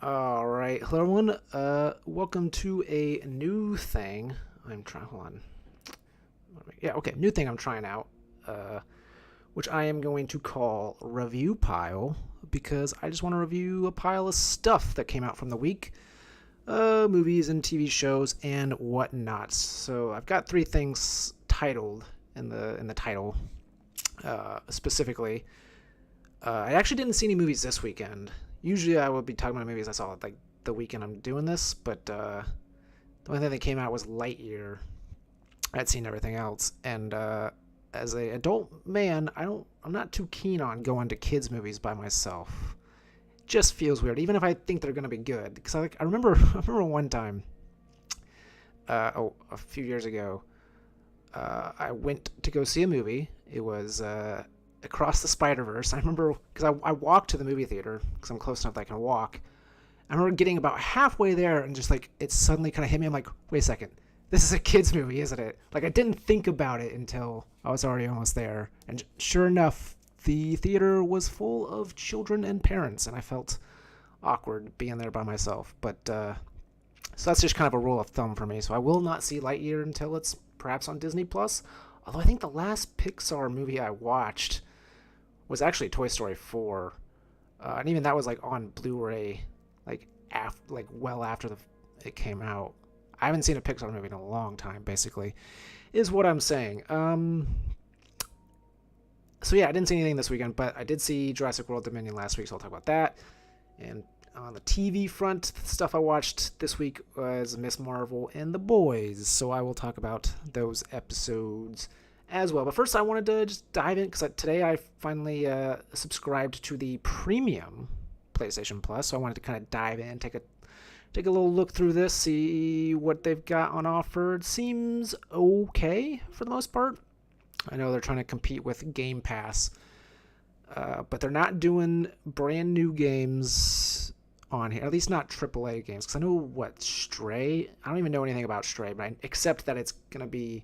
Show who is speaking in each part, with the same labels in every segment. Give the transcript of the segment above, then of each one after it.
Speaker 1: All right, hello everyone. Welcome to a new thing. I'm trying. Hold on. Yeah, okay. New thing I'm trying out, which I am going to call Review Pile because I just want to review a pile of stuff that came out from the week, movies and TV shows and whatnot. So I've got three things titled in the title, specifically. I actually didn't see any movies this weekend. Usually I would be talking about movies I saw like the weekend I'm doing this, but the only thing that came out was Lightyear. I'd seen everything else, and as a adult man, I'm not too keen on going to kids movies by myself. It just feels weird, even if I think they're gonna be good. Because I remember I remember one time, a few years ago, I went to go see a movie. It was Across the Spider-Verse. I remember because I walked to the movie theater because I'm close enough that I can walk. I remember getting about halfway there and just like it suddenly kind of hit me. I'm like, wait a second, this is a kids movie, isn't it? Like I didn't think about it until I was already almost there. And sure enough, the theater was full of children and parents, and I felt awkward being there by myself. But so that's just kind of a rule of thumb for me. So I will not see Lightyear until it's perhaps on Disney Plus. Although I think the last Pixar movie I watched was actually Toy Story 4, and even that was like on Blu-ray, like well after it came out. I haven't seen a Pixar movie in a long time. Basically, is what I'm saying. So yeah, I didn't see anything this weekend, but I did see Jurassic World Dominion last week, so I'll talk about that. And on the TV front, the stuff I watched this week was Miss Marvel and The Boys, so I will talk about those episodes as well. But first, I wanted to just dive in because today I finally subscribed to the premium PlayStation Plus, so I wanted to kind of dive in, take a little look through this, see what they've got on offer. It seems okay for the most part. I know they're trying to compete with Game Pass, but they're not doing brand new games on here, at least not AAA games. Because I know Stray. I don't even know anything about Stray, but except that it's gonna be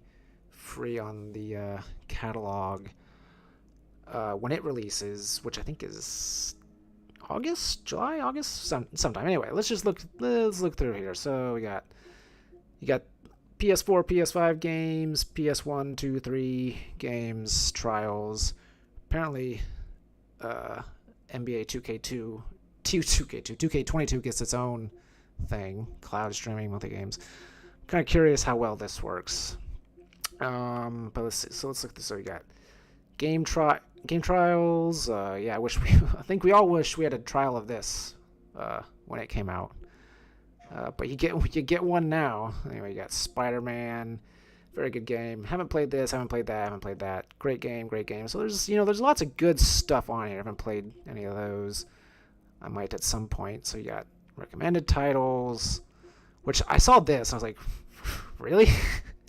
Speaker 1: free on the catalog when it releases, which I think is August, sometime. Anyway, let's look through here. So you got PS4, PS5 games, PS1, 2, 3 games, trials. Apparently, NBA 2K2, 2K22 gets its own thing, cloud streaming monthly games. I'm kind of curious how well this works. But let's see. So let's look at this. So we got game trials. Yeah, I think we all wish we had a trial of this when it came out. But you get one now. Anyway, you got Spider-Man, very good game. Haven't played this, haven't played that. Great game. So there's lots of good stuff on here. I haven't played any of those. I might at some point. So you got recommended titles, which I saw this. I was like, really?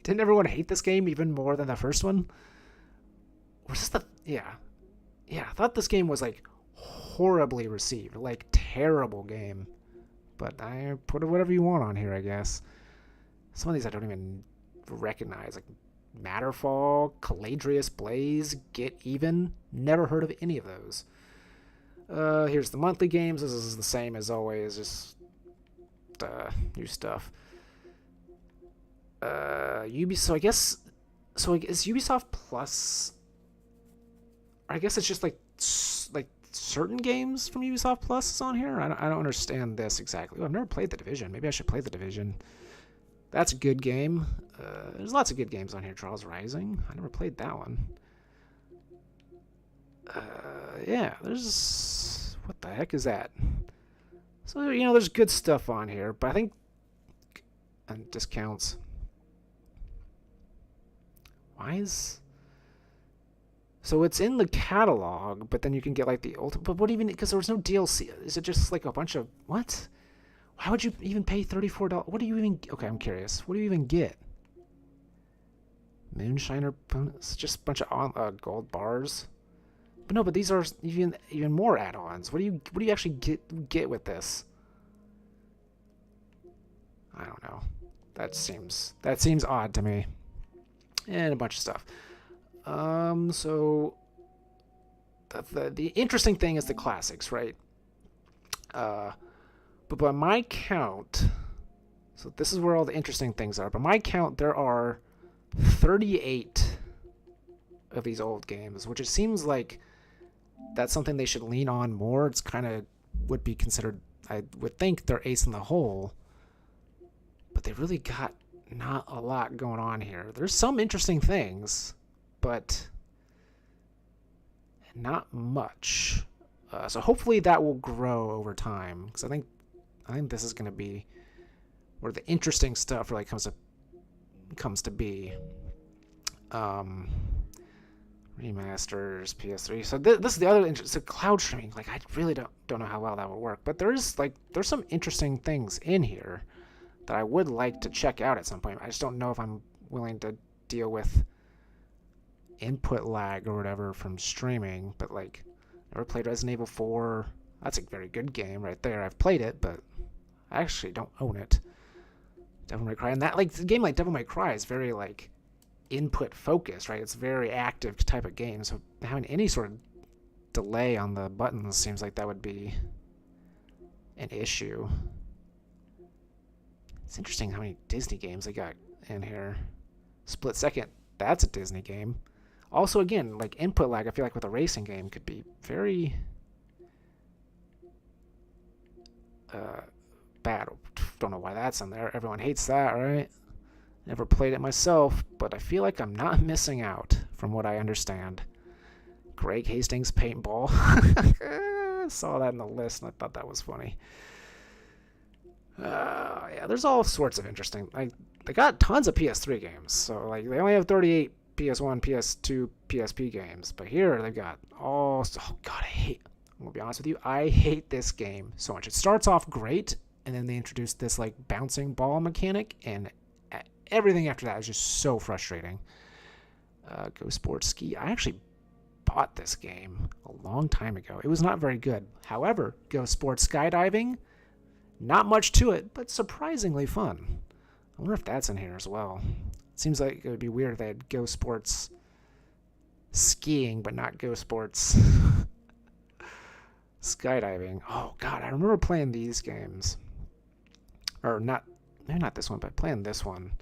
Speaker 1: Didn't everyone hate this game even more than the first one? Was this yeah? I thought this game was like horribly received, like terrible game. But I put whatever you want on here, I guess. Some of these I don't even recognize, like Matterfall, Caladrius Blaze, Get Even. Never heard of any of those. Here's the monthly games. This is the same as always, just new stuff. Ubisoft. So is Ubisoft Plus? I guess it's just like certain games from Ubisoft Plus is on here. I don't understand this exactly. I've never played The Division. Maybe I should play The Division. That's a good game. There's lots of good games on here. Trials Rising. I never played that one. Yeah, there's... What the heck is that? So, there's good stuff on here, but I think... And discounts. Why is... So it's in the catalog, but then you can get like the ultimate. But what even? Because there was no DLC. Is it just like a bunch of what? Why would you even pay $34? What do you even? Okay, I'm curious. What do you even get? Moonshiner. It's just a bunch of gold bars. But no, but these are even more add-ons. What do you actually get with this? I don't know. That seems odd to me. And a bunch of stuff. So the interesting thing is the classics, right? But by my count, so this is where all the interesting things are. By my count, there are 38 of these old games, which it seems like that's something they should lean on more. It's kind of would be considered, I would think, their ace in the hole. But they really got not a lot going on here. There's some interesting things, but not much. So hopefully that will grow over time, because I think this is going to be where the interesting stuff really comes to be. Remasters, PS3. So this is the other interesting. So cloud streaming, like I really don't know how well that would work, but there's some interesting things in here that I would like to check out at some point. I just don't know if I'm willing to deal with input lag or whatever from streaming. But like, never played Resident Evil 4. That's a very good game right there. I've played it, but I actually don't own it. Devil May Cry, and that like a game like Devil May Cry is very like input focused, right? It's a very active type of game, so having any sort of delay on the buttons seems like that would be an issue. It's interesting how many Disney games they got in here. Split Second, that's a Disney game. Also, again, like input lag, I feel like with a racing game could be very bad. Don't know why that's on there. Everyone hates that, right? Never played it myself, but I feel like I'm not missing out from what I understand. Greg Hastings Paintball. I saw that in the list and I thought that was funny. Yeah, there's all sorts of interesting. Like, they got tons of PS3 games, so like they only have 38 PS1, PS2, PSP games, but here they've got all. Oh God, I'm gonna be honest with you, I hate this game so much. It starts off great, and then they introduce this like bouncing ball mechanic, and everything after that is just so frustrating. Go Sports Ski. I actually bought this game a long time ago. It was not very good. However, Go Sports Skydiving, not much to it, but surprisingly fun. I wonder if that's in here as well. It seems like it would be weird if they had Go Sports Skiing, but not Go Sports Skydiving. Oh, God, I remember playing these games. Or not, maybe not this one, but playing this one.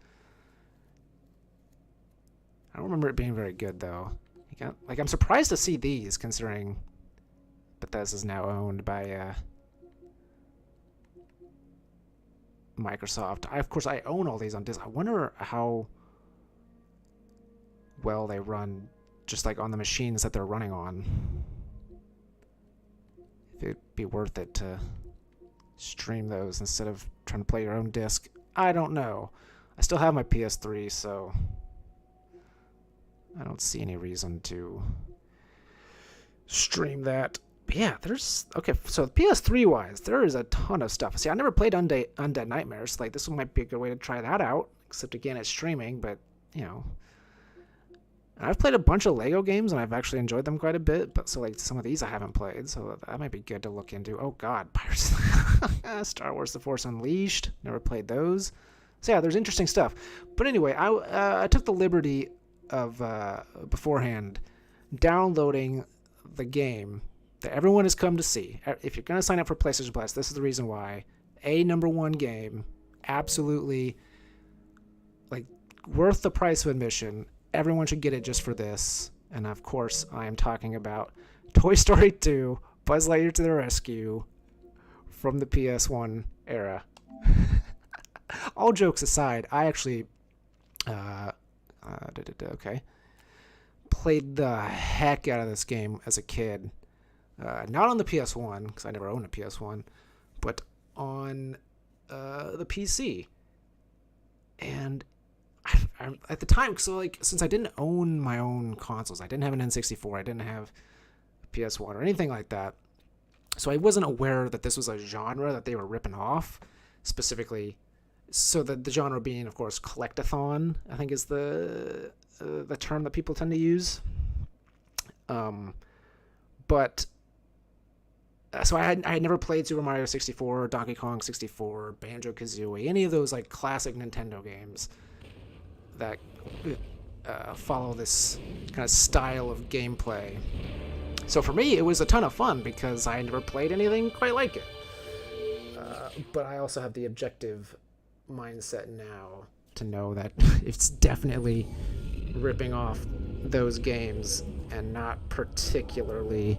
Speaker 1: I don't remember it being very good, though. Like, I'm surprised to see these, considering Bethesda's now owned by Microsoft. Of course, I own all these on disc. I wonder how well they run, just like on the machines that they're running on. If it'd be worth it to stream those instead of trying to play your own disc. I don't know. I still have my PS3, so I don't see any reason to stream that. But yeah, there's... Okay, so PS3-wise, there is a ton of stuff. See, I never played Undead Nightmares. Like, this one might be a good way to try that out. Except, again, it's streaming, but, you know... I've played a bunch of Lego games, and I've actually enjoyed them quite a bit. But so, like, some of these I haven't played, so that might be good to look into. Oh, God, Pirates... Star Wars The Force Unleashed. Never played those. So, yeah, there's interesting stuff. But anyway, I took the liberty of, beforehand, downloading the game that everyone has come to see. If you're going to sign up for PlayStation Plus, this is the reason why. #1 game, absolutely, like, worth the price of admission. Everyone should get it just for this. And of course, I am talking about Toy Story 2, Buzz Lightyear to the Rescue, from the PS1 era. All jokes aside, I actually played the heck out of this game as a kid. Not on the PS1, because I never owned a PS1, but on the PC. And at the time, so like, since I didn't own my own consoles, I didn't have an N64, I didn't have a PS1 or anything like that, so I wasn't aware that this was a genre that they were ripping off, specifically. So the genre being, of course, collectathon, I think is the term that people tend to use. But so I had never played Super Mario 64, Donkey Kong 64, Banjo-Kazooie, any of those like classic Nintendo games that follow this kind of style of gameplay. So for me, it was a ton of fun because I had never played anything quite like it. But I also have the objective mindset now to know that it's definitely ripping off those games and not particularly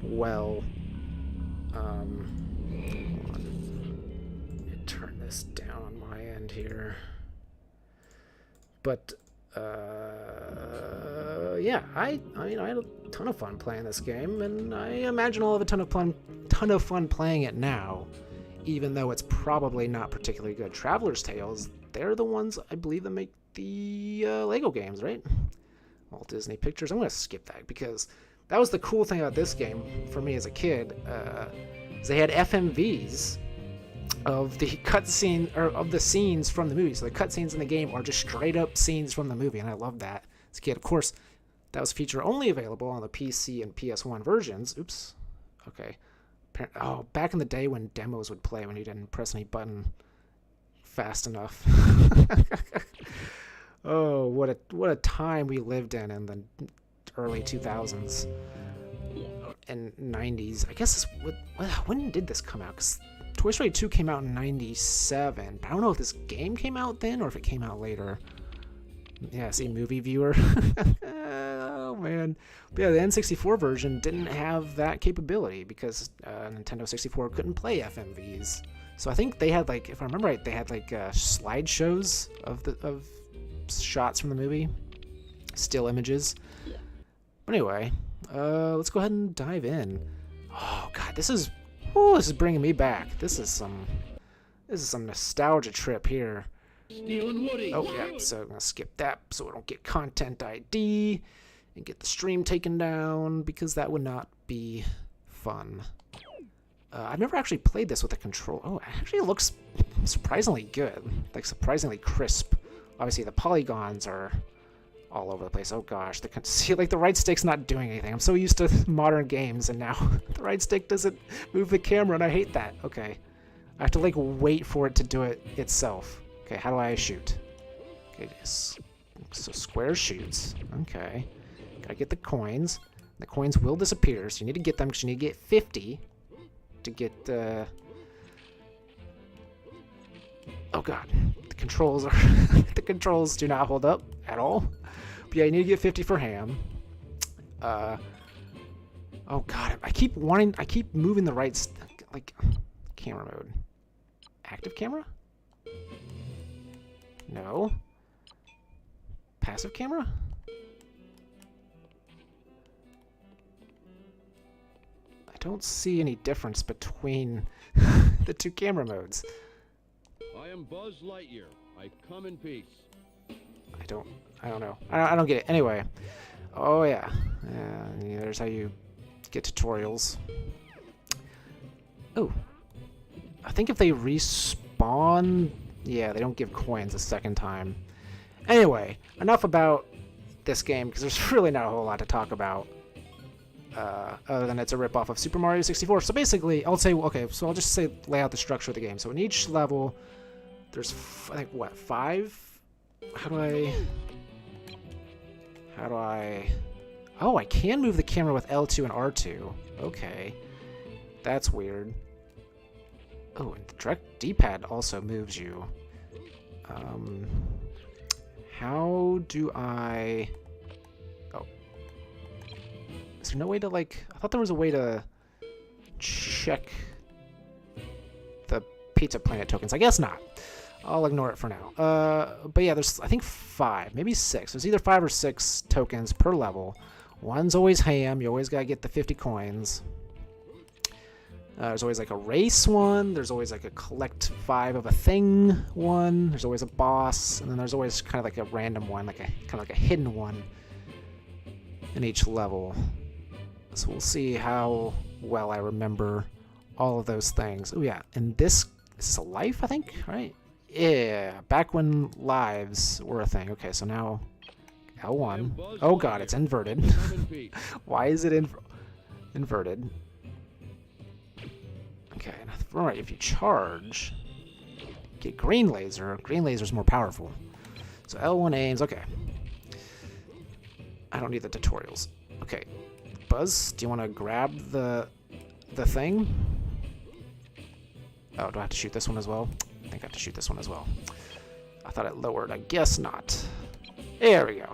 Speaker 1: well. Hold on. Let me turn this down on my end here. But yeah, I mean, I had a ton of fun playing this game, and I imagine I'll have a ton of fun playing it now, even though it's probably not particularly good. Traveler's Tales, they're the ones I believe that make the Lego games, right? Walt Disney Pictures. I'm gonna skip that because that was the cool thing about this game for me as a kid. Is they had FMVs of the cutscene or of the scenes from the movie. So the cutscenes in the game are just straight up scenes from the movie, and I love that as a kid. Of course, that was feature only available on the PC and PS1 versions. Oops. Okay. Oh, back in the day when demos would play when you didn't press any button fast enough. Oh, what a time we lived in the early 2000s and 90s. I guess when did this come out? 'Cause Toy Story 2 came out in 97. I don't know if this game came out then or if it came out later. Yeah, see, movie viewer. Oh, man. But yeah, the N64 version didn't have that capability because Nintendo 64 couldn't play FMVs. So I think they had, like, if I remember right, they had, like, slideshows of shots from the movie. Still images. But anyway, let's go ahead and dive in. Oh, God, this is bringing me back. This is some nostalgia trip here. Oh, yeah, so I'm going to skip that so I don't get content ID and get the stream taken down because that would not be fun. I've never actually played this with a control. Oh, it actually looks surprisingly good, like surprisingly crisp. Obviously, the polygons are all over the place. Oh gosh, see, like the right stick's not doing anything. I'm so used to modern games, and now the right stick doesn't move the camera, and I hate that. Okay, I have to like wait for it to do it itself. Okay, how do I shoot? Okay, so square shoots. Okay, gotta get the coins. The coins will disappear, so you need to get them because you need to get 50 to get the. Oh god, the controls are the controls do not hold up at all. But yeah, you need to get 50 for ham. Oh god, I keep moving the right like camera mode. Active camera? No. Passive camera? I don't see any difference between the two camera modes.
Speaker 2: I am Buzz Lightyear. I come in peace.
Speaker 1: I don't know. I don't get it. Anyway. Oh yeah. Yeah, there's how you get tutorials. Oh. I think if they respawn, yeah, they don't give coins a second time. Anyway, enough about this game because there's really not a whole lot to talk about. Other than it's a ripoff of Super Mario 64. So basically, I'll say, okay, so I'll just say lay out the structure of the game. So in each level, there's, I think, what, 5? How do I... Oh, I can move the camera with L2 and R2. Okay. That's weird. Oh, and the direct D-pad also moves you. How do I... Oh. Is there no way to, like... I thought there was a way to check the Pizza Planet tokens. I guess not. I'll ignore it for now. But yeah, there's, I think, 5, maybe 6. There's either 5 or 6 tokens per level. One's always ham. You always gotta get the 50 coins. There's always like a race one. There's always like a collect 5 of a thing one. There's always a boss, and then there's always kind of like a random one, like a kind of like a hidden one in each level. So we'll see how well I remember all of those things. Oh yeah, and this is a life, I think, right? Yeah, back when lives were a thing. Okay, so now L1. Oh god, it's inverted. Why is it inverted? Okay, right, if you charge, get green laser. Green laser's more powerful. So L1 aims, okay. I don't need the tutorials. Okay, Buzz, do you want to grab the thing? Oh, do I have to shoot this one as well? I think I have to shoot this one as well. I thought it lowered. I guess not. There we go.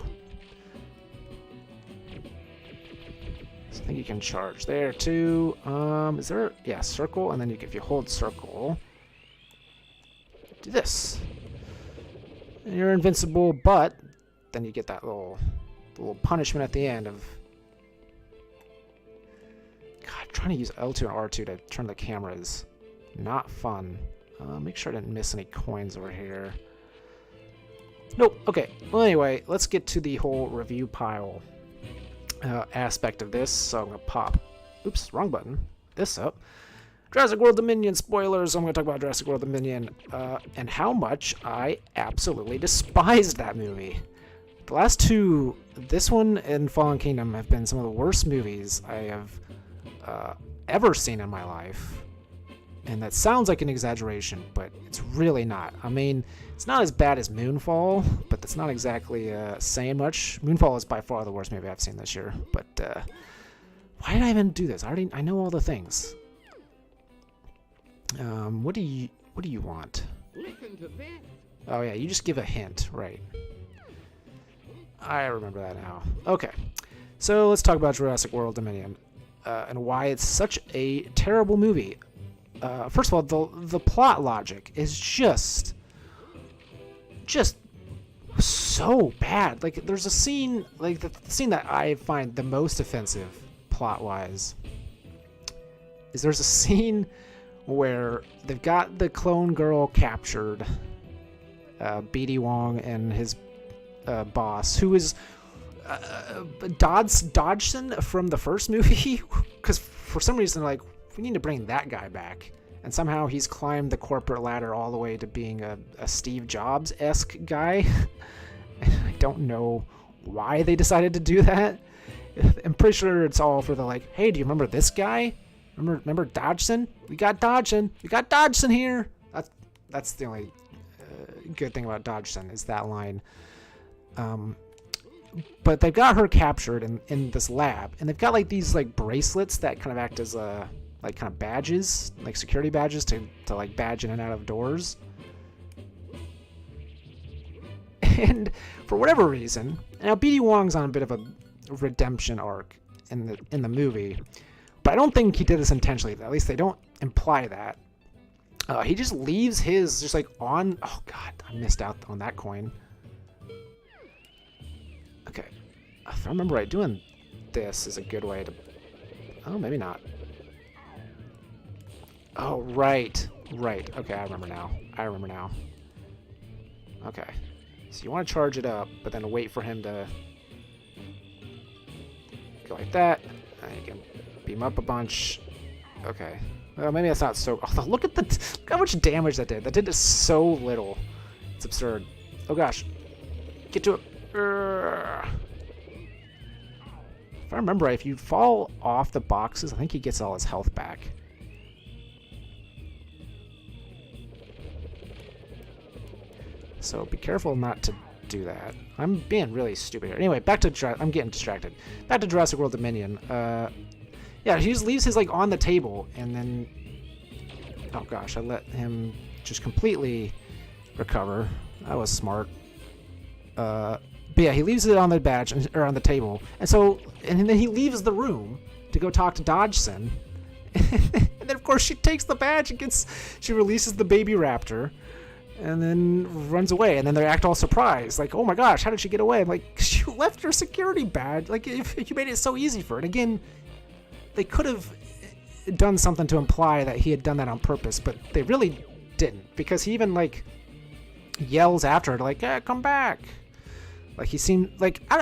Speaker 1: So I think you can charge there too. Is there? Yeah, circle, and then if you hold circle, do this. And you're invincible, but then you get that little punishment at the end of. God, trying to use L2 and R2 to turn the camera is not fun. Make sure I didn't miss any coins over here. Nope. Okay. Well, anyway, let's get to the whole review pile aspect of this. So I'm going to pop, oops, wrong button, this up. Jurassic World Dominion spoilers. I'm going to talk about Jurassic World Dominion and how much I absolutely despised that movie. The last two, this one and Fallen Kingdom, have been some of the worst movies I have ever seen in my life. And that sounds like an exaggeration, but it's really not. I mean, it's not as bad as Moonfall, but that's not exactly saying much. Moonfall is by far the worst movie I've seen this year. But why did I even do this? I know all the things. What do you want?
Speaker 3: Listen to this.
Speaker 1: Oh yeah, you just give a hint, right? I remember that now. Okay, so let's talk about Jurassic World Dominion and why it's such a terrible movie. First of all, the plot logic is just so bad. Like, there's a scene, like the scene that I find the most offensive plot-wise is there's a scene where they've got the clone girl captured, BD Wong and his boss, who is Dodgson from the first movie, because for some reason, like, we need to bring that guy back. And somehow he's climbed the corporate ladder all the way to being a Steve Jobs-esque guy. I don't know why they decided to do that. I'm pretty sure it's all for the, like, hey, do you remember this guy? Remember Dodgson? We got Dodgson. We got Dodgson here. That's the only good thing about Dodgson is that line. But they've got her captured in this lab, and they've got like these like bracelets that kind of act as like kind of badges, like security badges to like badge in and out of doors. And for whatever reason, now BD Wong's on a bit of a redemption arc in the movie, but I don't think he did this intentionally. At least they don't imply that. He just leaves his just like on. Oh God, I missed out on that coin. Okay, if I remember right, doing this is a good way to. Oh, maybe not. Oh, right. Okay, I remember now. Okay, so you want to charge it up, but then wait for him to go like that. And you can beam up a bunch. Okay. Well, maybe that's not so. Oh, look at how much damage that did. That did so little. It's absurd. Oh gosh. Get to it. If I remember right, if you fall off the boxes, I think he gets all his health back. So be careful not to do that. I'm being really stupid here. Anyway, I'm getting distracted. Back to Jurassic World Dominion. Yeah, he just leaves his like on the table, and then oh gosh, I let him just completely recover. That was smart. But yeah, he leaves it on the badge or on the table, and then he leaves the room to go talk to Dodgson. And then of course she takes the badge and she releases the baby raptor, and then runs away. And then they act all surprised, like, "Oh my gosh, how did she get away?" I'm like, "She left her security badge. Like, if you made it so easy for her." And again, they could have done something to imply that he had done that on purpose, but they really didn't, because he even like yells after her, like, "Come back!" Like he seemed like out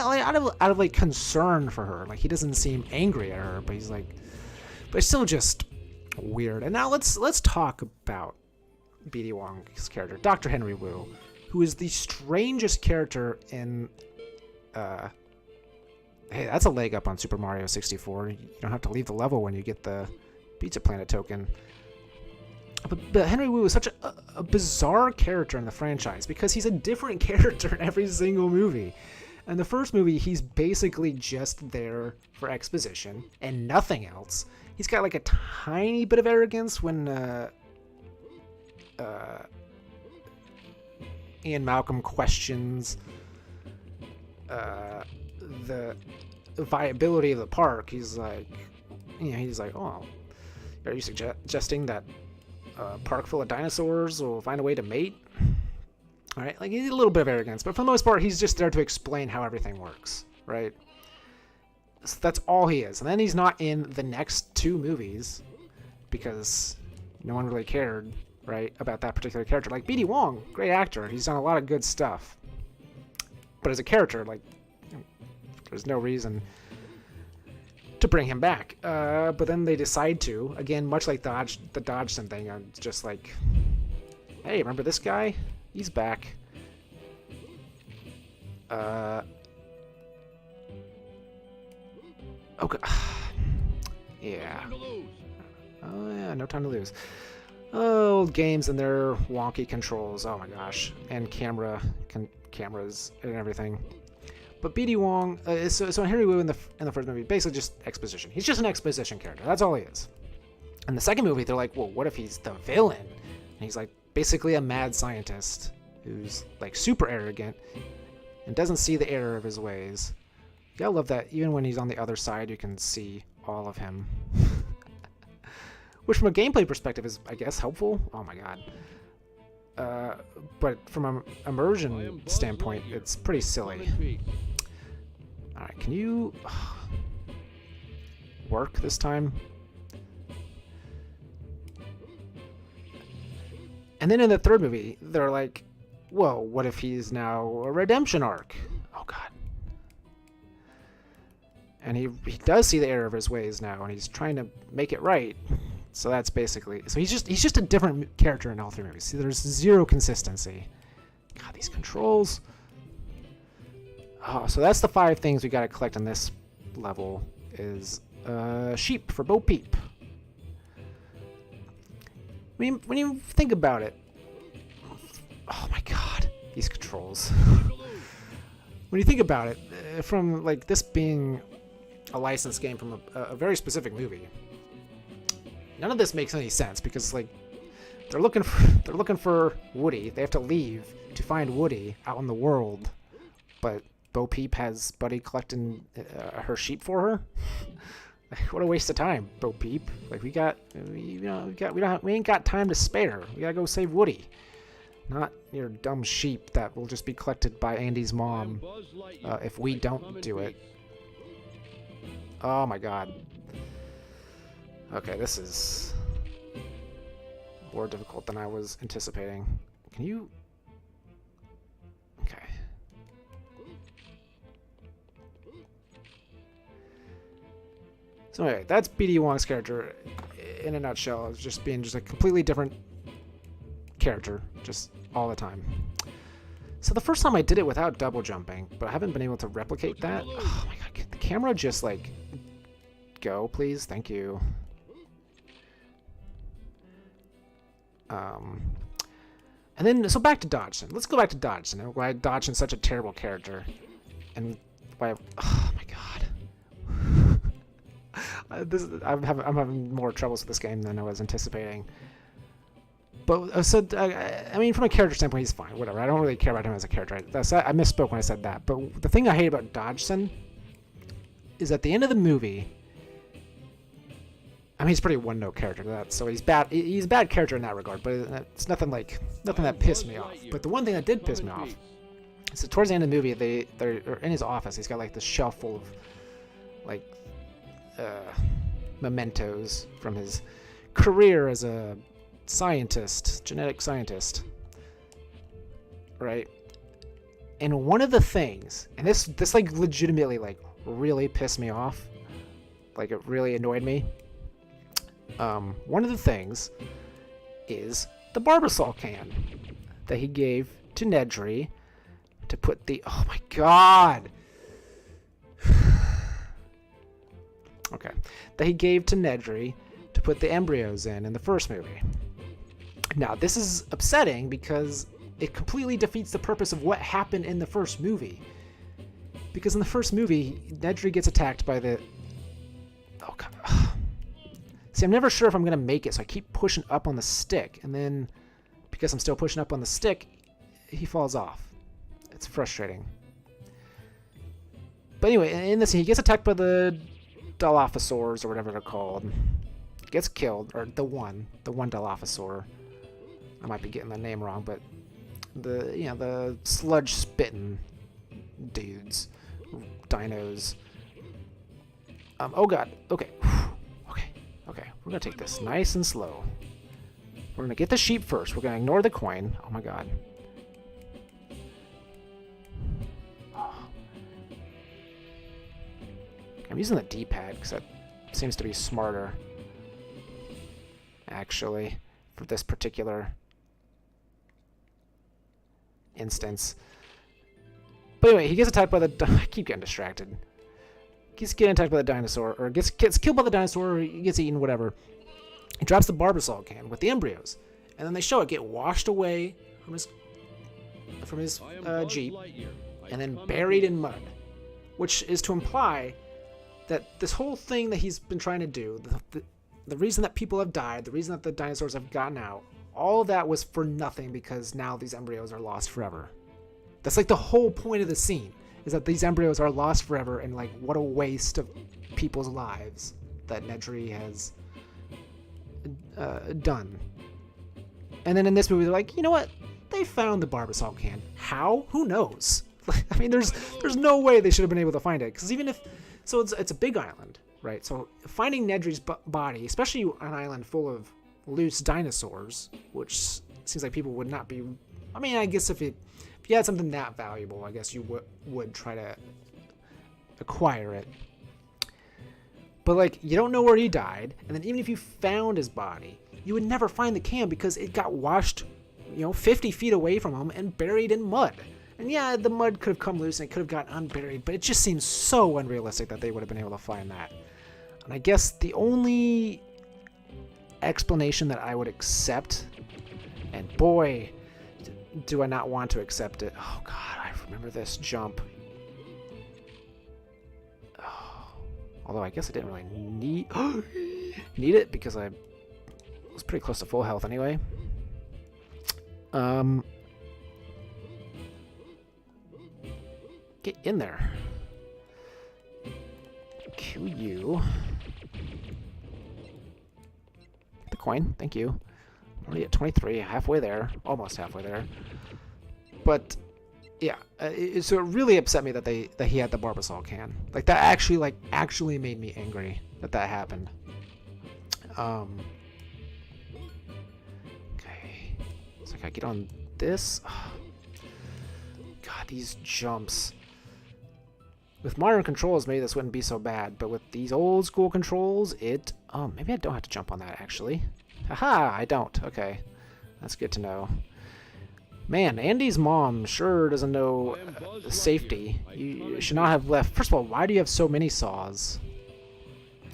Speaker 1: of like concern for her. Like he doesn't seem angry at her, but it's still just weird. And now let's talk about BD Wong's character, Dr. Henry Wu, who is the strangest character in. Hey, that's a leg up on Super Mario 64. You don't have to leave the level when you get the Pizza Planet token. But Henry Wu is such a bizarre character in the franchise because he's a different character in every single movie. In the first movie, he's basically just there for exposition and nothing else. He's got like a tiny bit of arrogance when Ian Malcolm questions the viability of the park. He's like, oh, are you suggesting that a park full of dinosaurs will find a way to mate? All right, like, he's a little bit of arrogance, but for the most part, he's just there to explain how everything works, right? So that's all he is. And then he's not in the next 2 movies because no one really cared, right, about that particular character. Like, BD Wong, great actor. He's done a lot of good stuff. But as a character, like, there's no reason to bring him back. But then they decide to, again, much like the Dodgson thing, I'm just like, hey, remember this guy? He's back. Oh, God. Yeah. Oh, yeah, no time to lose. Oh, games and their wonky controls. Oh, my gosh. And cameras and everything. But BD Wong, so Henry Wu in the first movie, basically just exposition. He's just an exposition character. That's all he is. In the second movie, they're like, well, what if he's the villain? And he's like basically a mad scientist who's like super arrogant and doesn't see the error of his ways. You gotta love that. Even when he's on the other side, you can see all of him. Which from a gameplay perspective is, I guess, helpful. Oh my god. But from an immersion standpoint, it's pretty silly. Alright, can you work this time? And then in the third movie, they're like, well, what if he's now a redemption arc? Oh god. And he does see the error of his ways now, and he's trying to make it right. So that's basically... So he's just a different character in all 3 movies. See, there's zero consistency. God, these controls... Oh, so that's the 5 things we gotta collect on this level, is sheep for Bo Peep. I mean, when you think about it... Oh my god, these controls. When you think about it, from like this being a licensed game from a very specific movie, none of this makes any sense because like they're looking for Woody. They have to leave to find Woody out in the world, but Bo Peep has Buddy collecting her sheep for her. What a waste of time, Bo Peep. Like we ain't got time to spare. We gotta go save Woody, not your dumb sheep that will just be collected by Andy's mom if we don't do it. Oh my god. Okay, this is more difficult than I was anticipating. Can you... Okay. So anyway, that's BD Wong's character in a nutshell. It's just being just a completely different character, just all the time. So the first time I did it without double jumping, but I haven't been able to replicate that. Oh my god, can the camera just like go, please? Thank you. And then, so back to Dodgson. Let's go back to Dodgson and why Dodgson's such a terrible character. And why, oh my god. I'm having more troubles with this game than I was anticipating. But, I mean, from a character standpoint, he's fine, whatever. I don't really care about him as a character. I misspoke when I said that. But the thing I hate about Dodgson is at the end of the movie, I mean, he's a pretty one-note character, so he's bad. He's a bad character in that regard, but it's nothing that pissed me off. But the one thing that did piss me off is that towards the end of the movie, they're in his office. He's got like this shelf full of like mementos from his career as a genetic scientist, right? And one of the things, and this like legitimately like really pissed me off, like it really annoyed me. One of the things is the Barbasol can that he gave to Nedry to put the... Oh my god! Okay. That he gave to Nedry to put the embryos in the first movie. Now, this is upsetting because it completely defeats the purpose of what happened in the first movie. Because in the first movie, Nedry gets attacked by the... Oh god. See, I'm never sure if I'm going to make it, so I keep pushing up on the stick, and then guess I'm still pushing up on the stick, he falls off. It's frustrating. But anyway, in this, he gets attacked by the Dilophosaurs, or whatever they're called. Gets killed, or the one Dilophosaur. I might be getting the name wrong, but the sludge spitting dudes, dinos. Oh god. Okay. Okay. We're gonna take this nice and slow. We're gonna get the sheep first. We're gonna ignore the coin. Oh my god. I'm using the D-pad because that seems to be smarter, actually, for this particular instance. But anyway, he gets attacked by the... I keep getting distracted. He's getting attacked by the dinosaur, or gets killed by the dinosaur, or he gets eaten, whatever. He drops the barbasol can with the embryos, and then they show it get washed away from his Jeep, and then buried in mud, which is to imply that this whole thing that he's been trying to do, the reason that people have died, the reason that the dinosaurs have gotten out, all of that was for nothing because now these embryos are lost forever. That's like the whole point of the scene, is that these embryos are lost forever, and like what a waste of people's lives that Nedry has done. And then in this movie, they're like, you know what? They found the barbasol can. How? Who knows? I mean, there's no way they should have been able to find it, because even if... So it's a big island, right? So finding Nedry's body, especially an island full of loose dinosaurs, which seems like people would not be... I mean, I guess if you had something that valuable, I guess you would try to acquire it. But, like, you don't know where he died, and then even if you found his body, you would never find the can because it got washed, 50 feet away from him and buried in mud. And yeah, the mud could have come loose and it could have gotten unburied, but it just seems so unrealistic that they would have been able to find that. And I guess the only explanation that I would accept, and boy, do I not want to accept it. Oh god, I remember this jump. Oh, although I guess I didn't really need it because I was pretty close to full health anyway. Get in there. Kill you. The coin, thank you. I'm already at 23, halfway there, almost halfway there. But yeah, so it really upset me that he had the barbasol can. Like that actually made me angry that happened. Okay, so I gotta get on this. God, these jumps. With modern controls, maybe this wouldn't be so bad, but with these old school controls, oh, maybe I don't have to jump on that, actually. Haha, I don't. Okay, that's good to know. Man, Andy's mom sure doesn't know safety. You should not have left. First of all, why do you have so many saws?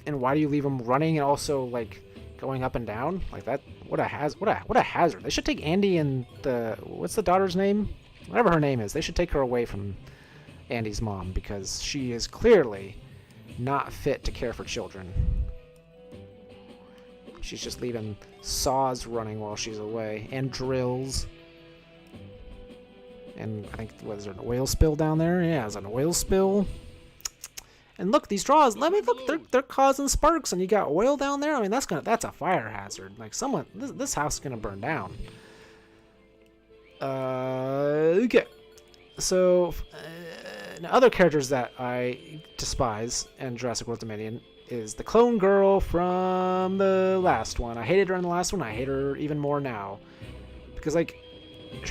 Speaker 1: And why do you leave them running and also, like, going up and down? Like that, what a hazard. They should take Andy and what's the daughter's name? Whatever her name is, they should take her away from Andy's mom because she is clearly not fit to care for children. She's just leaving saws running while she's away, and drills. And I think, what is there, an oil spill down there? Yeah, there's an oil spill. And look, these draws, they're causing sparks, and you got oil down there. I mean, that's a fire hazard. Like this house is gonna burn down. Okay. So, other characters that I despise in Jurassic World Dominion is the clone girl from the last one. I hated her in the last one. I hate her even more now. Because, like,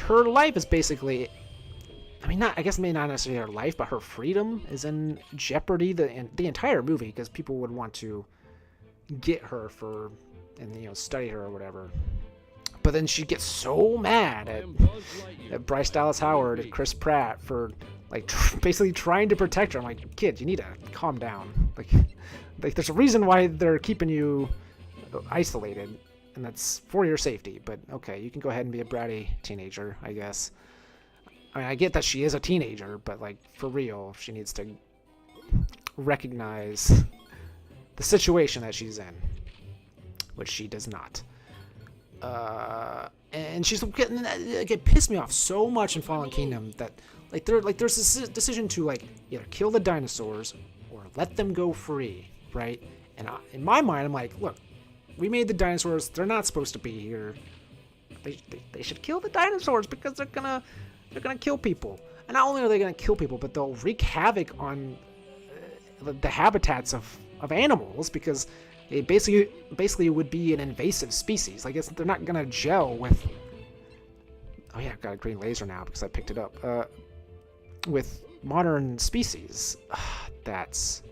Speaker 1: her life is basically... I mean, I guess maybe not necessarily her life, but her freedom is in jeopardy the entire movie because people would want to get her and study her or whatever. But then she gets so mad at Bryce Dallas Howard and Chris Pratt for basically trying to protect her. I'm like, kid, you need to calm down. Like there's a reason why they're keeping you isolated, and that's for your safety. But okay, you can go ahead and be a bratty teenager, I guess. I mean, I get that she is a teenager, but like for real, she needs to recognize the situation that she's in, which she does not. And she's getting it pissed me off so much in Fallen Kingdom that there's this decision to like either kill the dinosaurs or let them go free, right? And in my mind, I'm like, look, we made the dinosaurs. They're not supposed to be here. They should kill the dinosaurs because they're gonna kill people. And not only are they gonna kill people, but they'll wreak havoc on the habitats of animals because it basically would be an invasive species. Like they're not gonna gel with. Oh yeah, I've got a green laser now because I picked it up. With modern species, that's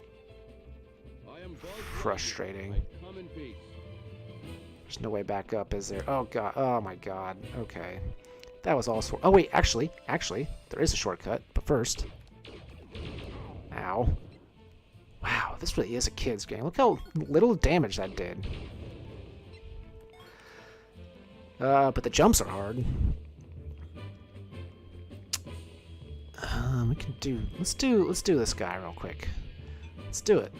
Speaker 1: frustrating. There's no way back up, is there? Oh god. Oh my god. Okay, that was also. Oh wait, actually, there is a shortcut. But first, ow. Wow, this really is a kid's game. Look how little damage that did. But the jumps are hard. We can do. Let's do this guy real quick. Let's do it.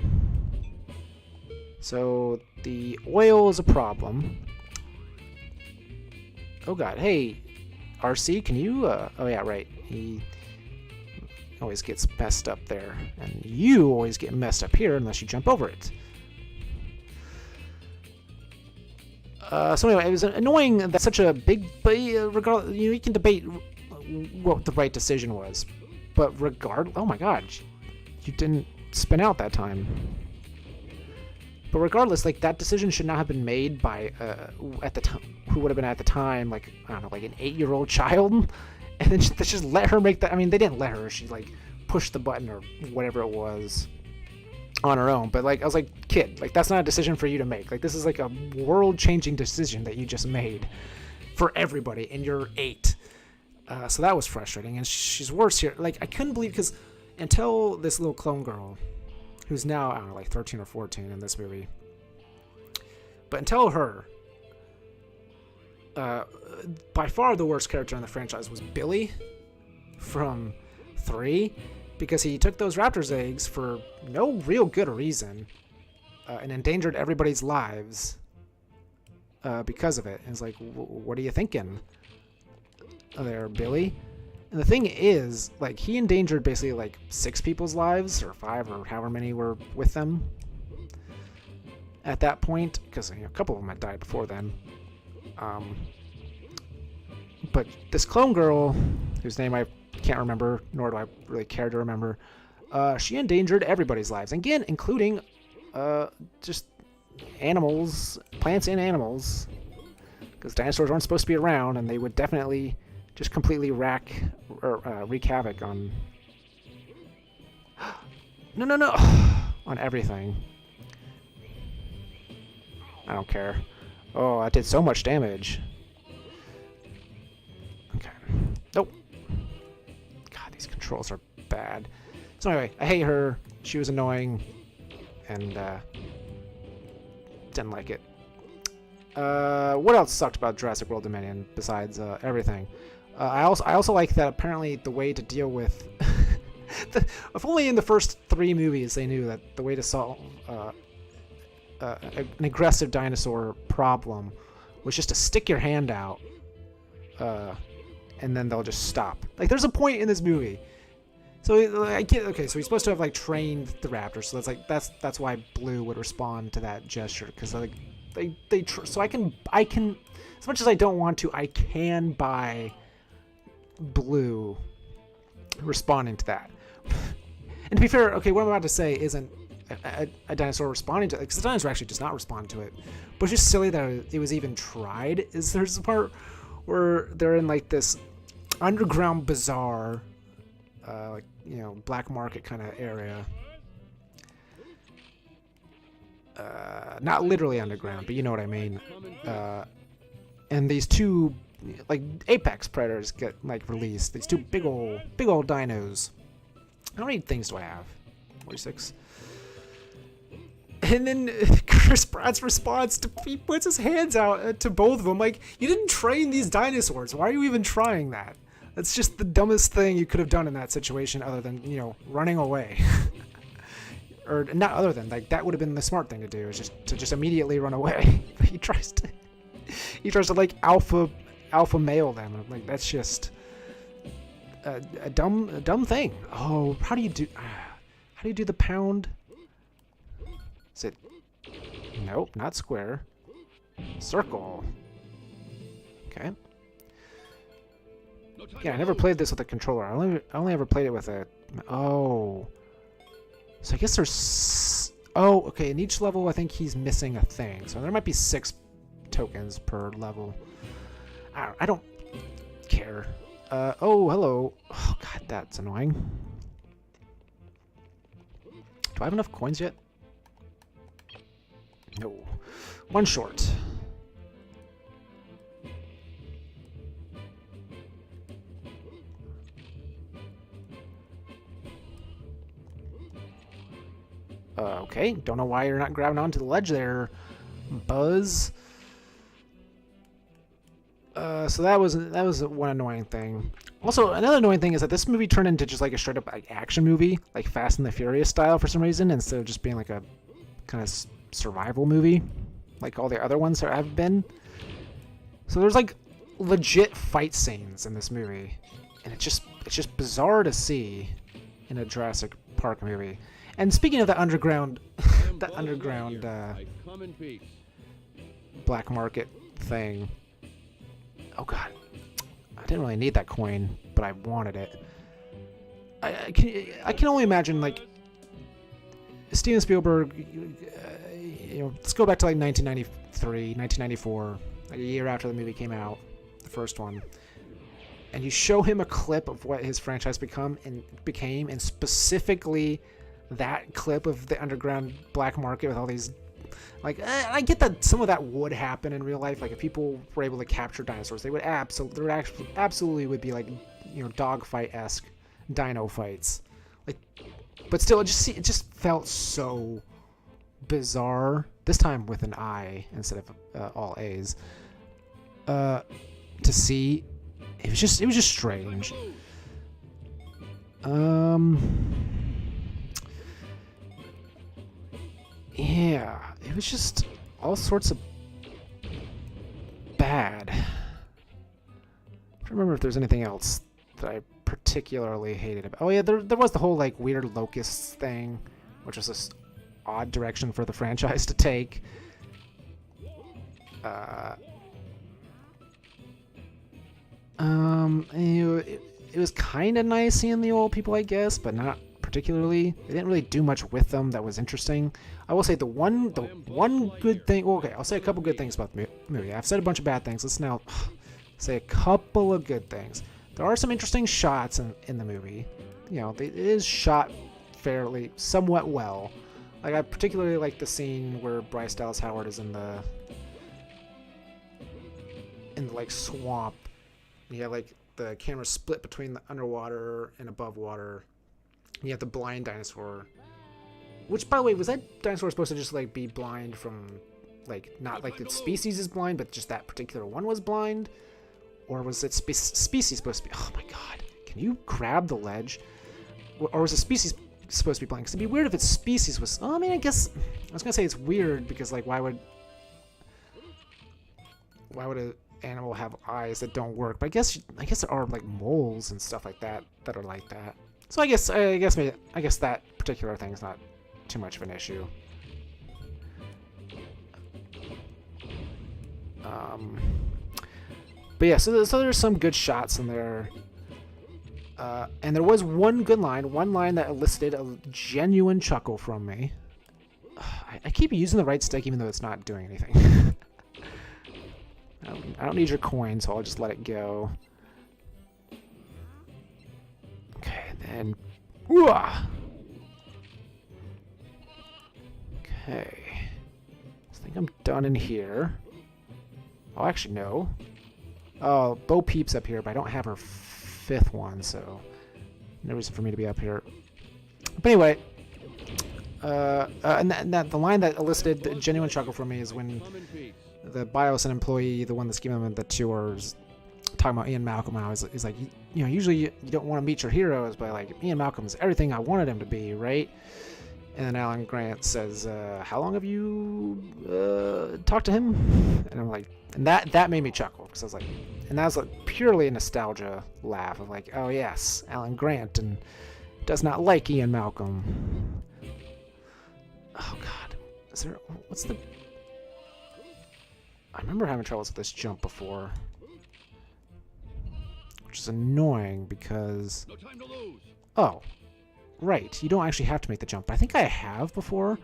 Speaker 1: So the oil is a problem. Oh god, hey, RC, can you? Oh yeah, right. He always gets messed up there, and you always get messed up here unless you jump over it. So anyway, it was annoying that such a big, but regardless, you can debate what the right decision was, but oh my god, you didn't spin out that time. But regardless, like that decision should not have been made by at the time who would have been at the time, like I don't know, like an 8-year-old child. And then just let her make that. I mean, they didn't let her. She like pushed the button or whatever it was on her own. But like, I was like, kid, like that's not a decision for you to make. Like this is like a world-changing decision that you just made for everybody, and you're 8. So that was frustrating. And she's worse here. Like I couldn't believe because until this little clone girl, who's now I don't know, like 13 or 14 in this movie, but until her. By far the worst character in the franchise was Billy from 3 because he took those raptor's eggs for no real good reason and endangered everybody's lives because of it. And it's like, what are you thinking there, Billy? And the thing is, like, he endangered basically like 6 people's lives or 5 or however many were with them at that point because a couple of them had died before then. But this clone girl, whose name I can't remember, nor do I really care to remember, she endangered everybody's lives. Again, including just animals, plants and animals, because dinosaurs aren't supposed to be around, and they would definitely just completely wreak havoc on... No! On everything. I don't care. Oh, I did so much damage. Okay. Nope. God, these controls are bad. So anyway, I hate her. She was annoying. And, didn't like it. What else sucked about Jurassic World Dominion besides, everything? I also like that apparently the way to deal with... if only in the first 3 movies they knew that the way to solve... an aggressive dinosaur problem was just to stick your hand out and then they'll just stop. Like there's a point in this movie, so I get okay, so he's supposed to have like trained the raptors, so that's why Blue would respond to that gesture, because like so I can as much as I don't want to, I can buy Blue responding to that. And to be fair, okay, what I'm about to say isn't a dinosaur responding to it, because the dinosaur actually does not respond to it, but it's just silly that it was even tried. There's a part where they're in like this underground bazaar, like, you know, black market kind of area, not literally underground, but you know what I mean, and these 2 like apex predators get like released, these 2 big old dinos. How many things do I have? 46. And then Chris Pratt's response, he puts his hands out to both of them. Like, you didn't train these dinosaurs. Why are you even trying that? That's just the dumbest thing you could have done in that situation, other than, you know, running away. Or not other than, like, that would have been the smart thing to do, is just immediately run away. But he tries to... he tries to like alpha male them. I'm like, that's just a dumb thing. Oh, how do you do the pound? Is it? Nope, not square. Circle. Okay. Yeah, I never played this with a controller. I only ever played it with a... Oh. So I guess there's... Oh, okay. In each level, I think he's missing a thing. So there might be 6 tokens per level. I don't care. Oh, hello. Oh, God, that's annoying. Do I have enough coins yet? No. 1 short. Okay, don't know why you're not grabbing onto the ledge there, Buzz. So that was one annoying thing. Also, another annoying thing is that this movie turned into just like a straight up like action movie, like Fast and the Furious style for some reason, instead of just being like a kind of survival movie, like all the other ones that have been. So there's like legit fight scenes in this movie, and it's just bizarre to see in a Jurassic Park movie. And speaking of the underground, black market thing. Oh God, I didn't really need that coin, but I wanted it. I can only imagine like Steven Spielberg. Let's go back to like 1993, 1994, like a year after the movie came out, the first one, and you show him a clip of what his franchise became, and specifically that clip of the underground black market with all these, like, I get that some of that would happen in real life. Like if people were able to capture dinosaurs, there would absolutely would be like, dogfight-esque dino fights. Like, but still, it just felt so bizarre. This time with an I instead of all A's. To see, it was just strange. Yeah, it was just all sorts of bad. I don't remember if there's anything else that I particularly hated about. Oh yeah, there was the whole like weird locusts thing, which was this odd direction for the franchise to take. It was kind of nice seeing the old people, I guess, but not particularly. They didn't really do much with them that was interesting. I will say the one good thing. Well, okay, I'll say a couple good things about the movie. I've said a bunch of bad things. Let's now say a couple of good things. There are some interesting shots in the movie. It is shot somewhat well. Like I particularly like the scene where Bryce Dallas Howard is in the like swamp. You have like the camera split between the underwater and above water. You have the blind dinosaur, which, by the way, was that dinosaur supposed to just like be blind from, like, not like the species is blind, but just that particular one was blind, or was it species supposed to be? Oh my God! Can you grab the ledge? Or was the species supposed to be blind? Because it'd be weird if its species was. Oh, I mean, I guess I was gonna say it's weird because like why would an animal have eyes that don't work? But I guess there are like moles and stuff like that are like that. So I guess that particular thing is not too much of an issue. But yeah, so there's some good shots in there. And there was one line that elicited a genuine chuckle from me. I keep using the right stick even though it's not doing anything. I don't need your coin, so I'll just let it go. Okay, then. Ooh-ah! Okay. I think I'm done in here. Oh, actually, no. Oh, Bo Peep's up here, but I don't have her 5th one, so no reason for me to be up here. But anyway, and the line that elicited a genuine chuckle from me is when the Biosyn employee, the one that's giving them the tours, talking about Ian Malcolm, and he's like, usually you don't want to meet your heroes, but like Ian Malcolm's everything I wanted him to be, right? And then Alan Grant says, how long have you talked to him? And I'm like, and that made me chuckle, because I was like, and that was like purely a nostalgia laugh of like, oh yes, Alan Grant, and does not like Ian Malcolm. Oh god, what's the... I remember having troubles with this jump before, which is annoying because...
Speaker 2: No time to lose.
Speaker 1: Oh, right, you don't actually have to make the jump. I think I have before.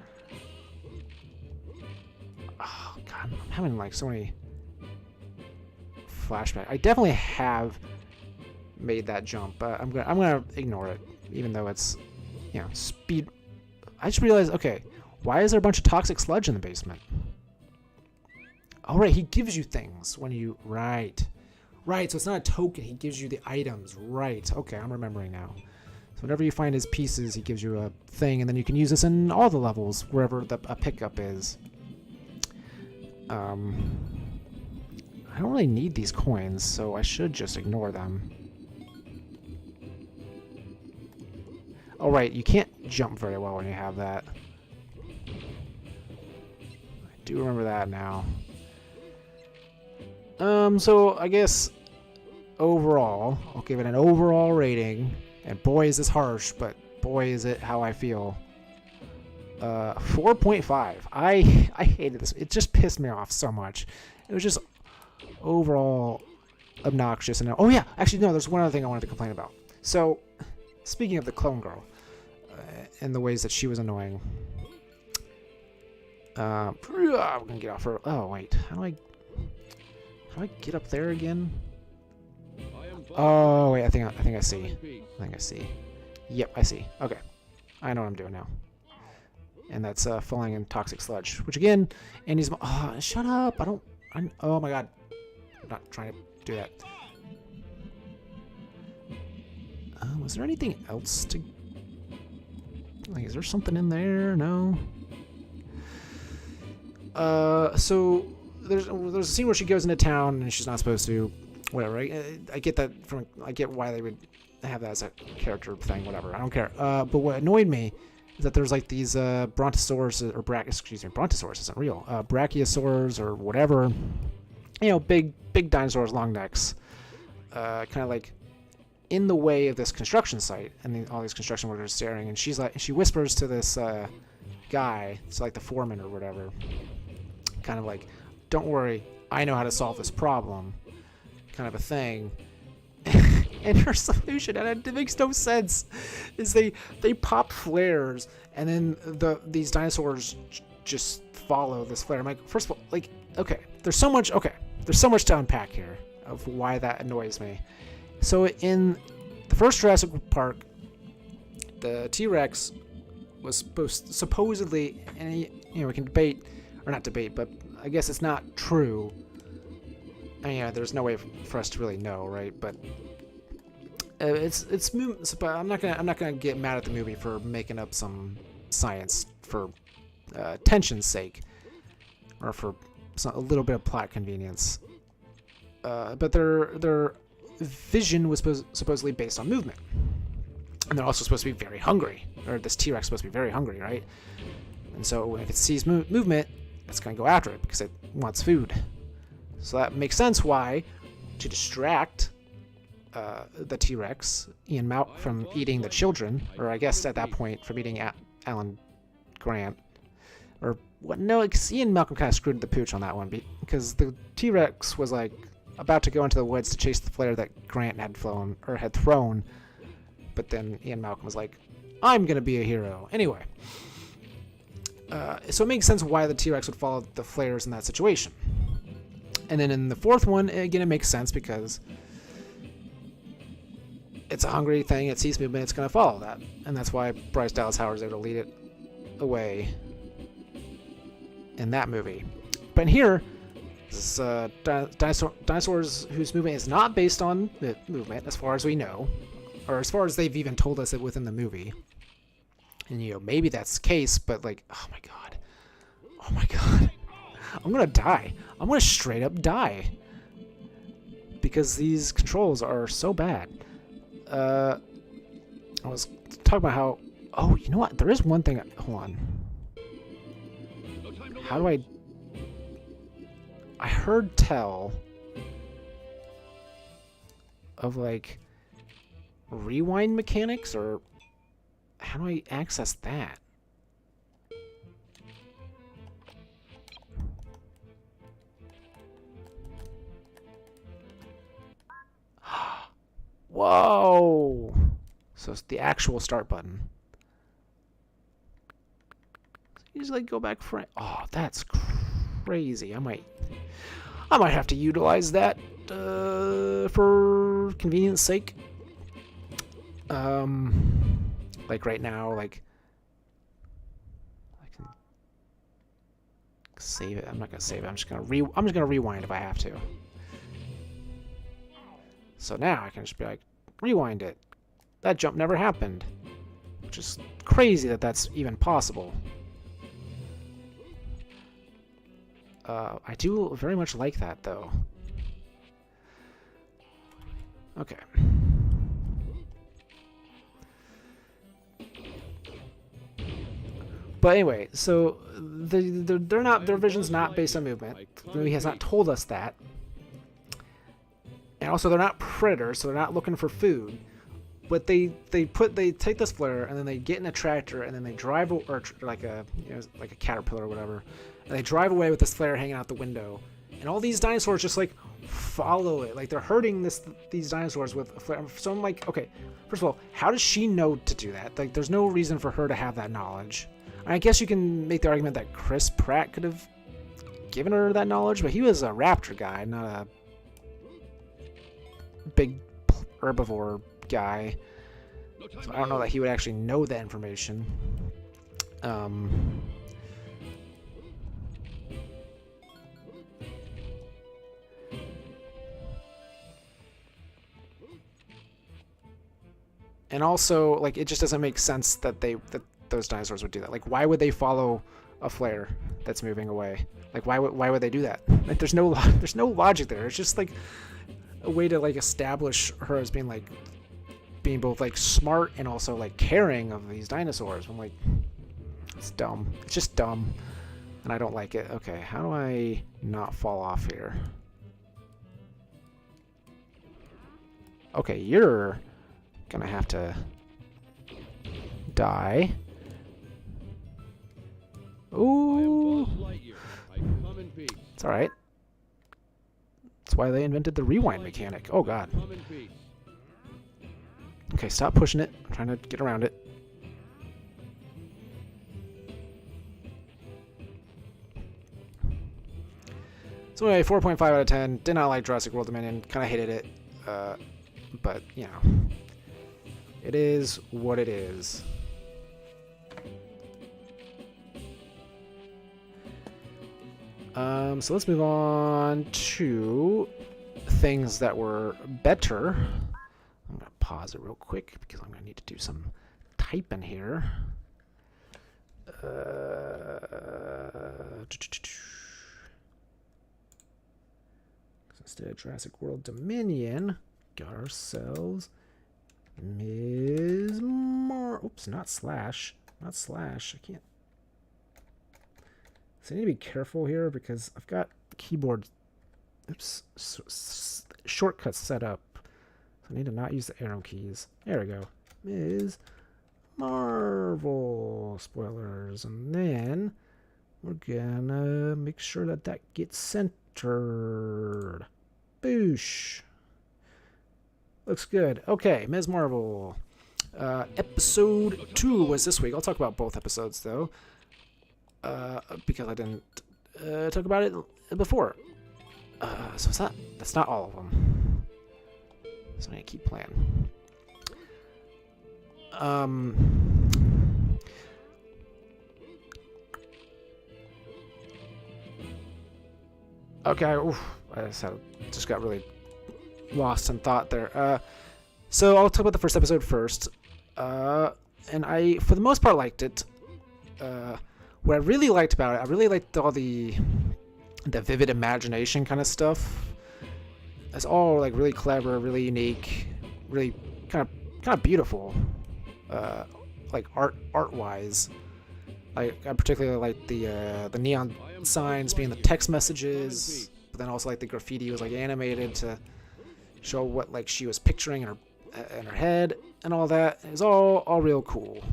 Speaker 1: Oh god, I'm having like so many flashbacks. I definitely have made that jump, but I'm gonna ignore it, even though it's, you know, speed. I just realized, okay, why is there a bunch of toxic sludge in the basement? Oh right, he gives you things when you... Right, so it's not a token, he gives you the items. Right, okay, I'm remembering now. So whenever you find his pieces, he gives you a thing, and then you can use this in all the levels, wherever a pickup is. I don't really need these coins, so I should just ignore them. Oh right, you can't jump very well when you have that. I do remember that now. So I guess overall, I'll give it an overall rating, and boy is this harsh, but boy is it how I feel. 4.5. I hated this. It just pissed me off so much. It was just overall obnoxious. And oh yeah, actually no, there's one other thing I wanted to complain about. So speaking of the clone girl and the ways that she was annoying, we're gonna get off her. Oh wait, how do I get up there again? Oh wait, I think I see. Yep, I see. Okay, I know what I'm doing now. And that's falling in toxic sludge, which again, Andy's... Oh, shut up! Oh my god, I'm not trying to do that. Was there anything else to... Like, is there something in there? No. So there's a scene where she goes into town and she's not supposed to. Whatever. I get that from... I get why they would have that as a character thing. Whatever. I don't care. But what annoyed me is that there's like these brontosaurus or brontosaurus isn't real. Brachiosaurs or whatever. You know, big dinosaurs, long necks. Kind of like in the way of this construction site, and all these construction workers staring, and she whispers to this guy, it's like the foreman or whatever, kind of like, don't worry, I know how to solve this problem, kind of a thing. And her solution, and it makes no sense, is they pop flares, and then these dinosaurs just follow this flare. I'm like, first of all, like, okay, there's so much to unpack here of why that annoys me. So in the first Jurassic Park, the T-Rex was supposedly, and you know, we can debate, or not debate, but I guess it's not true. I mean, yeah, there's no way for us to really know, right? But but I'm not gonna get mad at the movie for making up some science for tension's sake, or for a little bit of plot convenience. But their vision was supposedly based on movement, and they're also supposed to be very hungry. Or this T-Rex is supposed to be very hungry, right? And so if it sees movement, it's gonna go after it because it wants food. So that makes sense why, to distract the T-Rex, Ian Malcolm, from eating the children, or I guess at that point from eating Alan Grant, or what? No, Ian Malcolm kind of screwed the pooch on that one because the T-Rex was like about to go into the woods to chase the flare that Grant had thrown, but then Ian Malcolm was like, "I'm gonna be a hero anyway." So it makes sense why the T-Rex would follow the flares in that situation. And then in the fourth one, again, it makes sense because it's a hungry thing, it sees movement, it's going to follow that. And that's why Bryce Dallas Howard is able to lead it away in that movie. But in here, this dinosaurs whose movement is not based on the movement, as far as we know, or as far as they've even told us it within the movie. And, you know, maybe that's the case, but, like, oh my god. I'm going to die. I'm going to straight up die. Because these controls are so bad. I was talking about how Oh, you know what? There is one thing. Hold on. How do I heard tell of like rewind mechanics, or how do I access that? Whoa! So it's the actual start button. You just like go back for it. Oh, that's crazy. I might have to utilize that for convenience sake. Like right now, like I can save it. I'm not gonna save it. I'm just gonna rewind if I have to. So now I can just be like, rewind it. That jump never happened. Which is crazy that that's even possible. I do very much like that, though. Okay. But anyway, so their vision's not based on movement. The movie has not told us that. And also, they're not predators, so they're not looking for food. But they take this flare and then they get in a tractor and then they drive, or like a caterpillar or whatever, and they drive away with this flare hanging out the window. And all these dinosaurs just like follow it, like they're hurting these dinosaurs with a flare. So I'm like, okay, first of all, how does she know to do that? Like, there's no reason for her to have that knowledge. I guess you can make the argument that Chris Pratt could have given her that knowledge, but he was a raptor guy, not a big herbivore guy. So I don't know that he would actually know that information. And also, like, it just doesn't make sense that those dinosaurs would do that. Like, why would they follow a flare that's moving away? Like, why would they do that? Like, there's no logic there. It's just like a way to like establish her as being both like smart and also like caring of these dinosaurs. I'm like, it's dumb. It's just dumb, and I don't like it. Okay, how do I not fall off here? Okay, you're gonna have to die. Ooh, it's all right. That's why they invented the rewind mechanic. Oh god. Okay, stop pushing it. I'm trying to get around it. So anyway, 4.5 out of 10. Did not like Jurassic World Dominion. Kind of hated it. But, you know. It is what it is. So let's move on to things that were better. I'm going to pause it real quick because I'm going to need to do some typing here. Instead of Jurassic World Dominion, got ourselves Ms. Oops, not slash. Not slash. I can't. So I need to be careful here because I've got keyboard shortcuts set up. So I need to not use the arrow keys. There we go. Ms. Marvel spoilers. And then we're gonna make sure that gets centered. Boosh. Looks good. Okay, Ms. Marvel. Episode 2 was this week. I'll talk about both episodes though. Because I didn't talk about it before. So that's not all of them. So I need to keep playing. Okay, oof, I just got really lost in thought there. So I'll talk about the first episode first. And I, for the most part, liked it. What I really liked about it, I really liked all the vivid imagination kind of stuff. It's all like really clever, really unique, really kind of beautiful. like art wise. I particularly like the neon signs being the text messages, but then also like the graffiti was like animated to show what like she was picturing in her head and all that. It was all real cool.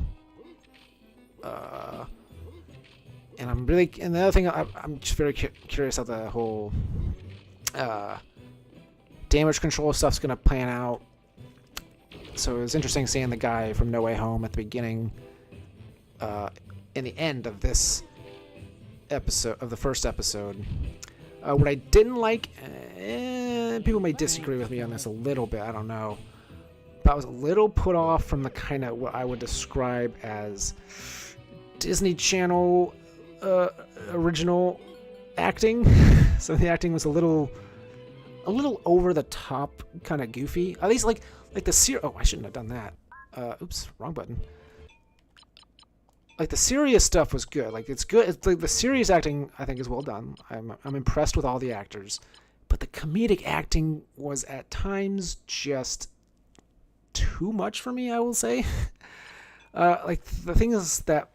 Speaker 1: And the other thing I'm just very curious how the whole damage control stuff's gonna plan out. So it was interesting seeing the guy from No Way Home at the beginning, in the end of this episode, of the first episode. What I didn't like, people may disagree with me on this a little bit, I don't know, but I was a little put off from the kind of what I would describe as Disney Channel original acting. So the acting was a little over the top, kind of goofy. At least like the oh, I shouldn't have done that. Oops, wrong button. Like the serious stuff was good. Like it's good. It's like the serious acting I think is well done. I'm impressed with all the actors, but the comedic acting was at times just too much for me, I will say. Like the things that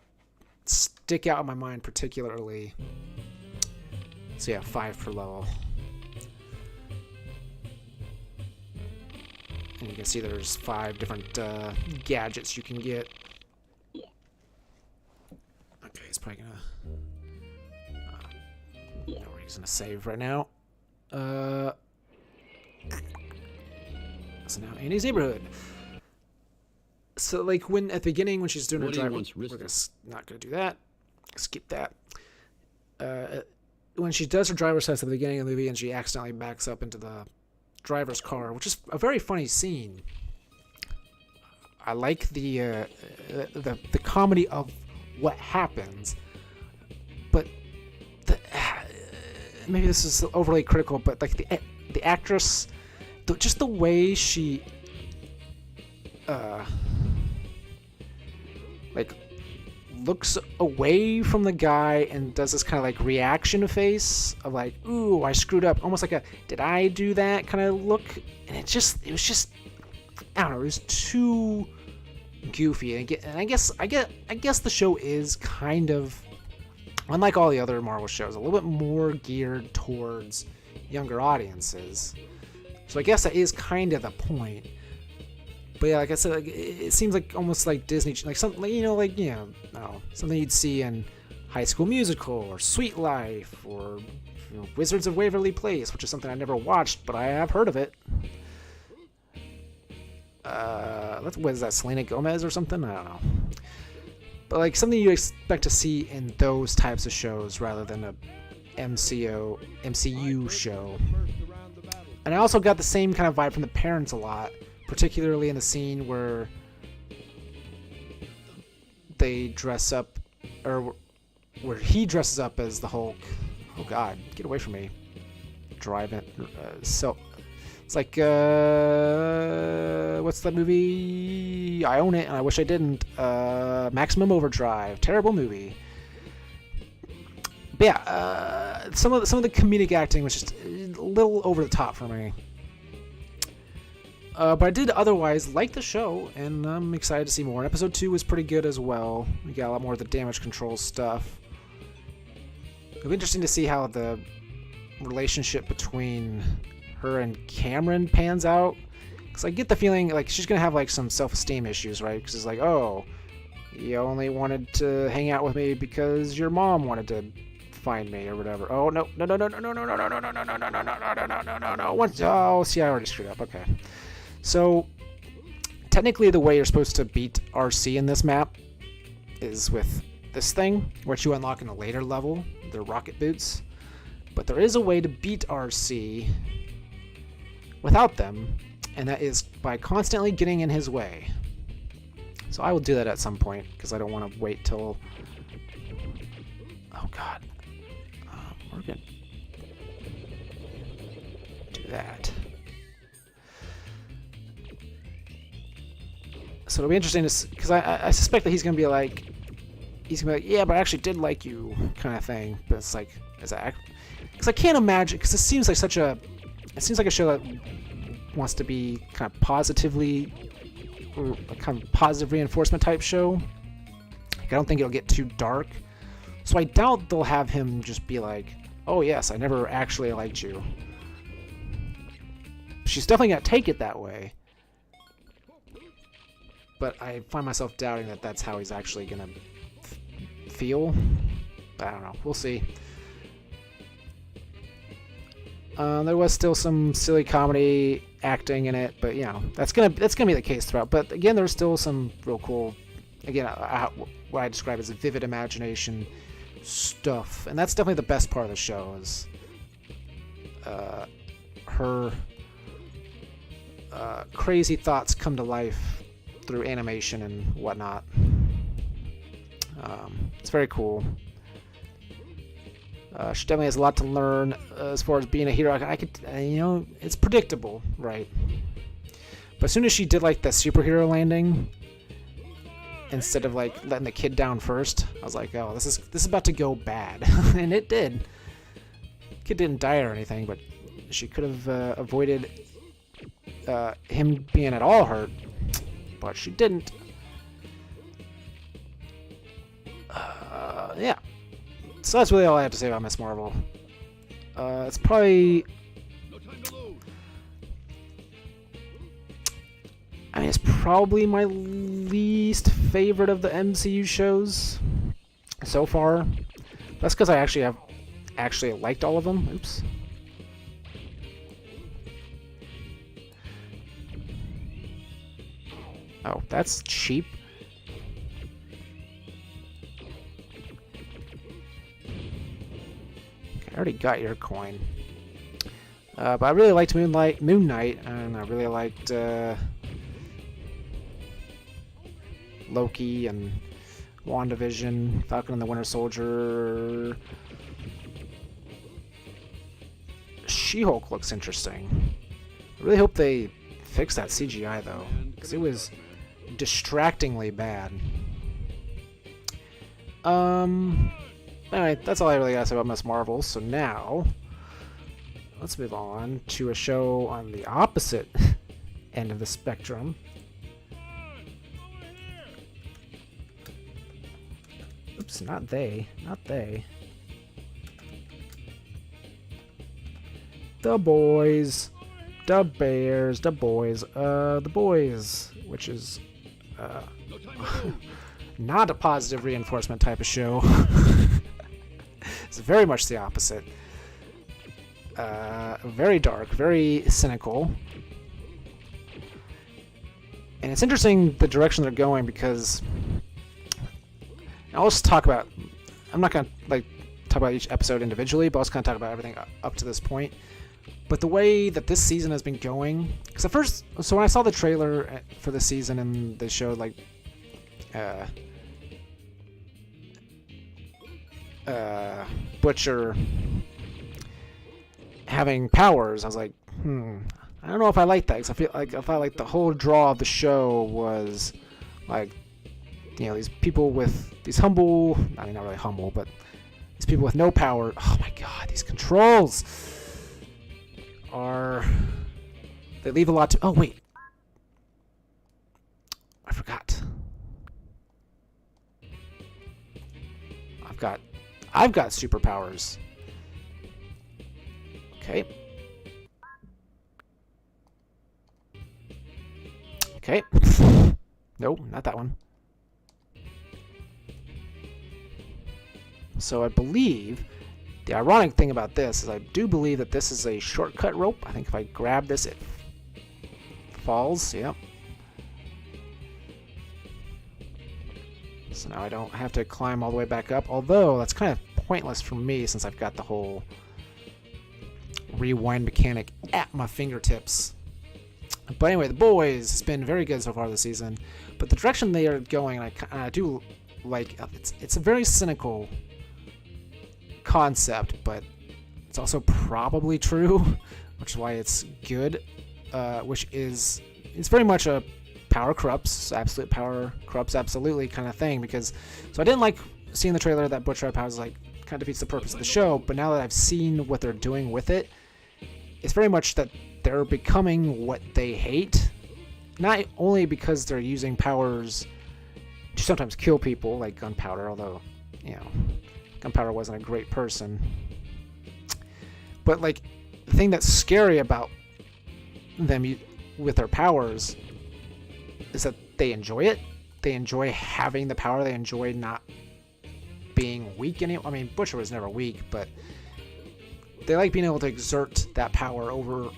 Speaker 1: stick out in my mind particularly. So yeah, 5 per level. And you can see there's 5 different gadgets you can get. Okay, it's probably gonna... no reason to save right now. So now Annie's neighborhood. So like when at the beginning when she's doing her driving, we're not gonna do that. Skip that. When she does her driver's test at the beginning of the movie and she accidentally backs up into the driver's car, which is a very funny scene. I like the comedy of what happens, but maybe this is overly critical, but like the actress, just the way she like looks away from the guy and does this kind of like reaction face of like, ooh, I screwed up, almost like a did I do that kind of look, and it was just I don't know, it was too goofy. And I guess the show is kind of, unlike all the other Marvel shows, a little bit more geared towards younger audiences. So I guess that is kind of the point. But yeah, like I said, like, it seems like almost like Disney, like something, something you'd see in High School Musical or Sweet Life or Wizards of Waverly Place, which is something I never watched, but I have heard of it. What is that, Selena Gomez or something? I don't know. But like something you expect to see in those types of shows rather than a MCU show. And I also got the same kind of vibe from the parents a lot, particularly in the scene where they dress up, or where he dresses up as the Hulk. Oh God, get away from me! Driving. So it's like what's that movie? I own it, and I wish I didn't. Maximum Overdrive, terrible movie. But yeah, some of the comedic acting was just a little over the top for me. But I did otherwise like the show, and I'm excited to see more. Episode 2 was pretty good as well. We got a lot more of the damage control stuff. It'll be interesting to see how the relationship between her and Cameron pans out. Because I get the feeling like she's going to have like some self-esteem issues, right? Because it's like, oh, you only wanted to hang out with me because your mom wanted to find me or whatever. Oh, no. Oh, see, I already screwed up. Okay. So, technically the way you're supposed to beat RC in this map is with this thing, which you unlock in a later level, the rocket boots. But there is a way to beat RC without them, and that is by constantly getting in his way. So I will do that at some point, because I don't want to wait till... Oh god. We're gonna do that. So it'll be interesting to, because I suspect that he's gonna be like, yeah, but I actually did like you, kind of thing. But it's like, because I can't imagine, because it seems like a show that wants to be kind of positively a kind of positive reinforcement type show. Like, I don't think it'll get too dark. So I doubt they'll have him just be like, oh yes, I never actually liked you. She's definitely going to take it that way. But I find myself doubting that that's how he's actually going to feel. But I don't know. We'll see. There was still some silly comedy acting in it, but you know that's gonna be the case throughout. But again, there's still some real cool, again, what I describe as a vivid imagination stuff, and that's definitely the best part of the show is her crazy thoughts come to life through animation and whatnot. It's very cool. She definitely has a lot to learn as far as being a hero. I could, it's predictable, right? But as soon as she did like the superhero landing, instead of like letting the kid down first, I was like, oh, this is about to go bad, and it did. Kid didn't die or anything, but she could have avoided him being at all hurt, but she didn't. Yeah. So that's really all I have to say about Miss Marvel. It's probably... I mean, it's probably my least favorite of the MCU shows so far. That's because I actually liked all of them. Oops. Oh, that's cheap. I already got your coin. But I really liked Moon Knight, and I really liked Loki and WandaVision, Falcon and the Winter Soldier. She-Hulk looks interesting. I really hope they fix that CGI though, because it was distractingly bad. Anyway, that's all I really got to say about Miss Marvel. So now, let's move on to a show on the opposite end of the spectrum. Oops, not they. Not they. The Boys. The Bears. The Boys. The Boys. Which is, not a positive reinforcement type of show. It's very much the opposite. Very dark, very cynical. And it's interesting the direction they're going because I'll just talk about, I'm not going to talk about each episode individually, but I'll just kind of talk about everything up to this point. But the way that this season has been going, because at first, so when I saw the trailer for the season and they showed Butcher having powers, I was like, I don't know if I like that, because I felt like the whole draw of the show was like, these people with these humble, I mean, not really humble, but these people with no power. Oh my god, these controls they leave a lot to, oh wait, I forgot. I've got superpowers. Okay. Okay. No, not that one. So I believe the ironic thing about this is I do believe that this is a shortcut rope. I think if I grab this, it falls. Yep. So now I don't have to climb all the way back up, although that's kind of pointless for me since I've got the whole rewind mechanic at my fingertips. But anyway, The Boys has been very good so far this season, but the direction they are going, I do like, it's a very cynical concept, but it's also probably true, which is why it's good, which is, it's very much a power corrupts, absolute power corrupts absolutely kind of thing, because, so I didn't like seeing the trailer that Butcher had powers, like, kind of defeats the purpose of the show, but now that I've seen what they're doing with it, it's very much that they're becoming what they hate, not only because they're using powers to sometimes kill people, like Gunpowder, although, you know, Gunpowder wasn't a great person. But, like, the thing that's scary about them with their powers is that they enjoy it. They enjoy having the power. They enjoy not being weak anymore. I mean, Butcher was never weak, but they like being able to exert that power over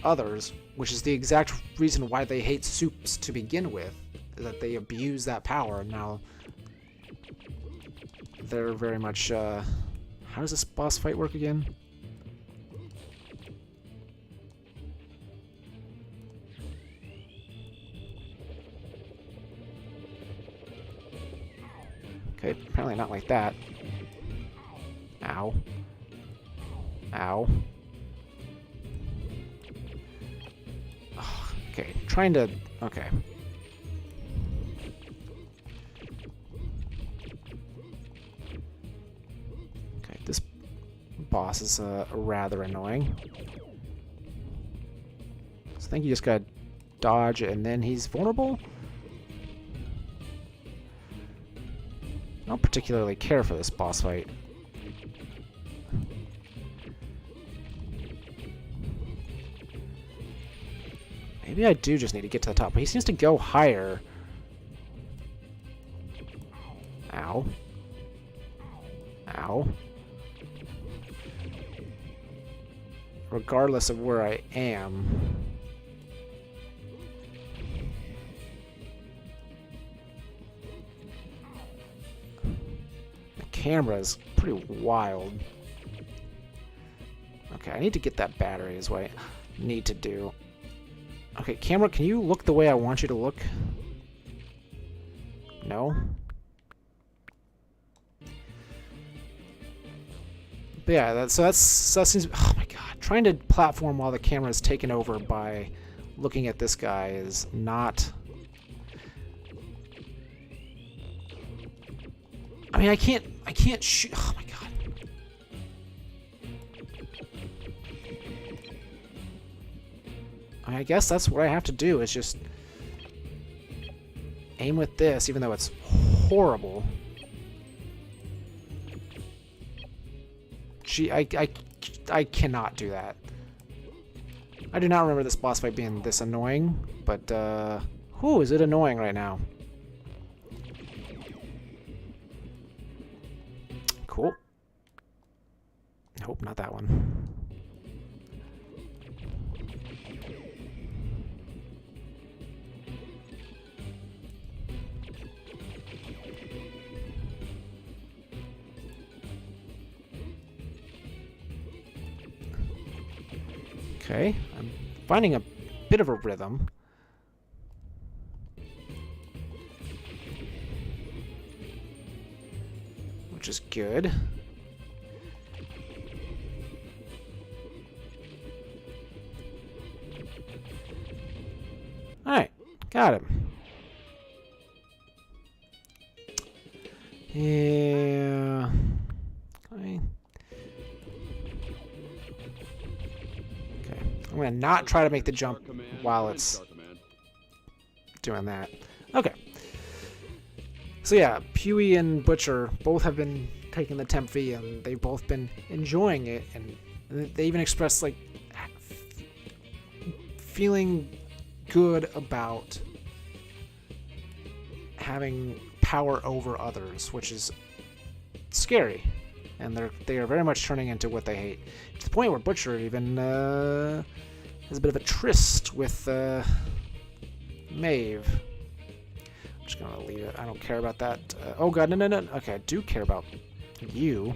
Speaker 1: others, which is the exact reason why they hate Soups to begin with, is that they abuse that power. And now they're very much, how does this boss fight work again? Okay, apparently not like that. Ow. Ow. Oh, okay, trying to... Okay. Okay, this boss is rather annoying. So I think you just gotta dodge and then he's vulnerable? I don't particularly care for this boss fight. Maybe I do just need to get to the top, but he seems to go higher. Ow. Ow. Regardless of where I am. Camera's pretty wild. Okay, I need to get that battery is what I need to do. Okay, camera, can you look the way I want you to look? No? But yeah, that seems... Oh my god. Trying to platform while the camera is taken over by looking at this guy is not... I mean, I can't shoot. Oh my god. I guess that's what I have to do, is just aim with this, even though it's horrible. Gee, I cannot do that. I do not remember this boss fight being this annoying, but, whew, is it annoying right now? Cool. Nope, not that one. Okay, I'm finding a bit of a rhythm. Which is good. Alright, got him. Yeah. Okay. I'm gonna not try to make the jump while it's doing that. Okay. So yeah, Pewee and Butcher both have been taking the temp fee, and they've both been enjoying it, and they even expressed, like, feeling good about having power over others, which is scary, and they are very much turning into what they hate, to the point where Butcher even has a bit of a tryst with Maeve. I'm just gonna leave it. I don't care about that. Oh god, no. Okay, I do care about you.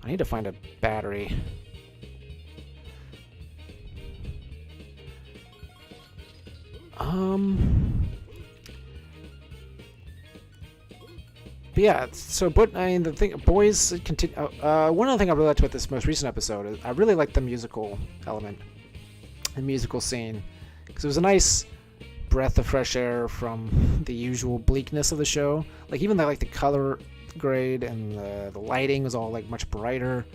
Speaker 1: I need to find a battery. But yeah, so the thing, boys continue. One other thing I really liked about this most recent episode is I really liked the musical element, the musical scene, because it was a nice breath of fresh air from the usual bleakness of the show. Like, even the color grade and the lighting was all, like, much brighter,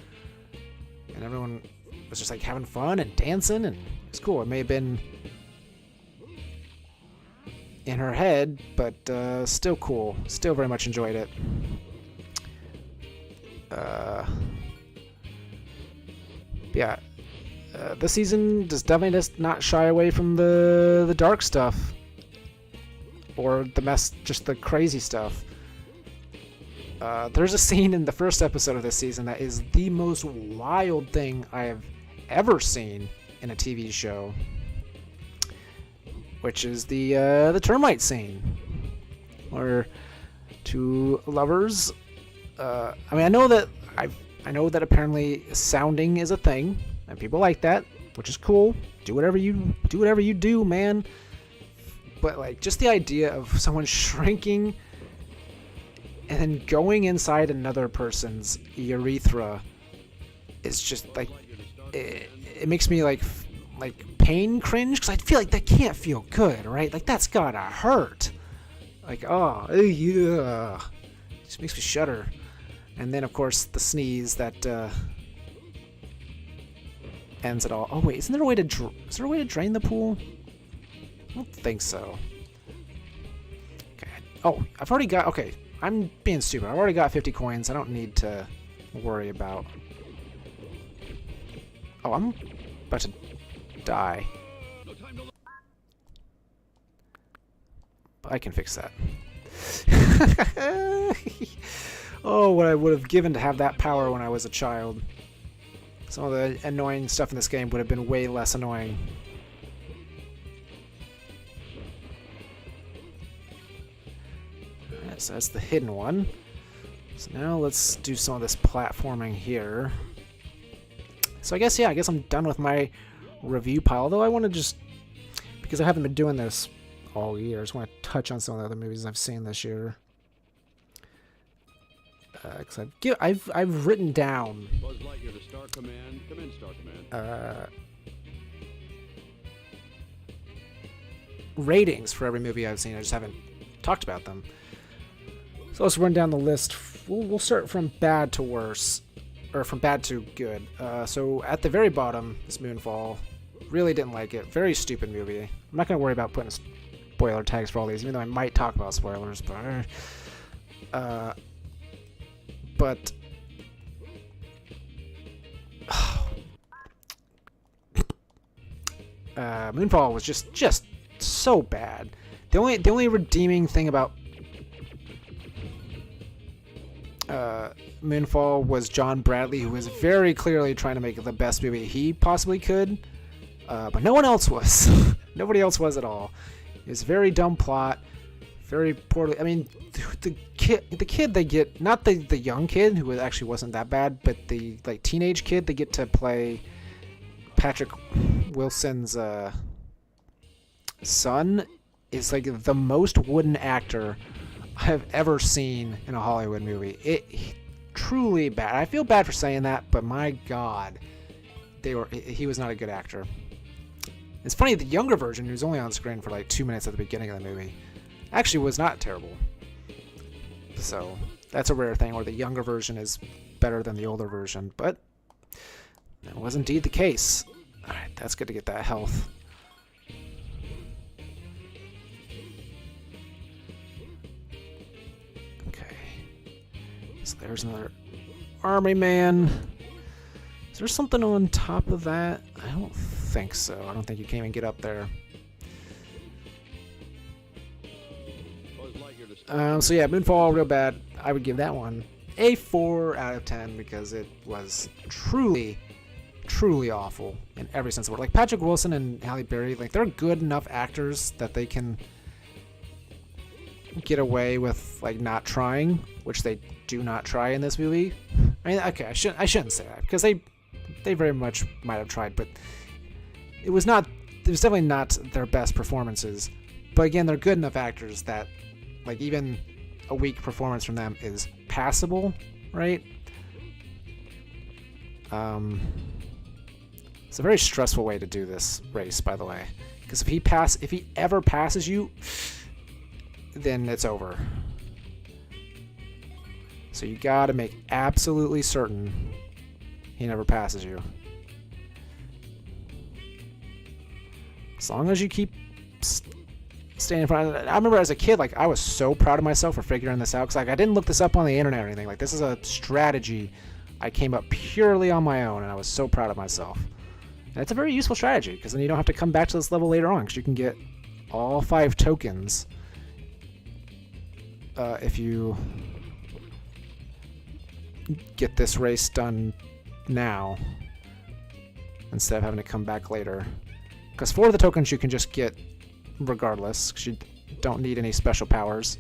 Speaker 1: and everyone was just like having fun and dancing, and it's cool. It may have been in her head, but still cool. Still very much enjoyed it. Yeah, this season does definitely just not shy away from the dark stuff or the mess, just the crazy stuff. There's a scene in the first episode of this season that is the most wild thing I have ever seen in a TV show, which is the termite scene, where two lovers. I know that apparently sounding is a thing, and people like that, which is cool. Do whatever you do, man. But like, just the idea of someone shrinking and then going inside another person's urethra is just like, it makes me like pain cringe, because I feel like that can't feel good, right? Like, that's gotta hurt. Like, oh yeah, it just makes me shudder. And then of course the sneeze that ends it all. Oh wait, is there a way to drain the pool? I don't think so. Okay. Oh, I've already got. Okay, I'm being stupid. I've already got 50 coins. I don't need to worry about. Oh, I'm about to die. But I can fix that. Oh, what I would have given to have that power when I was a child. Some of the annoying stuff in this game would have been way less annoying. Alright, so that's the hidden one. So now let's do some of this platforming here. So I guess I'm done with my review pile, though I want to just, because I haven't been doing this all year, I just want to touch on some of the other movies I've seen this year. Because I've written down
Speaker 2: Buzz Lightyear to Star Command. Come in, Star Command.
Speaker 1: Ratings for every movie I've seen. I just haven't talked about them. So let's run down the list. We'll start from bad to worse, or from bad to good. So at the very bottom is Moonfall. Really didn't like it. Very stupid movie. I'm not going to worry about putting spoiler tags for all these, even though I might talk about spoilers. But Moonfall was just so bad. The only redeeming thing about Moonfall was John Bradley, who was very clearly trying to make the best movie he possibly could, but no one else was. Nobody else was at all. It was a very dumb plot, very poorly. I mean, the kid they get, not the young kid who actually wasn't that bad, but the like teenage kid they get to play Patrick Wilson's son is like the most wooden actor I've ever seen in a Hollywood movie. It truly bad. I feel bad for saying that, but my God, he was not a good actor. It's funny, the younger version, who's only on screen for like 2 minutes at the beginning of the movie, actually was not terrible. So that's a rare thing where the younger version is better than the older version, but that was indeed the case. Alright, that's good to get that health. Okay. So there's another army man. Is there something on top of that? I don't think so. I don't think you can even get up there. So yeah, Moonfall, real bad. I would give that one a 4 out of 10 because it was truly, truly awful in every sense of the word. Like, Patrick Wilson and Halle Berry, like, they're good enough actors that they can get away with like not trying, which they do not try in this movie. I mean, okay, I shouldn't say that because they very much might have tried, but it was definitely not their best performances. But again, they're good enough actors that like even a weak performance from them is passable, right? It's a very stressful way to do this race, by the way, because if he ever passes you, then it's over. So you gotta make absolutely certain he never passes you. As long as you keep standing in front of it. I remember as a kid, like, I was so proud of myself for figuring this out, because like I didn't look this up on the internet or anything. Like, this is a strategy I came up purely on my own, and I was so proud of myself. And it's a very useful strategy, because then you don't have to come back to this level later on, because you can get all 5 tokens if you get this race done now instead of having to come back later. Because 4 of the tokens you can just get regardless, because you don't need any special powers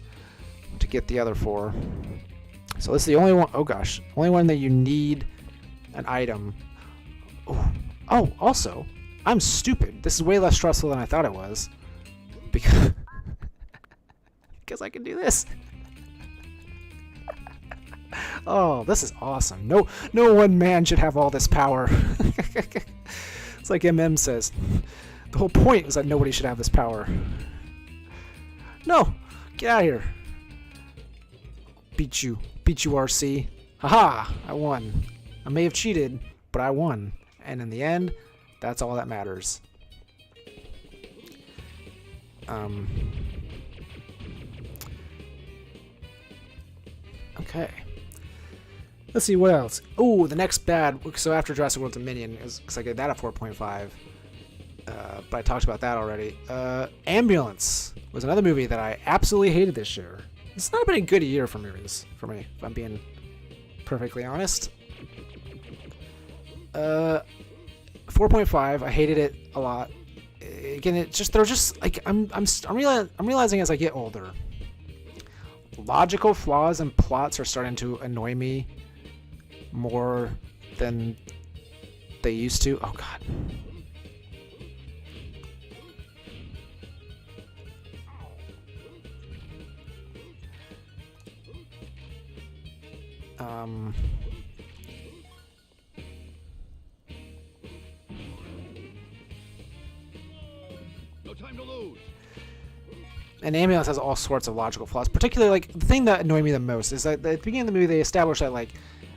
Speaker 1: to get the other 4. So this is the only one, oh gosh, only one that you need an item. Oh, also, I'm stupid. This is way less stressful than I thought it was. Because I can do this. Oh, this is awesome. No one man should have all this power. It's like MM says. The whole point is that nobody should have this power. No! Get out of here. Beat you. Beat you, RC. Haha! I won. I may have cheated, but I won. And in the end, that's all that matters. Okay. Let's see, what else? Oh, the next bad... So after Jurassic World Dominion, because I gave that a 4.5. But I talked about that already. Ambulance was another movie that I absolutely hated this year. It's not been a good year for movies, for me, if I'm being perfectly honest. 4.5. I hated it a lot. Again, they're just like I'm realizing as I get older, logical flaws and plots are starting to annoy me more than they used to. Oh God.
Speaker 2: No time to lose.
Speaker 1: And Ambulance has all sorts of logical flaws. Particularly, like, the thing that annoyed me the most is that at the beginning of the movie they established that, like,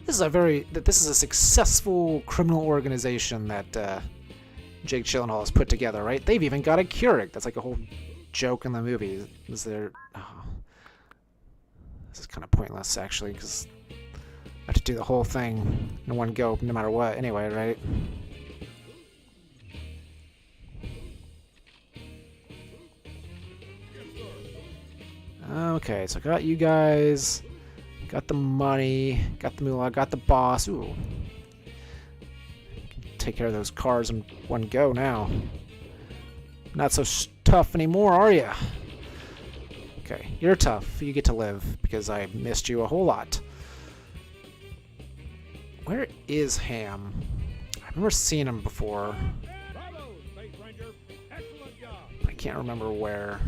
Speaker 1: this is a successful criminal organization that Jake Gyllenhaal has put together, right? They've even got a Keurig. That's like a whole joke in the movie. This is kind of pointless, actually, because I have to do the whole thing in one go, no matter what. Anyway, right? Okay, so I got you guys, got the money, got the moolah, got the boss. Ooh. Take care of those cars in one go now. Not so tough anymore, are you? Okay, you're tough. You get to live, because I missed you a whole lot. Where is Ham? I remember seeing him before.
Speaker 2: Bravo, Space Ranger. Excellent job.
Speaker 1: I can't remember where.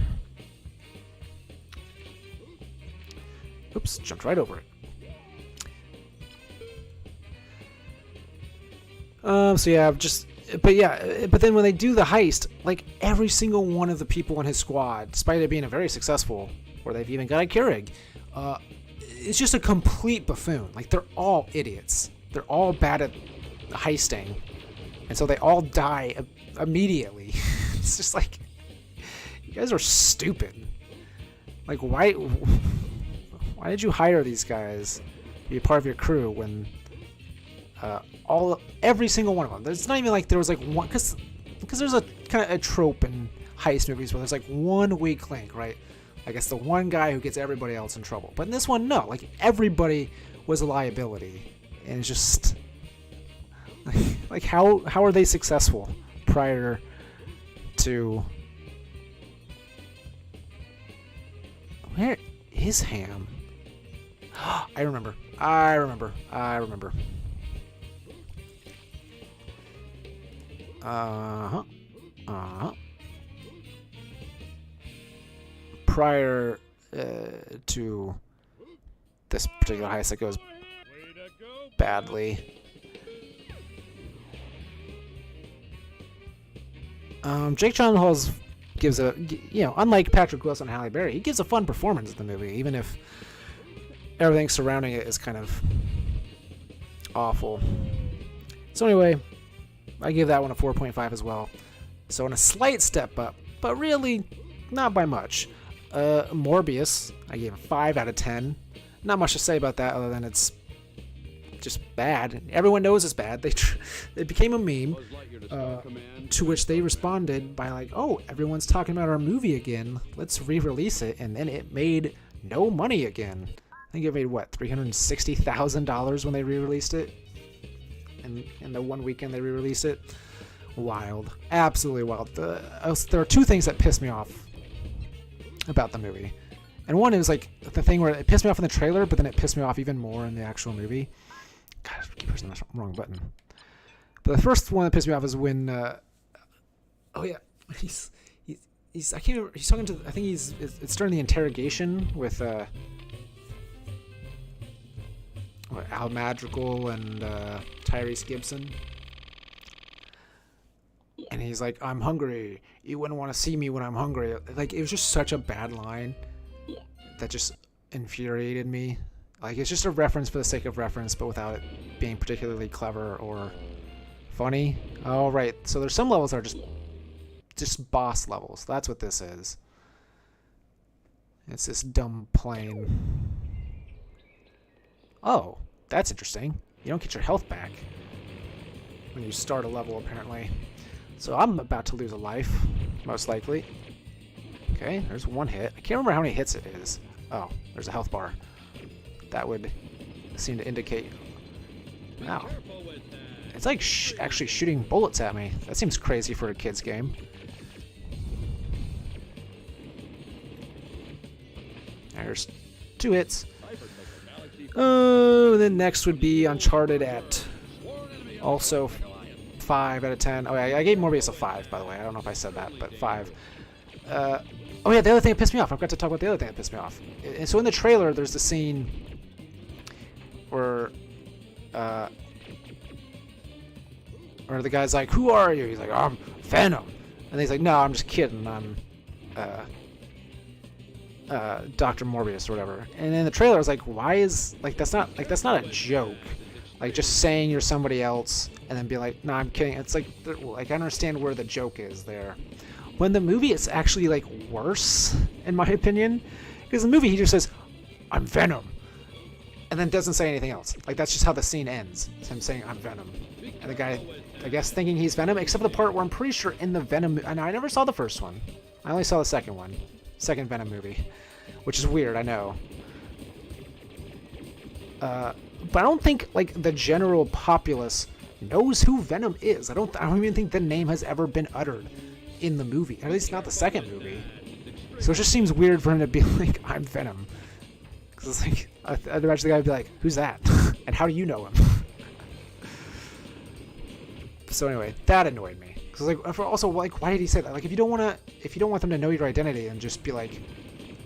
Speaker 1: Oops, jumped right over it. So yeah, but then when they do the heist, like, every single one of the people in his squad, despite it being a very successful, or they've even got a Keurig, it's just a complete buffoon. Like, they're all idiots. They're all bad at heisting, and so they all die immediately. It's just like, you guys are stupid. Like, why did you hire these guys to be a part of your crew when every single one of them? It's not even like there was like one, because there's a kind of a trope in heist movies where there's like one weak link, right? Like, it's the one guy who gets everybody else in trouble. But in this one, no. Like, everybody was a liability, and it's just like how are they successful prior to? Where is Ham? I remember. Prior to this particular heist that goes badly. Jake Gyllenhaal gives a, unlike Patrick Wilson and Halle Berry, he gives a fun performance in the movie, even if everything surrounding it is kind of awful. So anyway, I give that one a 4.5 as well. So in a slight step up, but really not by much. Morbius, I gave a 5 out of 10. Not much to say about that other than it's just bad. Everyone knows it's bad. It became a meme, to which they responded by like, oh, everyone's talking about our movie again. Let's re-release it. And then it made no money again. I think it made, what, $360,000 when they re-released it? In the one weekend they re-released it? Wild. Absolutely wild. There are two things that pissed me off about the movie. And one is like the thing where it pissed me off in the trailer, but then it pissed me off even more in the actual movie. God, I keep pressing the wrong button. But the first one that pissed me off is when, oh yeah, he's I can't remember, he's talking to, I think it's during the interrogation with, Al Madrigal and Tyrese Gibson. And he's like, I'm hungry. You wouldn't want to see me when I'm hungry. Like, it was just such a bad line that just infuriated me. Like, it's just a reference for the sake of reference, but without it being particularly clever or funny. Oh, right. So there's some levels that are just boss levels. That's what this is. It's this dumb plane. Oh, that's interesting. You don't get your health back when you start a level, apparently. So I'm about to lose a life, most likely. Okay, there's one hit. I can't remember how many hits it is. Oh, there's a health bar. That would seem to indicate... Wow. It's like actually shooting bullets at me. That seems crazy for a kid's game. There's 2 hits. Then next would be Uncharted at also 5 out of 10. Oh yeah, I gave Morbius a 5, by the way. I don't know if I said that, but 5. Oh yeah, the other thing that pissed me off. I forgot to talk about the other thing that pissed me off. And so in the trailer, there's the scene where the guy's like, "Who are you?" He's like, "I'm Venom," and he's like, "No, I'm just kidding. I'm Dr. Morbius or whatever." And in the trailer, I was like, "Why is that's not a joke? Like just saying you're somebody else and then be like, no, I'm kidding." It's like I understand where the joke is there. When the movie is actually like worse, in my opinion, because in the movie he just says, "I'm Venom," and then doesn't say anything else. Like that's just how the scene ends. It's him saying, "I'm Venom," and the guy, I guess, thinking he's Venom, except for the part where I'm pretty sure in the Venom, and I never saw the first one. I only saw the second one, second Venom movie, which is weird, I know. But I don't think like the general populace knows who Venom is. I don't even think the name has ever been uttered in the movie, at least not the second movie. So it just seems weird for him to be like, "I'm Venom," because it's like I'd imagine the guy would be like, "Who's that?" and "How do you know him?" So anyway, that annoyed me. Because like, also like, why did he say that? Like, if you don't want them to know your identity, and just be like,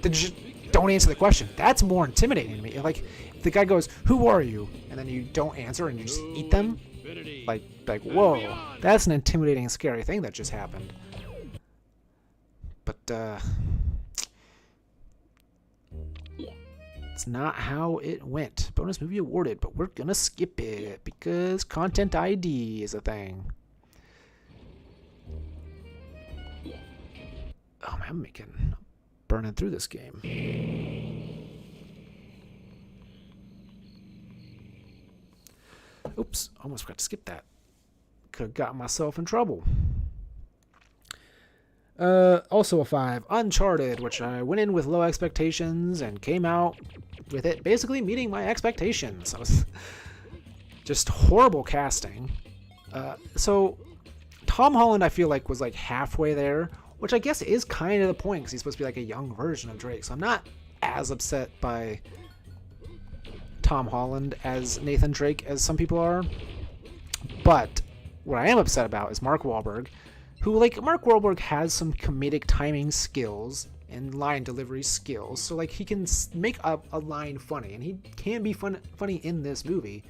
Speaker 1: then just don't answer the question. That's more intimidating to me. Like, if the guy goes, "Who are you?" and then you don't answer and you just eat them, like whoa, that's an intimidating and scary thing that just happened. But it's not how it went. Bonus movie awarded, but we're gonna skip it because content ID is a thing. Oh man, I'm burning through this game. Oops, almost forgot to skip that. Could have gotten myself in trouble. Also a 5, Uncharted, which I went in with low expectations and came out with it basically meeting my expectations. I was just horrible casting. So Tom Holland, I feel like, was like halfway there, which I guess is kind of the point because he's supposed to be like a young version of Drake. So I'm not as upset by Tom Holland as Nathan Drake as some people are. But what I am upset about is Mark Wahlberg, who, like, Mark Wahlberg has some comedic timing skills and line delivery skills, so like he can make a line funny, and he can be funny in this movie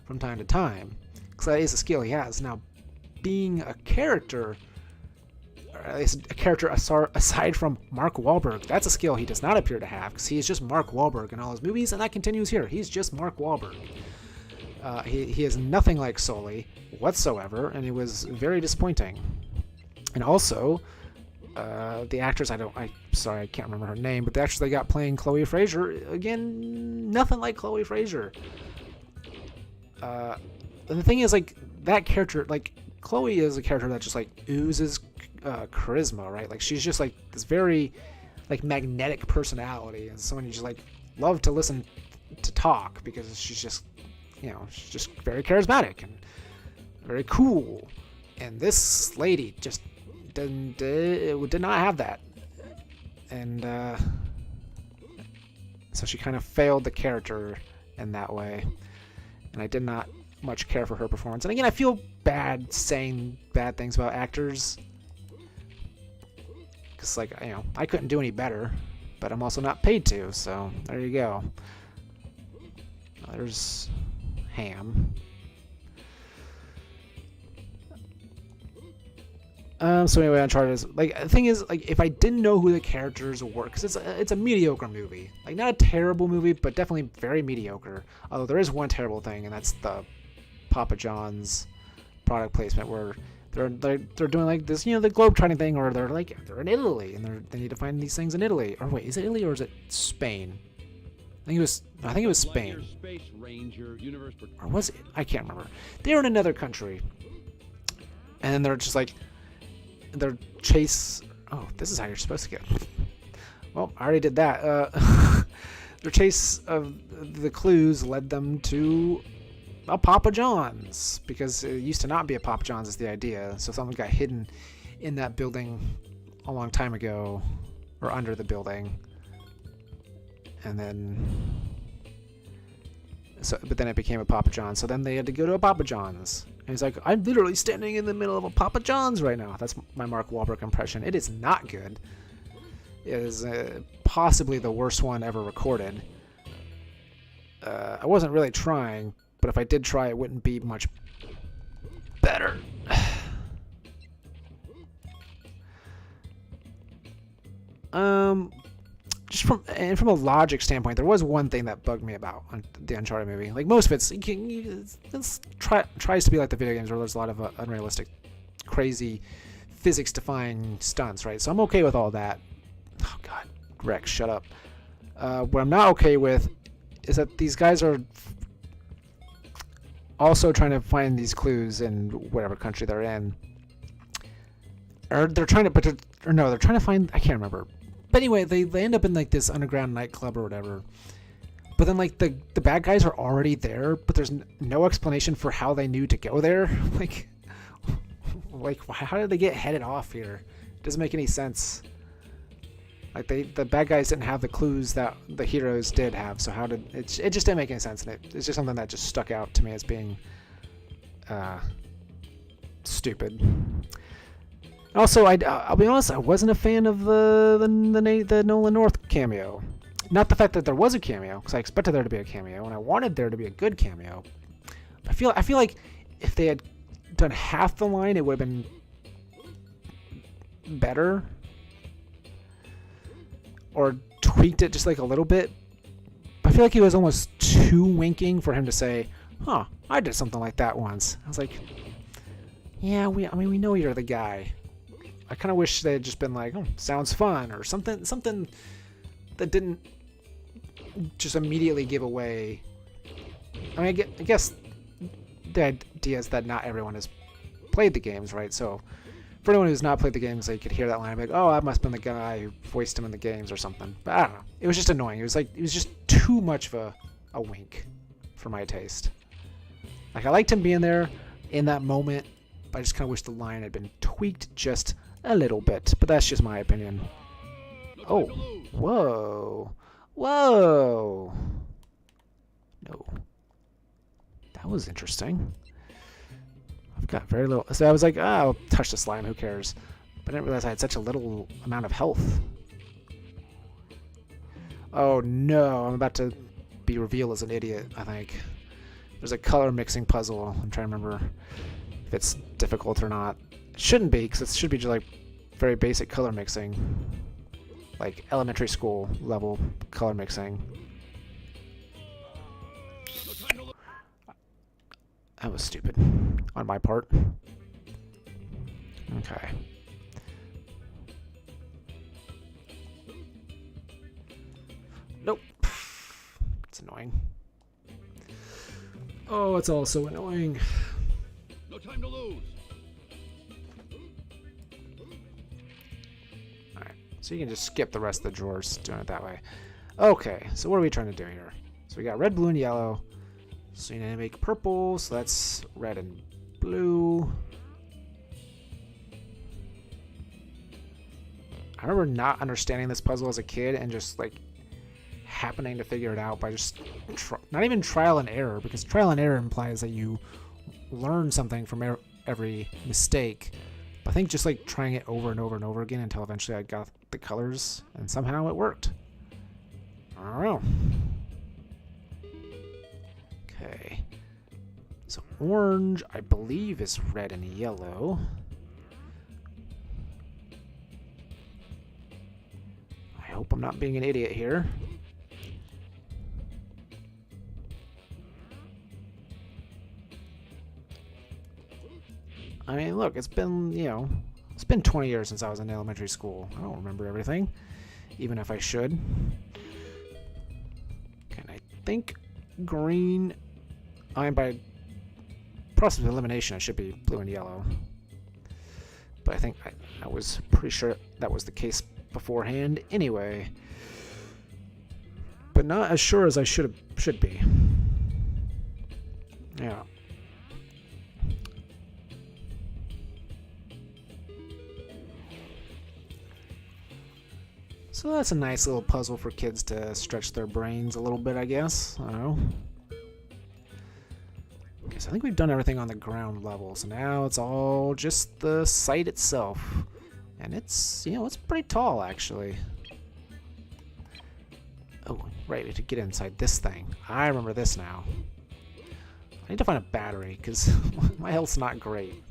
Speaker 1: from time to time, because that is a skill he has. Now, being a character, or at least a character aside from Mark Wahlberg, that's a skill he does not appear to have, because he is just Mark Wahlberg in all his movies, and that continues here. He's just Mark Wahlberg. He is nothing like Sully whatsoever, and it was very disappointing. And also, the actress, sorry, I can't remember her name, but the actress they got playing Chloe Fraser, again, nothing like Chloe Fraser. And the thing is, like, that character, like, Chloe is a character that just, like, oozes charisma, right? Like, she's just, like, this very, like, magnetic personality, and someone you just, like, love to listen to talk, because she's just, she's just very charismatic and very cool. And this lady just did not have that. And so she kind of failed the character in that way. And I did not much care for her performance. And again, I feel bad saying bad things about actors. Because, like, I couldn't do any better. But I'm also not paid to, so there you go. There's Ham. So anyway, Uncharted is, like, the thing is, like, if I didn't know who the characters were, because it's a mediocre movie, like, not a terrible movie, but definitely very mediocre. Although there is one terrible thing, and that's the Papa John's product placement, where they're doing, like, this, the globetrotting thing, or they're in Italy, and they need to find these things in Italy. Or wait, is it Italy or is it Spain? I think it was Spain.
Speaker 2: Space Ranger, Universe.
Speaker 1: Or was it? I can't remember. They're in another country, and then they're just like. Their chase. Oh, this is how you're supposed to get. Well, I already did that. Their chase of the clues led them to a Papa John's, because it used to not be a Papa John's, is the idea. So something got hidden in that building a long time ago, or under the building, and then. But then it became a Papa John's. So then they had to go to a Papa John's. And he's like, I'm literally standing in the middle of a Papa John's right now. That's my Mark Wahlberg impression. It is not good. It is possibly the worst one ever recorded. I wasn't really trying, but if I did try, it wouldn't be much better. Just from a logic standpoint, there was one thing that bugged me about the Uncharted movie. Like, most of it tries to be like the video games, where there's a lot of unrealistic, crazy, physics-defying stunts, right? So I'm okay with all that. Oh God, Rex, shut up. What I'm not okay with is that these guys are also trying to find these clues in whatever country they're in, or they're trying to find. I can't remember. But anyway, they end up in, like, this underground nightclub or whatever. But then, like, the bad guys are already there, but there's no explanation for how they knew to go there. like, how did they get headed off here? It doesn't make any sense. Like, the bad guys didn't have the clues that the heroes did have, so how did it just didn't make any sense, and it's just something that just stuck out to me as being stupid. Also, I'll be honest, I wasn't a fan of the Nolan North cameo. Not the fact that there was a cameo, because I expected there to be a cameo, and I wanted there to be a good cameo. I feel like if they had done half the line, it would have been better, or tweaked it just like a little bit. I feel like he was almost too winking for him to say, "Huh, I did something like that once." I was like, "Yeah, we know you're the guy." I kind of wish they had just been like, "Oh, sounds fun," or something that didn't just immediately give away. I mean, I guess the idea is that not everyone has played the games, right? So for anyone who's not played the games, they could hear that line and be like, "Oh, I must have been the guy who voiced him in the games," or something. But I don't know. It was just annoying. It was just too much of a wink for my taste. Like, I liked him being there in that moment, but I just kind of wish the line had been tweaked just a little bit. But that's just my opinion. Oh, whoa. Whoa. No. That was interesting. I've got very little. So I was like, I'll touch the slime, who cares? But I didn't realize I had such a little amount of health. Oh no, I'm about to be revealed as an idiot, I think. There's a color mixing puzzle. I'm trying to remember if it's difficult or not. It shouldn't be, because it should be just like very basic color mixing. Like elementary school level color mixing. That was stupid on my part. Okay. that's annoying. Oh, it's all so annoying.
Speaker 2: No time to lose.
Speaker 1: Alright, so you can just skip the rest of the drawers doing it that way. Okay, so what are we trying to do here? So we got red, blue, and yellow. So you need to make purple, so that's red and blue. I remember not understanding this puzzle as a kid and just like happening to figure it out by just not even trial and error, because trial and error implies that you learn something from every mistake. But I think just like trying it over and over and over again until eventually I got the colors and somehow it worked. I don't know. Okay. So orange, I believe, is red and yellow. I hope I'm not being an idiot here. I mean, look, it's been, it's been 20 years since I was in elementary school. I don't remember everything, even if I should. Okay, and I think green, by process of elimination, it should be blue and yellow. But I think I was pretty sure that was the case beforehand anyway. But not as sure as I should be. Yeah. So that's a nice little puzzle for kids to stretch their brains a little bit, I guess. I don't know. Okay, so I think we've done everything on the ground level. So now it's all just the site itself. And it's, it's pretty tall, actually. Oh, right, we have to get inside this thing. I remember this now. I need to find a battery, because my health's not great.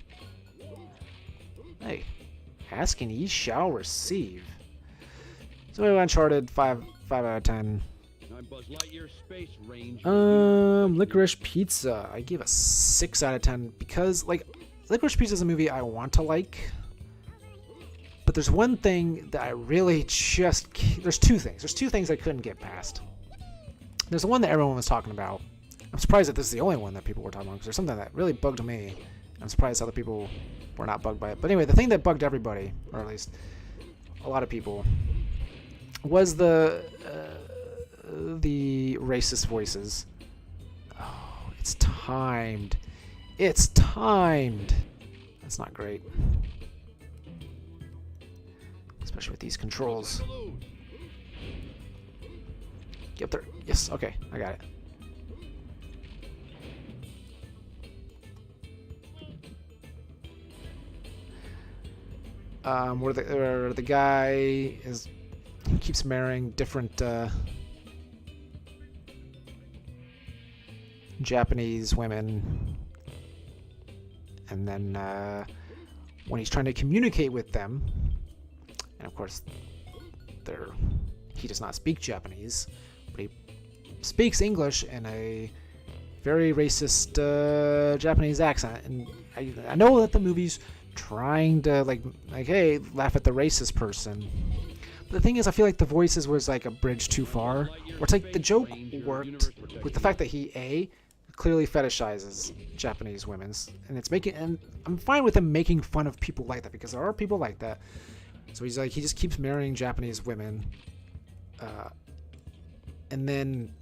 Speaker 1: Hey, ask and ye shall receive. So we Uncharted, 5 out of 10.
Speaker 2: I'm Buzz Lightyear, Space Ranger.
Speaker 1: Licorice Pizza. I give a 6 out of 10 because, like, Licorice Pizza is a movie I want to like. But there's one thing that I really just... There's two things. There's two things I couldn't get past. There's the one that everyone was talking about. I'm surprised that this is the only one that people were talking about, because there's something that really bugged me. I'm surprised other people were not bugged by it. But anyway, the thing that bugged everybody, or at least a lot of people, was the racist voices. Oh, it's timed. It's timed. That's not great. Especially with these controls. Get up there. Yes, okay, I got it. Where the guy keeps marrying different Japanese women, and then when he's trying to communicate with them, and of course he does not speak Japanese, but he speaks English in a very racist Japanese accent, and I know that the movie's trying to like hey, laugh at the racist person. But the thing is, I feel like the voices was like a bridge too far. Where it's like the joke worked with the fact that he clearly fetishizes Japanese women, and I'm fine with him making fun of people like that, because there are people like that. So he's like, he just keeps marrying Japanese women, and then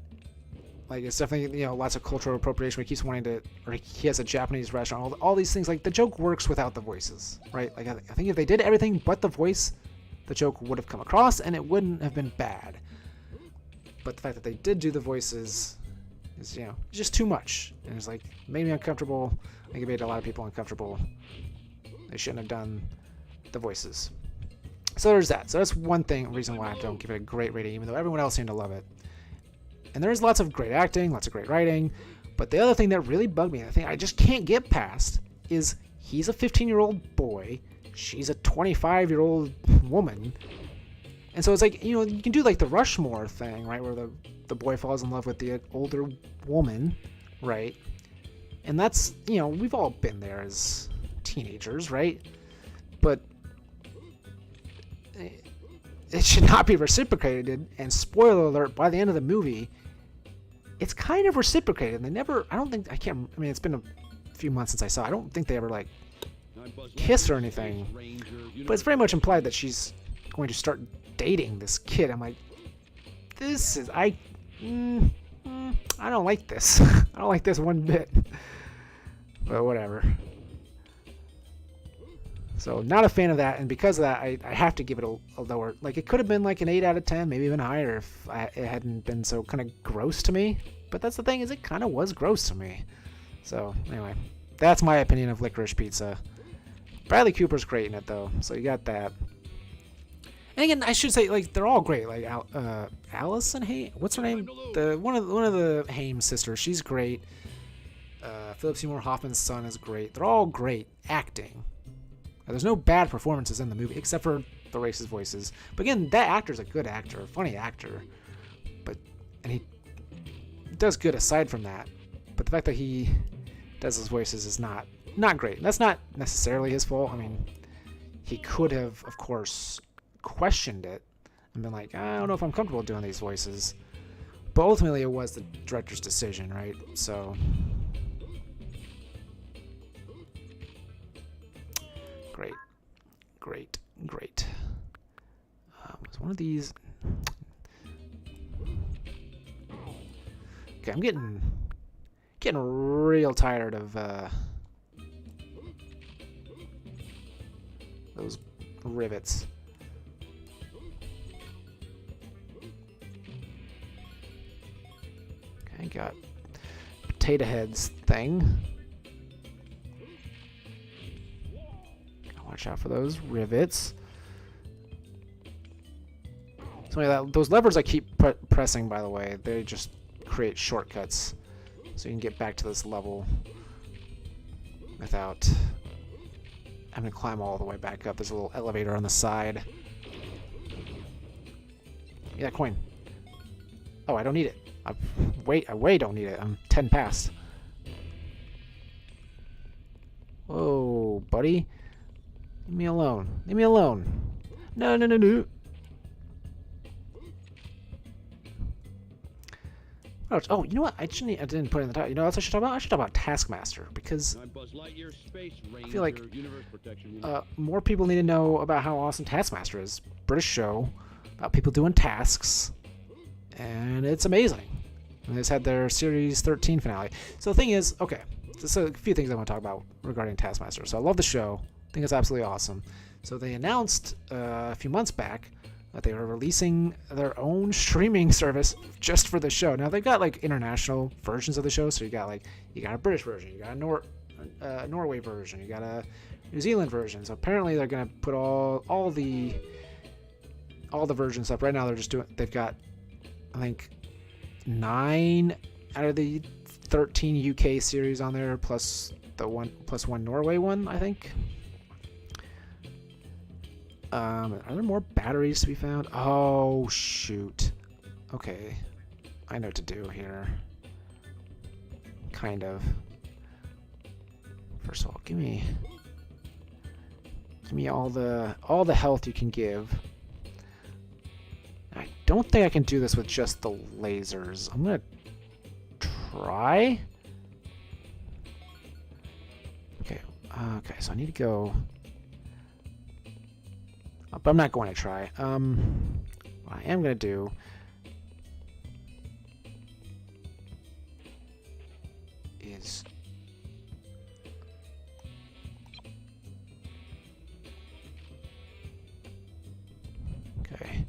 Speaker 1: like it's definitely lots of cultural appropriation. Where he keeps wanting to, or he has a Japanese restaurant. All these things, like the joke works without the voices, right? Like I think if they did everything but the voice, the joke would have come across and it wouldn't have been bad. But the fact that they did do the voices is just too much, and it's like made me uncomfortable. I think it made a lot of people uncomfortable. They shouldn't have done the voices. So there's that. So that's one reason why I don't give it a great rating, even though everyone else seemed to love it. And there's lots of great acting, lots of great writing. But the other thing that really bugged me, and the thing I just can't get past, is he's a 15-year-old boy, she's a 25-year-old woman. And so it's like, you can do like the Rushmore thing, right? Where the boy falls in love with the older woman, right? And that's, we've all been there as teenagers, right? But it should not be reciprocated. And spoiler alert, by the end of the movie, it's kind of reciprocated. They never, I don't think, I can't, I mean, it's been a few months since I saw it. I don't think they ever, like, kiss or anything. But it's very much implied that she's going to start dating this kid. I'm like, this is, I don't like this. I don't like this one bit. But whatever. So not a fan of that, and because of that, I have to give it a lower. Like, it could have been like an 8 out of 10, maybe even higher if it hadn't been so kind of gross to me. But that's the thing, is it kind of was gross to me. So anyway, that's my opinion of Licorice Pizza. Bradley Cooper's great in it though, so you got that. And again, I should say, like, they're all great. Like Allison Haim, what's her name? The one of the Haim sisters, she's great. Philip Seymour Hoffman's son is great. They're all great acting. There's no bad performances in the movie, except for the racist voices. But again, that actor's a good actor, a funny actor. And he does good aside from that. But the fact that he does his voices is not great. That's not necessarily his fault. I mean, he could have, of course, questioned it and been like, I don't know if I'm comfortable doing these voices. But ultimately, it was the director's decision, right? So great. Was one of these? Okay, I'm getting real tired of those rivets. Okay, got potato heads thing. Watch out for those rivets. So those levers I keep pressing, by the way, they just create shortcuts, so you can get back to this level without having to climb all the way back up. There's a little elevator on the side. Yeah, coin. Oh, I don't need it. I way don't need it. I'm 10 past. Whoa, buddy. Leave me alone. Leave me alone. No. Oh, you know what? I didn't put it in the title. You know what else I should talk about? I should talk about Taskmaster, because I feel like more people need to know about how awesome Taskmaster is. British show about people doing tasks, and it's amazing. And they just had their Series 13 finale. So the thing is, okay, so a few things I want to talk about regarding Taskmaster. So I love the show. I think it's absolutely awesome. So they announced a few months back that they were releasing their own streaming service just for the show. Now they've got like international versions of the show, so you got a British version, you got a Norway version, you got a New Zealand version. So apparently they're gonna put all the versions up. Right now they've got, I think, 9 out of the 13 UK series on there, plus one Norway one, I think. Are there more batteries to be found? Oh, shoot. Okay. I know what to do here. Kind of. First of all, give me all the health you can give. I don't think I can do this with just the lasers. I'm gonna try. Okay. So I need to go. But I'm not going to try. What I am going to do is okay.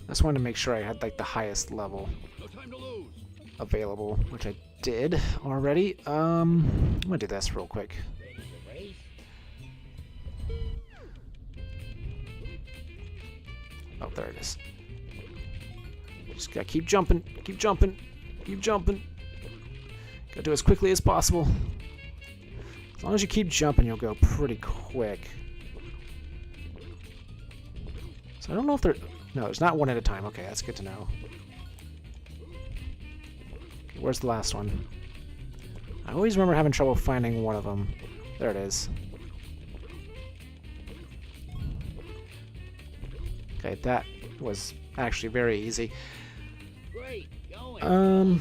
Speaker 1: I just wanted to make sure I had like the highest level available, which I did already. I'm gonna do this real quick. Oh, there it is. Just gotta keep jumping. Gotta do as quickly as possible. As long as you keep jumping, you'll go pretty quick. So I don't know if no, there's not one at a time. Okay, that's good to know. Okay, where's the last one? I always remember having trouble finding one of them. There it is. Okay, that was actually very easy.
Speaker 3: Great, going.
Speaker 1: But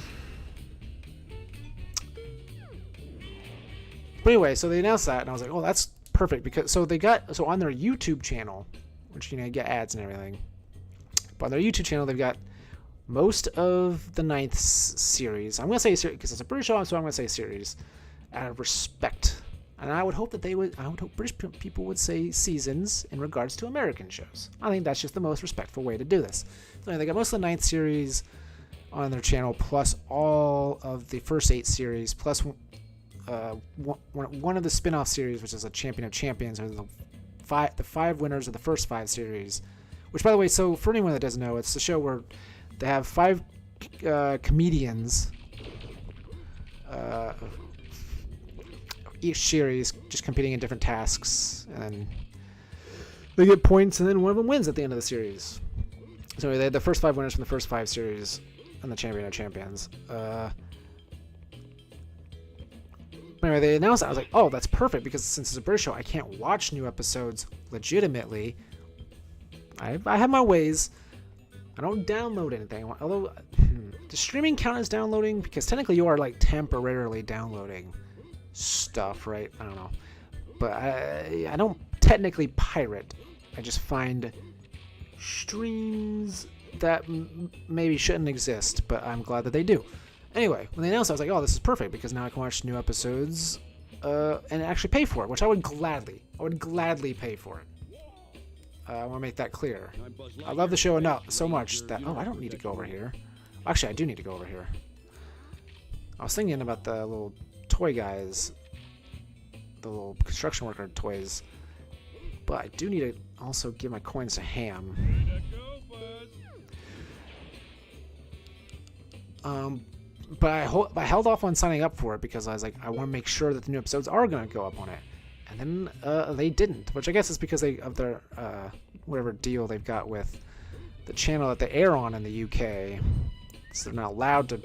Speaker 1: anyway, so they announced that, and I was like, oh, that's perfect, because so on their YouTube channel, which you get ads and everything, but on their YouTube channel they've got most of the ninth series. I'm gonna say series because it's a British show, so I'm gonna say series out of respect. And I would hope British people would say seasons in regards to American shows. I think that's just the most respectful way to do this. So they got most of the ninth series on their channel, plus all of the first 8 series, plus one of the spin-off series, which is a Champion of Champions, or the 5 winners of the first 5 series. Which, by the way, so for anyone that doesn't know, it's the show where they have 5 comedians, each series just competing in different tasks, and then they get points, and then one of them wins at the end of the series. So they had the first 5 winners from the first 5 series and the Champion of Champions. Anyway, they announced that. I was like, oh, that's perfect, because since it's a British show, I can't watch new episodes legitimately. I have my ways. I don't download anything. Although, does streaming count as downloading? Because technically you are like temporarily downloading stuff, right? I don't know. But I don't technically pirate. I just find streams that maybe shouldn't exist, but I'm glad that they do. Anyway, when they announced it, I was like, oh, this is perfect, because now I can watch new episodes and actually pay for it, which I would gladly pay for it. I want to make that clear. I love the show enough so much that... Oh, I don't need to go over here. Actually, I do need to go over here. I was thinking about the little toy guys. The little construction worker toys. But I do need to also give my coins to Ham. But I held off on signing up for it because I was like, I want to make sure that the new episodes are going to go up on it. And then they didn't, which I guess is because of their whatever deal they've got with the channel that they air on in the UK. So they're not allowed to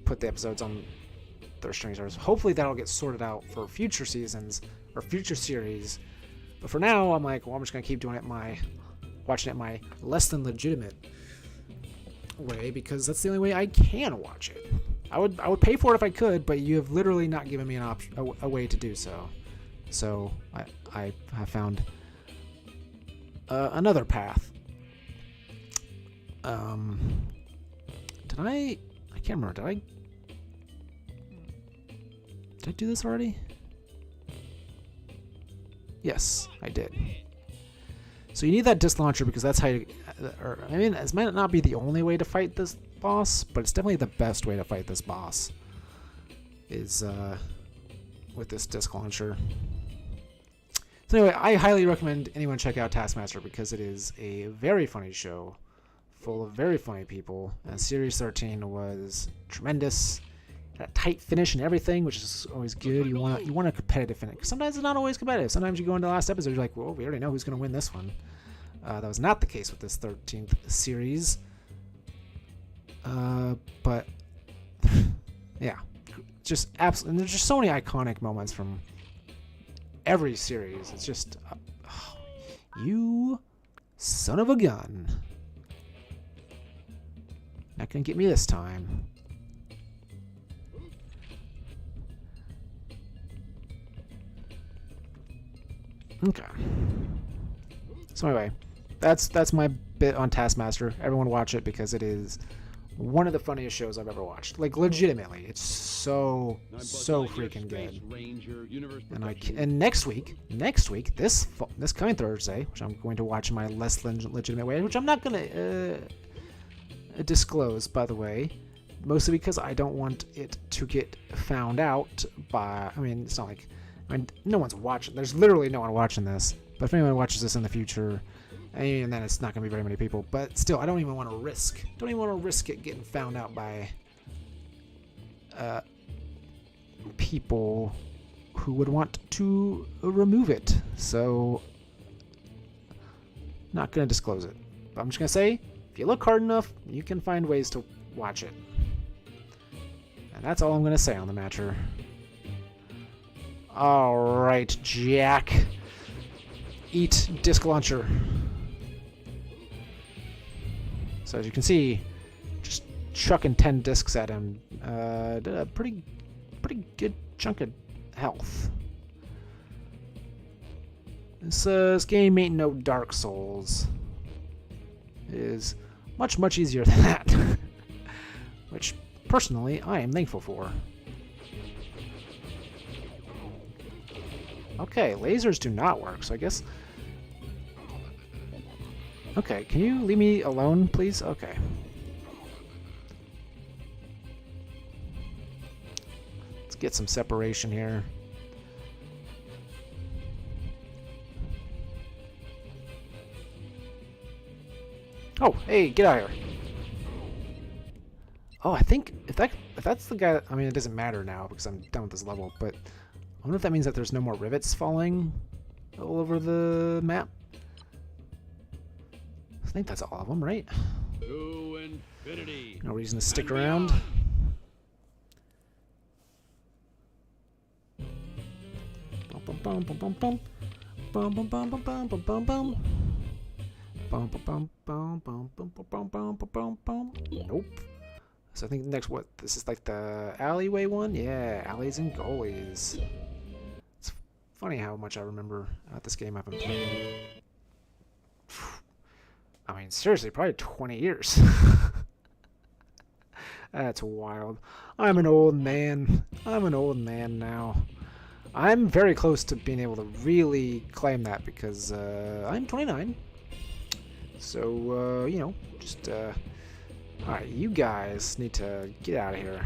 Speaker 1: put the episodes on their streaming service. Hopefully that'll get sorted out for future seasons or future series. But for now, I'm like, well, I'm just gonna keep doing it watching it my less than legitimate way, because that's the only way I can watch it. I would pay for it if I could, but you have literally not given me an option, a way to do so. So I have found another path. Did I can't remember. Did I do this already? Yes, I did. So you need that disc launcher, because that's how you... I mean, this might not be the only way to fight this boss, but it's definitely the best way to fight this boss. Is with this disc launcher. So anyway, I highly recommend anyone check out Taskmaster, because it is a very funny show full of very funny people. And Series 13 was tremendous. Had a tight finish and everything, which is always good. You want a competitive finish. Sometimes it's not always competitive. Sometimes you go into the last episode, you're like, well, we already know who's going to win this one. That was not the case with this 13th series. But yeah, just absolutely. And there's just so many iconic moments from every series. It's just, you son of a gun. Not gonna get me this time. Okay. So anyway, that's my bit on Taskmaster. Everyone watch it, because it is one of the funniest shows I've ever watched. Like, legitimately, it's so freaking good. And next week, this coming Thursday, which I'm going to watch in my less legitimate way, which I'm not gonna disclose, by the way, mostly because I don't want it to get found out by. I mean, it's not like. No one's watching. There's literally no one watching this. But if anyone watches this in the future, and then it's not going to be very many people. But still, I don't even want to risk it getting found out by people who would want to remove it. So, not going to disclose it. But I'm just going to say, if you look hard enough, you can find ways to watch it. And that's all I'm going to say on the matter. Alright, Jack. Eat disc launcher. So as you can see, chucking 10 discs at him. Did a pretty good chunk of health. This game ain't no Dark Souls. It is much easier than that. Which, personally, I am thankful for. Okay, lasers do not work, so I guess... Okay, can you leave me alone, please? Okay. Let's get some separation here. Oh, hey, get out of here. Oh, I think if that's the guy, I mean, it doesn't matter now because I'm done with this level, but I wonder if that means that there's no more rivets falling all over the map. I think that's all of them, right?
Speaker 2: To infinity.
Speaker 1: No reason to stick around. Bum bum bum bum bum bum bum bum bum bum bum bum bum. Bum bum bum bum bum bum bum bum bum bum. Nope. So I think next, what, this is like the alleyway one? Yeah, alleys and goalies. It's funny how much I remember this game I've been playing. I mean, seriously, probably 20 years. That's wild. I'm an old man. I'm an old man now. I'm very close to being able to really claim that because I'm 29. So, you know, just... Alright, you guys need to get out of here.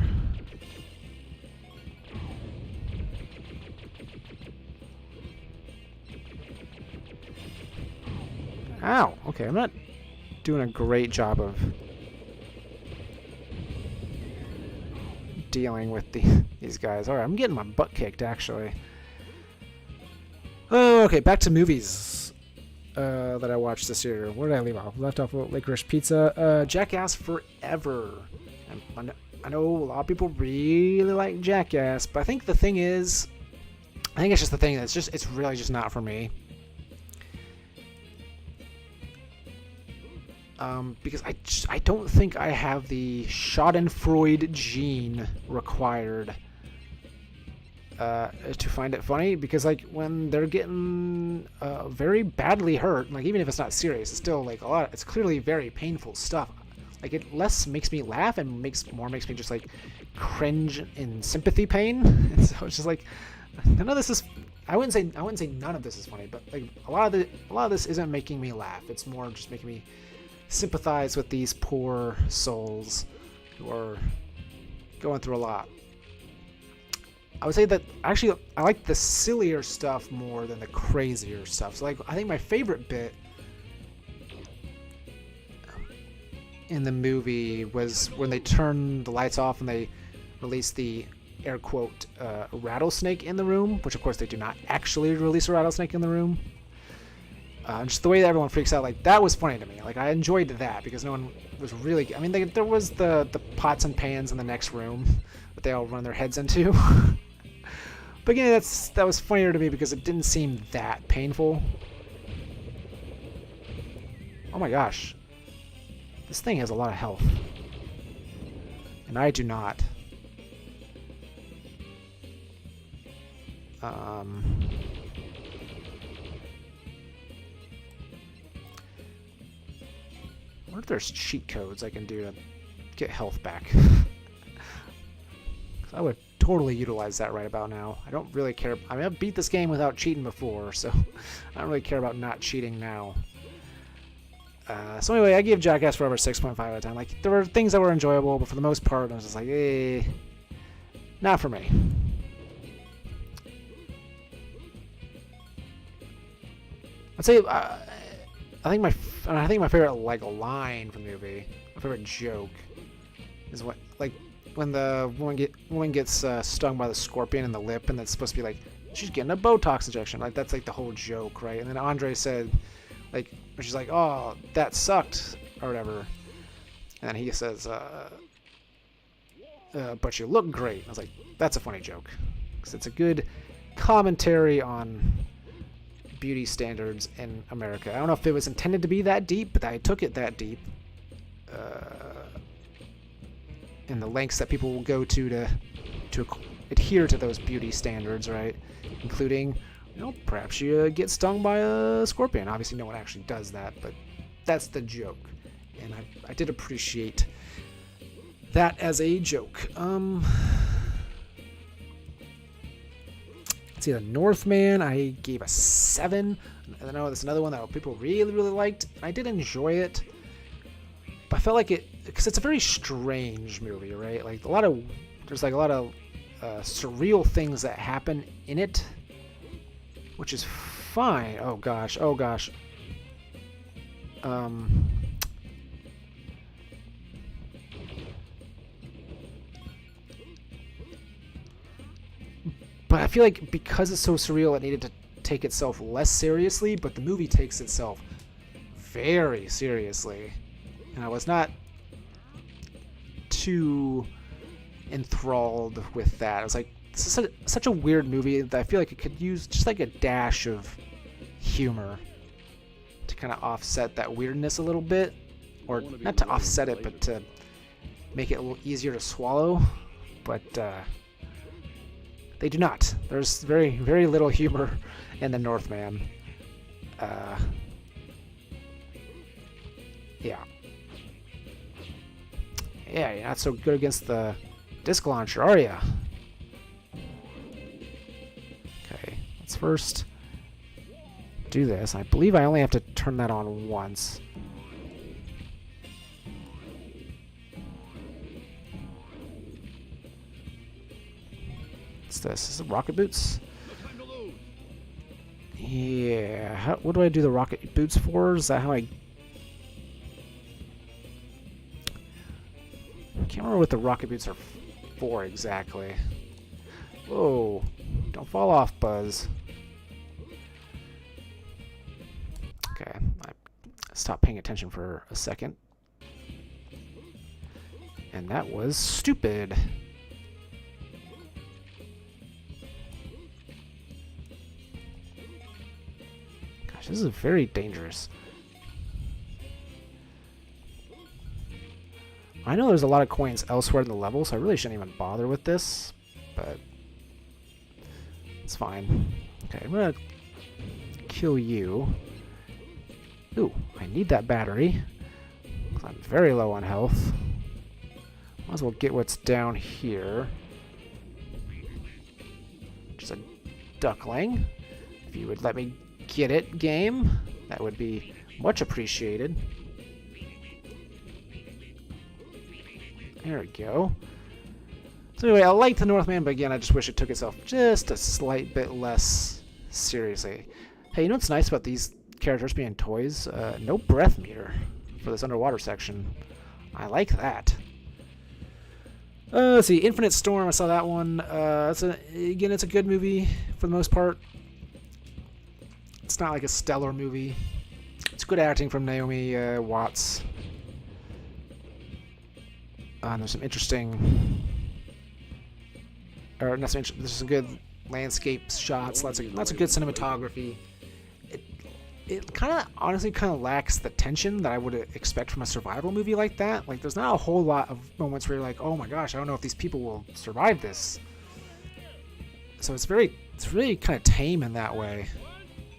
Speaker 1: Ow! Okay, I'm not doing a great job of dealing with these guys. Alright, I'm getting my butt kicked, actually. Oh, okay, back to movies. That I watched this year. Where did I leave off? Left off with Licorice Pizza. Jackass Forever. I know a lot of people really like Jackass, but I think the thing is, I think it's just the thing that's just, it's really just not for me. Because I don't think I have the Schadenfreude gene required to find it funny, because like when they're getting very badly hurt, like even if it's not serious, it's still like it's clearly very painful stuff. Like it less makes me laugh and makes me just like cringe in sympathy pain. And so it's just like none of this is, I wouldn't say none of this is funny, but like a lot of this isn't making me laugh. It's more just making me sympathize with these poor souls who are going through a lot. I would say that actually I like the sillier stuff more than the crazier stuff. So like I think my favorite bit in the movie was when they turn the lights off and they release the air quote rattlesnake in the room, which of course they do not actually release a rattlesnake in the room. Just the way that everyone freaks out, like that was funny to me. Like I enjoyed that because no one was really. I mean, there was the pots and pans in the next room that they all run their heads into. But again, that was funnier to me because it didn't seem that painful. Oh my gosh. This thing has a lot of health. And I do not. I wonder if there's cheat codes I can do to get health back. I would totally utilize that right about now. I don't really care. I mean, I've beat this game without cheating before, so I don't really care about not cheating now. So anyway, I gave Jackass Forever 6.5 out of 10. Like, there were things that were enjoyable, but for the most part, I was just like, not for me. I'd say, I think my favorite like line from the movie, my favorite joke, is what like when the woman gets stung by the scorpion in the lip, and that's supposed to be like she's getting a Botox injection. Like that's like the whole joke, right? And then Andre said, like, she's like, "Oh, that sucked," or whatever, and then he says, "But you look great." I was like, "That's a funny joke," because it's a good commentary on beauty standards in America. I don't know if it was intended to be that deep, but I took it that deep. and the lengths that people will go to adhere to those beauty standards, right? Including, perhaps you get stung by a scorpion. Obviously, no one actually does that, but that's the joke, and I did appreciate that as a joke. Let's see, The Northman, I gave a 7. I know that's another one that people really, really liked. I did enjoy it, but I felt like because it's a very strange movie, right? Like there's like a lot of surreal things that happen in it, which is fine. Oh gosh. But I feel like because it's so surreal, it needed to take itself less seriously, but the movie takes itself very seriously. And I was not too enthralled with that. I was like, this is such a weird movie that I feel like it could use just like a dash of humor to kind of offset that weirdness a little bit. Or not to offset it, but to make it a little easier to swallow. But they do not. There's very, very little humor in The Northman. Yeah. Yeah, you're not so good against the disc launcher, are ya? Okay, let's first do this. I believe I only have to turn that on once. What's this? Is it rocket boots? Yeah. What do I do the rocket boots for? Is that how I can't remember what the rocket boots are for exactly. Whoa. Don't fall off, Buzz. Okay. I stopped paying attention for a second. And that was stupid. Gosh, this is very dangerous. I know there's a lot of coins elsewhere in the level, so I really shouldn't even bother with this, but it's fine. Okay, I'm gonna kill you. Ooh, I need that battery, because I'm very low on health. Might as well get what's down here. Just a duckling. If you would let me get it, game, that would be much appreciated. There we go. So anyway, I like The Northman, but again, I just wish it took itself just a slight bit less seriously. Hey, you know what's nice about these characters being toys? No breath meter for this underwater section. I like that. Let's see, Infinite Storm, I saw that one. Again, it's a good movie for the most part. It's not like a stellar movie. It's good acting from Naomi Watts. There's some interesting, or not so interesting. There's some good landscape shots. Lots of good cinematography. It kind of honestly lacks the tension that I would expect from a survival movie like that. Like, there's not a whole lot of moments where you're like, oh my gosh, I don't know if these people will survive this. So it's really kind of tame in that way.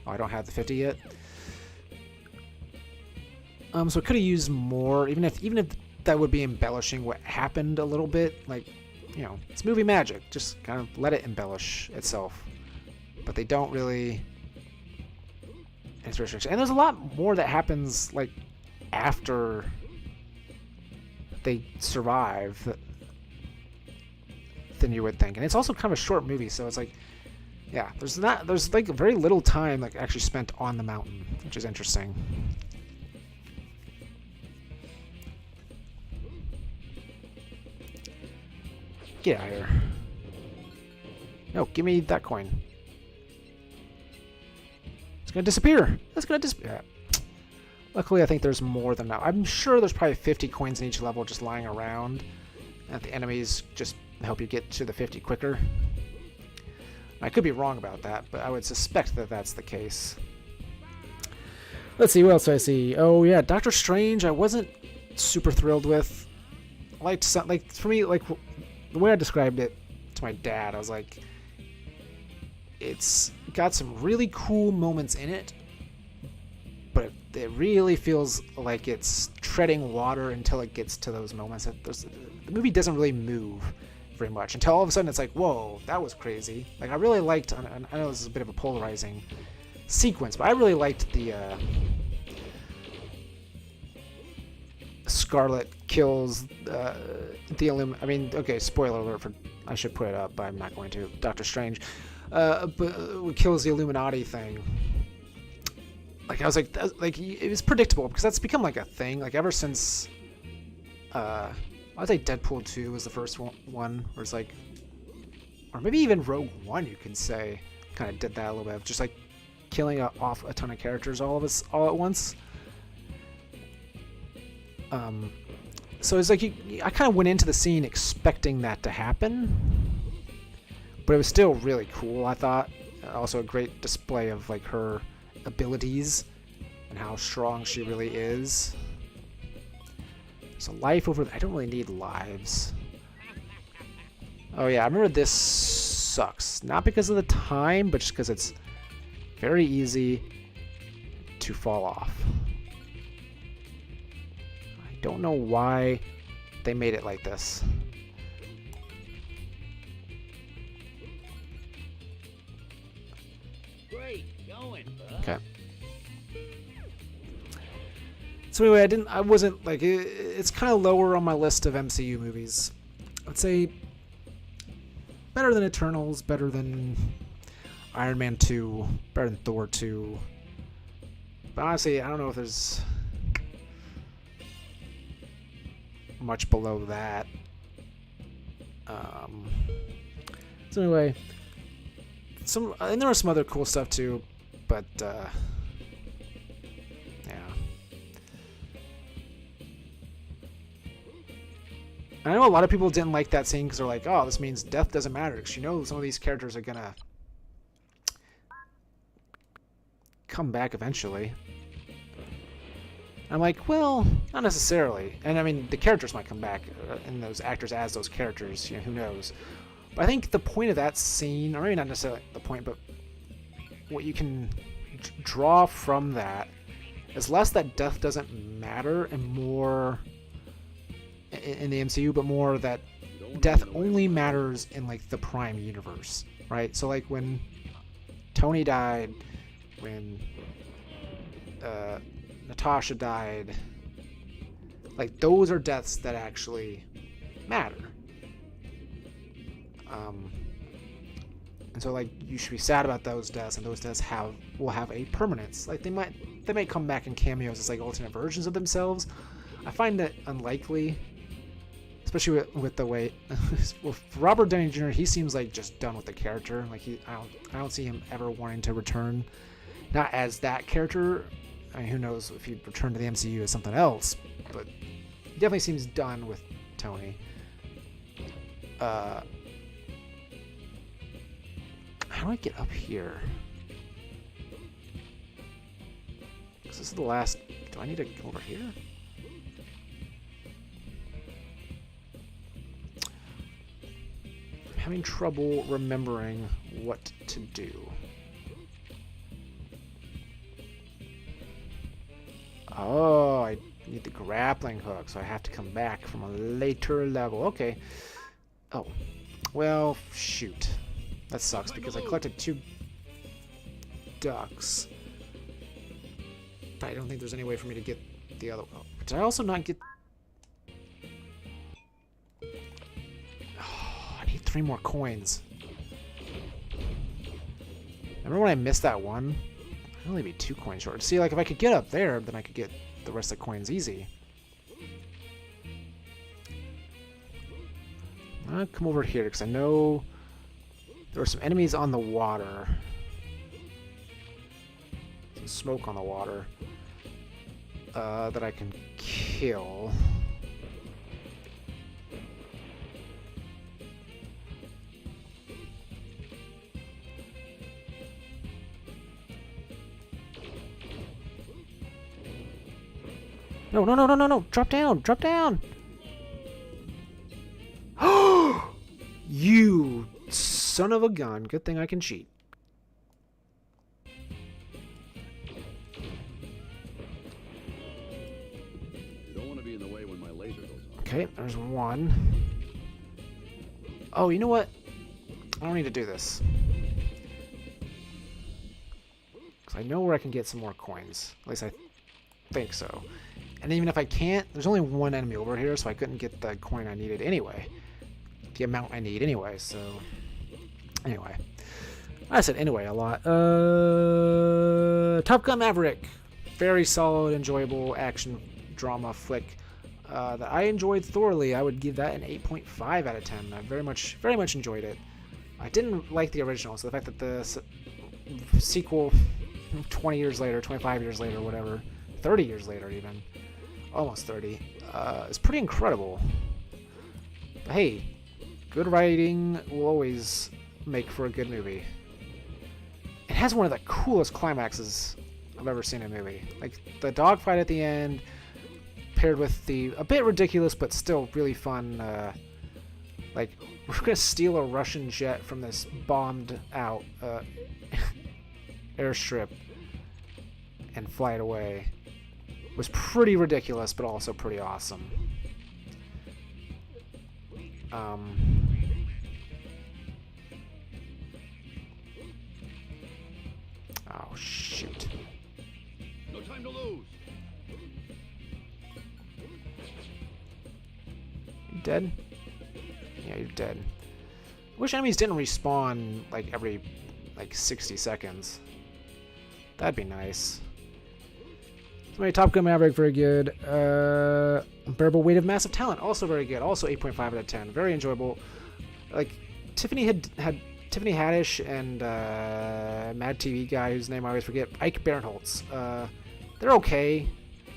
Speaker 1: Oh, I don't have the 50 yet. So it could have used more, even if that would be embellishing what happened a little bit. Like, it's movie magic. Just kind of let it embellish itself. But they don't really. And there's a lot more that happens like after they survive than you would think. And it's also kind of a short movie, so it's like, yeah, there's like very little time like actually spent on the mountain, which is interesting. Get out of here. No, give me that coin. It's gonna disappear. It's gonna disappear. Luckily, I think there's more than that. I'm sure there's probably 50 coins in each level just lying around. And the enemies just help you get to the 50 quicker. I could be wrong about that, but I would suspect that that's the case. Let's see, what else do I see? Oh yeah, Doctor Strange I wasn't super thrilled with. liked like for me, like the way I described it to my dad, I was like, it's got some really cool moments in it, but it really feels like it's treading water until it gets to those moments. The movie doesn't really move very much until all of a sudden it's like, whoa, that was crazy. Like I really liked, I know this is a bit of a polarizing sequence, but I really liked the Scarlet kills the I mean, okay, spoiler alert for, I should put it up, but I'm not going to. Doctor Strange, but kills the Illuminati thing. Like I was like it was predictable because that's become like a thing. Like ever since, I'd say Deadpool 2 was the first one where it's like, or maybe even Rogue One, you can say, kind of did that a little bit of just like killing off a ton of characters all at once. So it's like I kind of went into the scene expecting that to happen, but it was still really cool, I thought. Also a great display of like her abilities and how strong she really is. So life over I don't really need lives. Oh yeah, I remember this sucks. Not because of the time, but just because it's very easy to fall off. I don't know why they made it like this.
Speaker 2: Great going, bud.
Speaker 1: Okay. So anyway, I wasn't like, it's kind of lower on my list of MCU movies. I'd say better than Eternals, better than Iron Man 2, better than Thor 2. But honestly, I don't know if there's much below that. So anyway, and there was some other cool stuff too, but yeah. I know a lot of people didn't like that scene because they're like, oh, this means death doesn't matter, because you know some of these characters are gonna come back eventually. I'm like, well, not necessarily. And I mean, the characters might come back, and those actors as those characters, you know, who knows. But I think the point of that scene, or maybe not necessarily the point, but what you can draw from that is less that death doesn't matter and more in the MCU, but more that death only matters in like the Prime universe, right? So like when Tony died, when Natasha died, like those are deaths that actually matter. And so like you should be sad about those deaths, and those deaths will have a permanence. Like they might come back in cameos as like alternate versions of themselves. I find that unlikely, especially with the way with Robert Downey Jr. He seems like just done with the character. Like I don't see him ever wanting to return, not as that character. I mean, who knows if he'd return to the MCU as something else, but he definitely seems done with Tony. How do I get up here? Because this is the last. Do I need to go over here? I'm having trouble remembering what to do. Oh, I need the grappling hook, so I have to come back from a later level. Okay. Oh. Well, shoot. That sucks because I collected 2 ducks. But I don't think there's any way for me to get the other one. Did I also not get... Oh, I need 3 more coins. Remember when I missed that one? I'd only be 2 coins short. See, like if I could get up there, then I could get the rest of the coins easy. I'll come over here because I know there were some enemies on the water. Some smoke on the water that I can kill. No, no, no, no, no, no! Drop down! Drop down! son of a gun. Good thing I can cheat.
Speaker 2: You don't want to be in the way when my laser goes off.
Speaker 1: Okay, there's one. Oh, you know what? I don't need to do this. Because I know where I can get some more coins. At least I think so. And even if I can't, there's only one enemy over here, so I couldn't get the coin I needed anyway. The amount I need anyway, so... Anyway. I said anyway a lot. Top Gun Maverick. Very solid, enjoyable action drama flick that I enjoyed thoroughly. I would give that an 8.5 out of 10. I very much enjoyed it. I didn't like the original, so the fact that the sequel 20 years later, 25 years later, whatever, 30 years later even, almost 30, is pretty incredible. But hey, good writing will always make for a good movie. It has one of the coolest climaxes I've ever seen in a movie. Like, the dogfight at the end, paired with the a bit ridiculous but still really fun, like, we're gonna steal a Russian jet from this bombed out airstrip and fly it away. Was pretty ridiculous, but also pretty awesome. Oh, shoot.
Speaker 2: No time to lose.
Speaker 1: You dead? Yeah, you're dead. I wish enemies didn't respawn, like, every, 60 seconds. That'd be nice. Somebody, Top Gun Maverick, very good. Unbearable Weight of Massive Talent, also very good. Also 8.5 out of 10. Very enjoyable. Like, Tiffany Tiffany Haddish and Mad TV guy whose name I always forget, Ike Barinholtz. They're okay.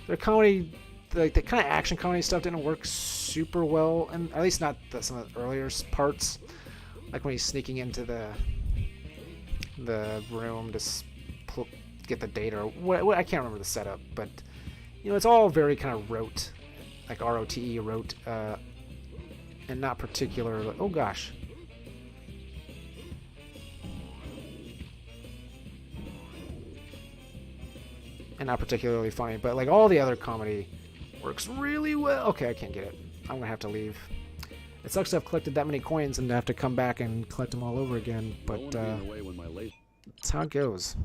Speaker 1: Their comedy, like the kind of action comedy stuff, didn't work super well, and at least not some of the earlier parts. Like when he's sneaking into the room to get the data, or what I can't remember the setup, but you know, it's all very kind of rote, like ROTE, rote, and not particular. Oh gosh. And not particularly funny, but like all the other comedy works really well. Okay, I can't get it. I'm gonna have to leave. It sucks to have collected that many coins and to have to come back and collect them all over again, but that's how it goes.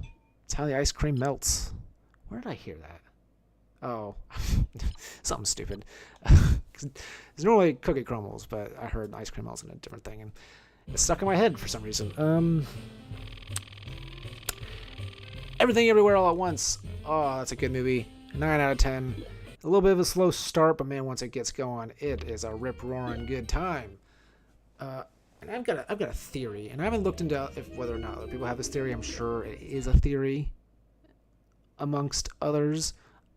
Speaker 1: It's how the ice cream melts. Where did I hear that? Oh, something stupid. It's normally cookie crumbles, but I heard ice cream melts in a different thing, and it's stuck in my head for some reason. Everything Everywhere All at Once. Oh, that's a good movie. 9 out of 10. A little bit of a slow start, but man, once it gets going, it is a rip-roaring good time. And I've got a theory, and I haven't looked into whether or not other people have this theory. I'm sure it is a theory amongst others.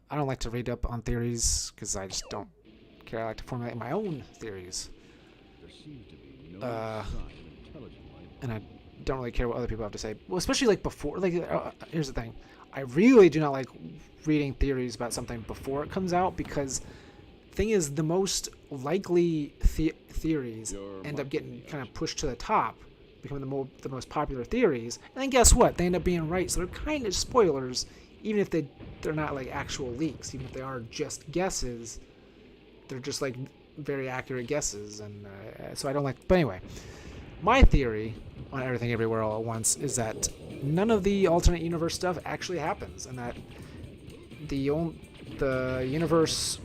Speaker 1: I don't like to read up on theories because I just don't care. I like to formulate my own theories. And I don't really care what other people have to say. Well, especially like before. Like, here's the thing: I really do not like reading theories about something before it comes out, because the thing is, the most likely theories end up getting kind of pushed to the top, becoming the most popular theories. And then guess what? They end up being right. So they're kind of spoilers, even if they're not like actual leaks. Even if they are just guesses, they're just like very accurate guesses. And so I don't like. But anyway. My theory on Everything Everywhere All at Once is that none of the alternate universe stuff actually happens, and that the universe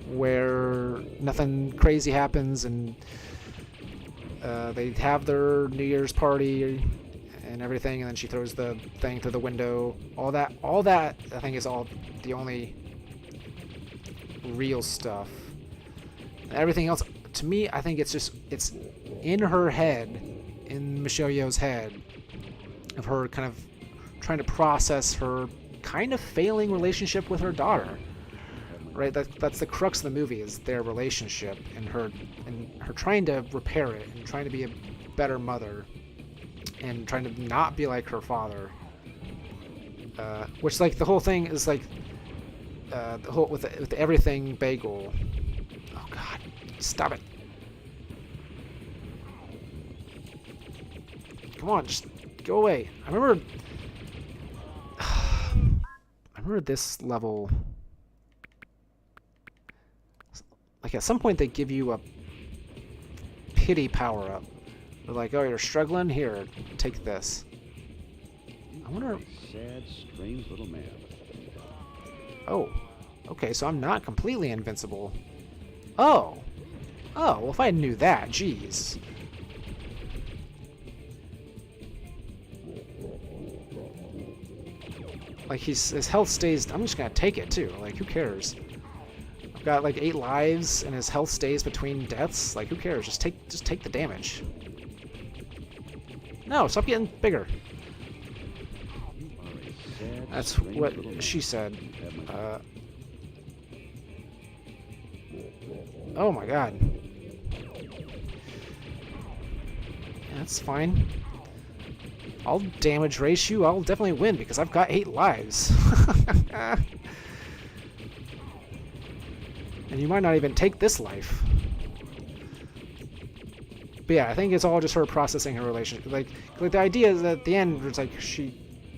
Speaker 1: where nothing crazy happens and they have their New Year's party and everything, and then she throws the thing through the window. All that I think is all the only real stuff. Everything else, to me, I think it's in her head, in Michelle Yeoh's head, of her kind of trying to process her kind of failing relationship with her daughter. Right? That's the crux of the movie, is their relationship and her trying to repair it and trying to be a better mother and trying to not be like her father. Which, like, the whole thing is like the whole with the everything bagel. Oh God, stop it! Come on, just go away. I remember this level. Like at some point they give you a pity power up. They're like, oh, you're struggling? Here, take this. I wonder.
Speaker 2: Sad, strange little man.
Speaker 1: Oh, okay, so I'm not completely invincible. Oh. Oh, well, if I knew that, jeez. Like, his health stays... I'm just gonna take it, too. Like, who cares? I've got, like, 8 lives, and his health stays between deaths. Like, who cares? Just take the damage. No, stop getting bigger. That's what she said. Oh my god. That's fine. I'll damage race you. I'll definitely win because I've got 8 lives. And you might not even take this life. But yeah, I think it's all just her processing her relationship. Like the idea is that at the end, it's like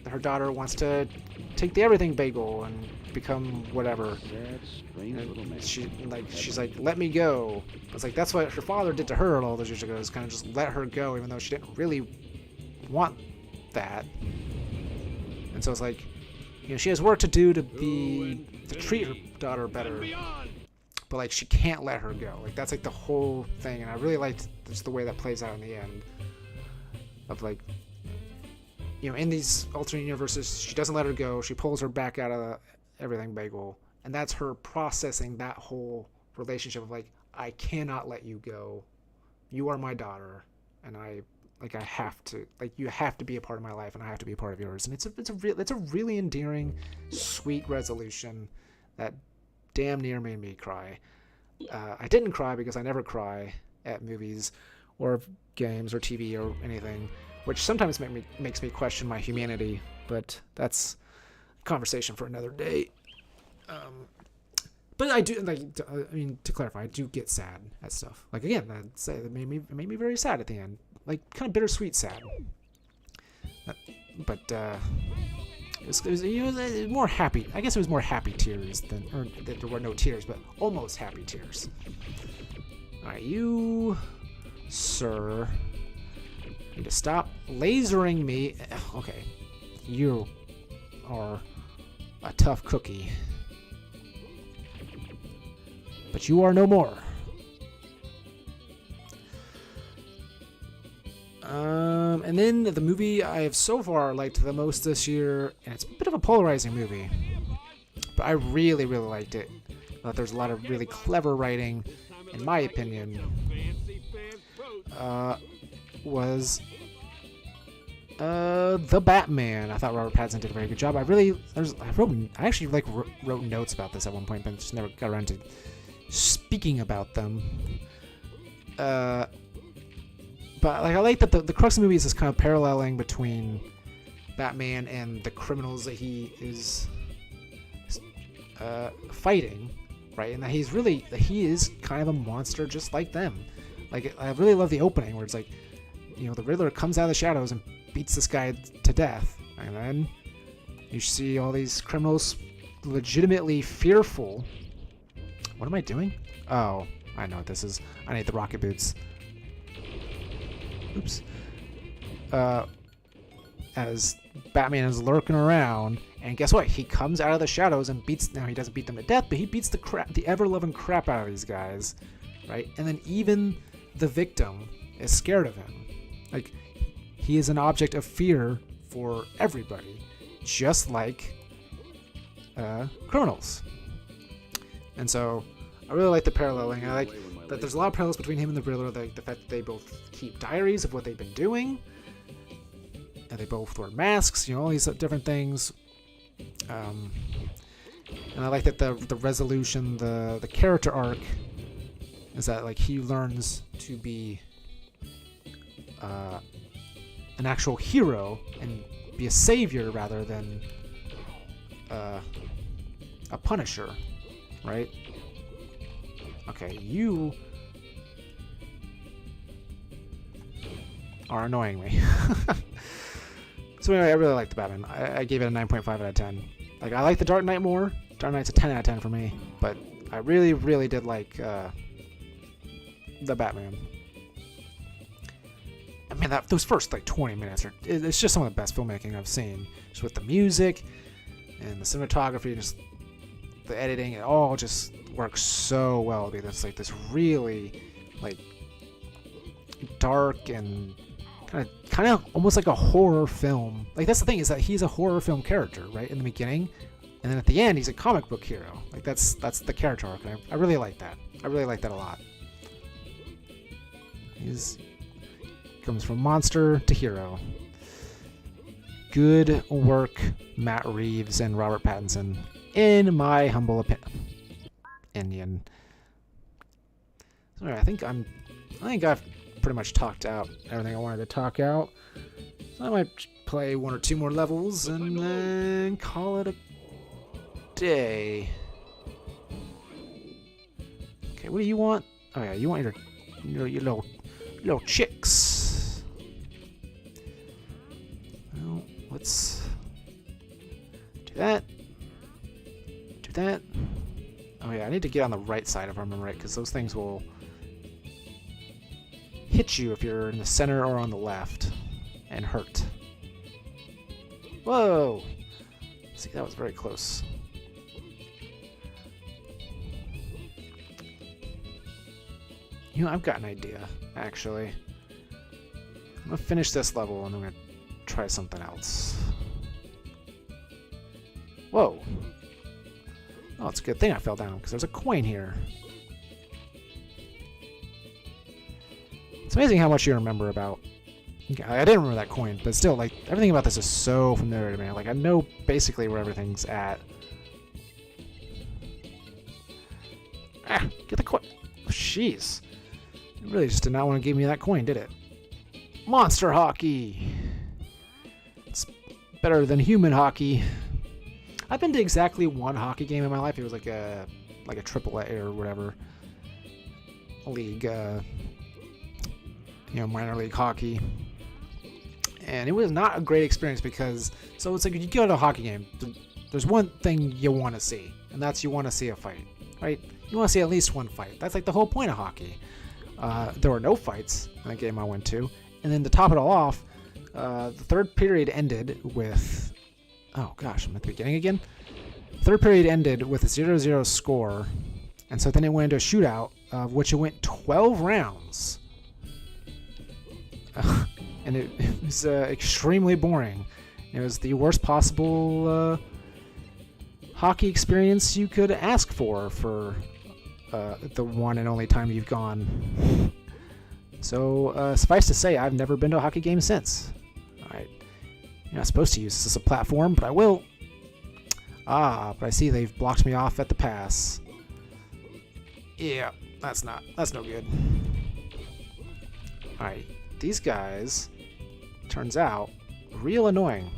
Speaker 1: her daughter wants to take the everything bagel and become whatever. And she's like, let me go. It's like that's what her father did to her all those years ago. Is kind of just let her go, even though she didn't really want that. And so it's like, you know, she has work to do to treat her daughter better. But like she can't let her go. Like that's like the whole thing, and I really liked just the way that plays out in the end. Of like, you know, in these alternate universes, she doesn't let her go. She pulls her back out of the everything bagel, and that's her processing that whole relationship of like, I cannot let you go. You are my daughter, and I have to, like, you have to be a part of my life, and I have to be a part of yours. And it's a really endearing, sweet resolution that damn near made me cry. I didn't cry because I never cry at movies or games or TV or anything, which sometimes makes me question my humanity, but that's a conversation for another day. But I do, like, I mean, to clarify, I do get sad at stuff. Like, again, I'd say it made me very sad at the end. Like, kind of bittersweet sad. But it was more happy. I guess it was more happy tears or that there were no tears, but almost happy tears. Alright, you, sir, need to stop lasering me. Okay, you are a tough cookie. But you are no more. And then the movie I have so far liked the most this year, and it's a bit of a polarizing movie, but I really, really liked it. I thought there's a lot of really clever writing, in my opinion, was The Batman. I thought Robert Pattinson did a very good job. I actually wrote notes about this at one point, but just never got around to speaking about them. But like I like that the crux of the movie is this kind of paralleling between Batman and the criminals that he is fighting, right? And that he is kind of a monster just like them. Like I really love the opening where it's like, you know, the Riddler comes out of the shadows and beats this guy to death, and then you see all these criminals legitimately fearful. What am I doing? Oh, I know what this is. I need the rocket boots. Oops. As Batman is lurking around, and guess what? He comes out of the shadows and beats. Now he doesn't beat them to death, but he beats the ever-loving crap out of these guys, right? And then even the victim is scared of him. Like he is an object of fear for everybody, just like criminals. And so I really like the paralleling. I like that there's a lot of parallels between him and the Riddler. The fact that they both keep diaries of what they've been doing, and they both wear masks. You know, all these different things. And I like that the resolution, the character arc, is that like he learns to be an actual hero and be a savior rather than a punisher, right? Okay, you are annoying me. So anyway, I really like the Batman. I gave it a 9.5 out of 10. Like, I like the Dark Knight more. Dark Knight's a 10 out of 10 for me. But I really, really did like the Batman. I mean, those first like 20 minutes it's just some of the best filmmaking I've seen. Just with the music and the cinematography, just the editing, it all just works so well. Dude. It's like this really like dark and kind of almost like a horror film. Like, that's the thing, is that he's a horror film character, right, in the beginning, and then at the end he's a comic book hero. Like, that's the character arc, and I really like that. I really like that a lot. He's comes from monster to hero. Good work, Matt Reeves and Robert Pattinson, in my humble opinion. Alright, I think I've pretty much talked out everything I wanted to talk out. So I might play 1 or 2 more levels and then call it a day. Okay, what do you want? Oh yeah, you want your little chicks. Well, let's do that. Do that. Oh yeah, I need to get on the right side if I remember right, because those things will hit you if you're in the center or on the left and hurt. Whoa! See, that was very close. You know, I've got an idea, actually. I'm gonna finish this level and I'm gonna try something else. Whoa! Oh, it's a good thing I fell down, because there's a coin here. It's amazing how much you remember about... I didn't remember that coin, but still, like, everything about this is so familiar to me. Like, I know basically where everything's at. Ah, get the coin. Oh, jeez. It really just did not want to give me that coin, did it? Monster hockey! It's better than human hockey. I've been to exactly 1 hockey game in my life. It was like a AAA or whatever league, minor league hockey. And it was not a great experience because, so it's like you go to a hockey game, there's one thing you want to see, and that's you want to see a fight, right? You want to see at least one fight. That's like the whole point of hockey. There were no fights in the game I went to, and then to top it all off, the third period ended with, oh gosh, I'm at the beginning again. Third period ended with a 0-0 score, and so then it went into a shootout, of which it went 12 rounds. And it was extremely boring. It was the worst possible hockey experience you could ask for the one and only time you've gone. So suffice to say, I've never been to a hockey game since. Alright, you're not supposed to use this as a platform, but I will. Ah, but I see they've blocked me off at the pass. Yeah, that's no good. Alright, these guys, turns out, real annoying.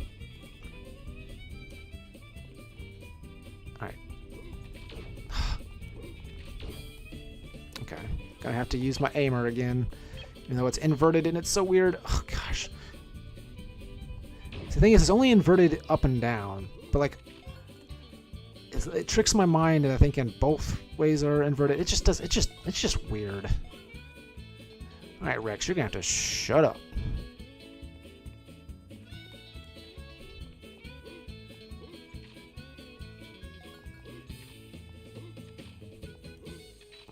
Speaker 1: Alright. Okay, gonna have to use my aimer again, even though it's inverted and it's so weird. Oh gosh. The thing is, it's only inverted up and down, but like, it tricks my mind into thinking both ways are inverted. It's just weird. Alright, Rex, you're gonna have to shut up.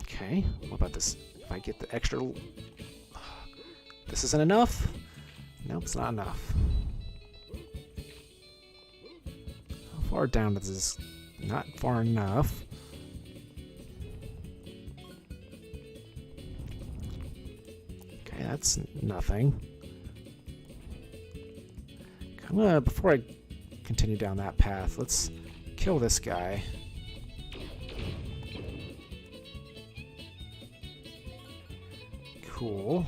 Speaker 1: Okay, what about this? If I get the extra... This isn't enough? Nope, it's not enough. How far down does this... Not far enough. Okay, that's nothing. I'm gonna, before I continue down that path, let's kill this guy. Cool.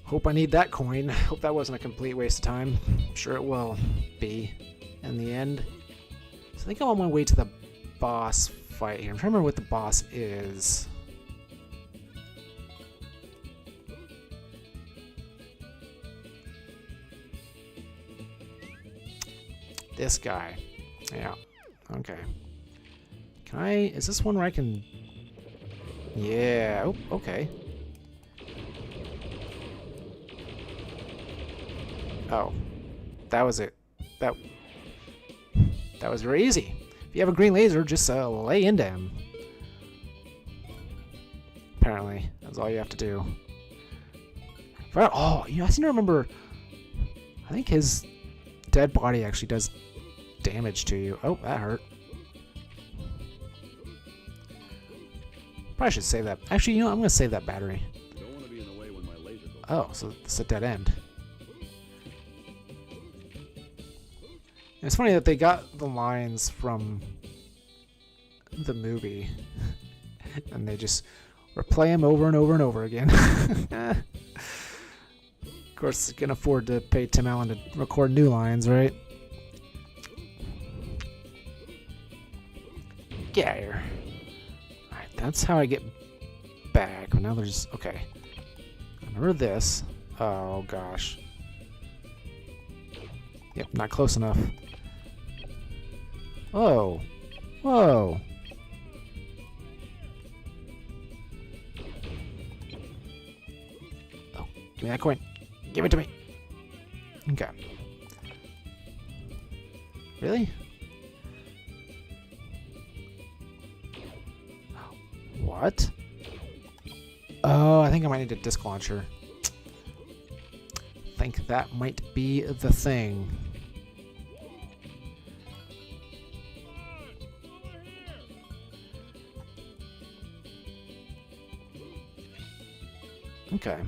Speaker 1: Hope I need that coin. Hope that wasn't a complete waste of time. I'm sure it will be in the end. So I think I'm on my way to the boss fight here. I'm trying to remember what the boss is. This guy. Yeah. Okay. Can I... Is this one where I can... Yeah. Oh, okay. Oh. That was it. That was very easy. If you have a green laser, just lay into him. Apparently. That's all you have to do. Oh, you know, I seem to remember... I think his dead body actually does damage to you. Oh, that hurt. Probably should save that. Actually, you know, I'm going to save that battery.
Speaker 2: Don't want to be in the way when my laser goes.
Speaker 1: Oh, so it's a dead end. It's funny that they got the lines from the movie and they just replay them over and over and over again. Of course, they can afford to pay Tim Allen to record new lines, right? Get out of here. Alright, that's how I get back. Now there's... Okay. Remember this. Oh, gosh. Yep, not close enough. Whoa. Whoa. Oh, give me that coin. Give it to me. Okay. Really? What? Oh, I think I might need a disc launcher. Think that might be the thing. Okay.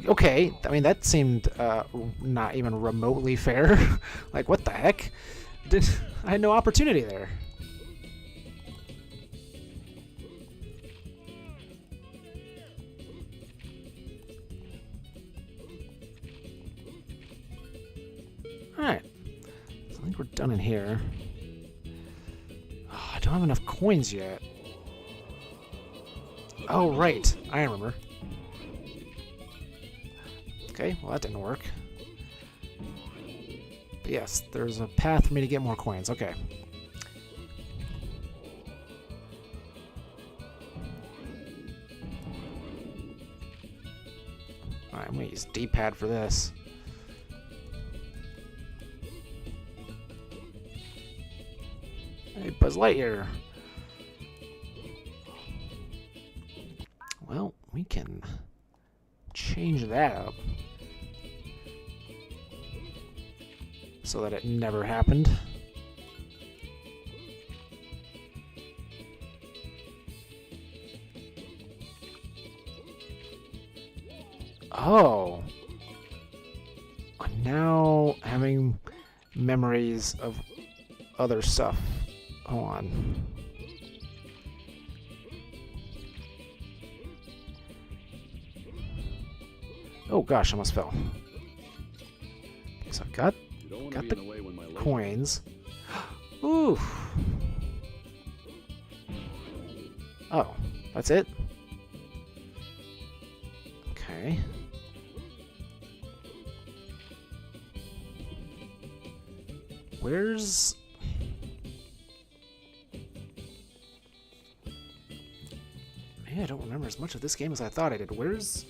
Speaker 1: Okay. I mean, that seemed not even remotely fair. Like, what the heck? I had no opportunity there. Alright. So I think we're done in here. Oh, I don't have enough coins yet. Oh, right. I remember. Okay, well that didn't work. But yes, there's a path for me to get more coins. Okay. Alright, I'm gonna use D-pad for this. Hey, Buzz Lightyear. Well, we can change that up so that it never happened. Oh. I'm now having memories of other stuff. Hold on. Oh gosh, I almost fell. Okay, so I've got the coins. Ooh. Oh, that's it? Okay. Where's... Maybe I don't remember as much of this game as I thought I did. Where's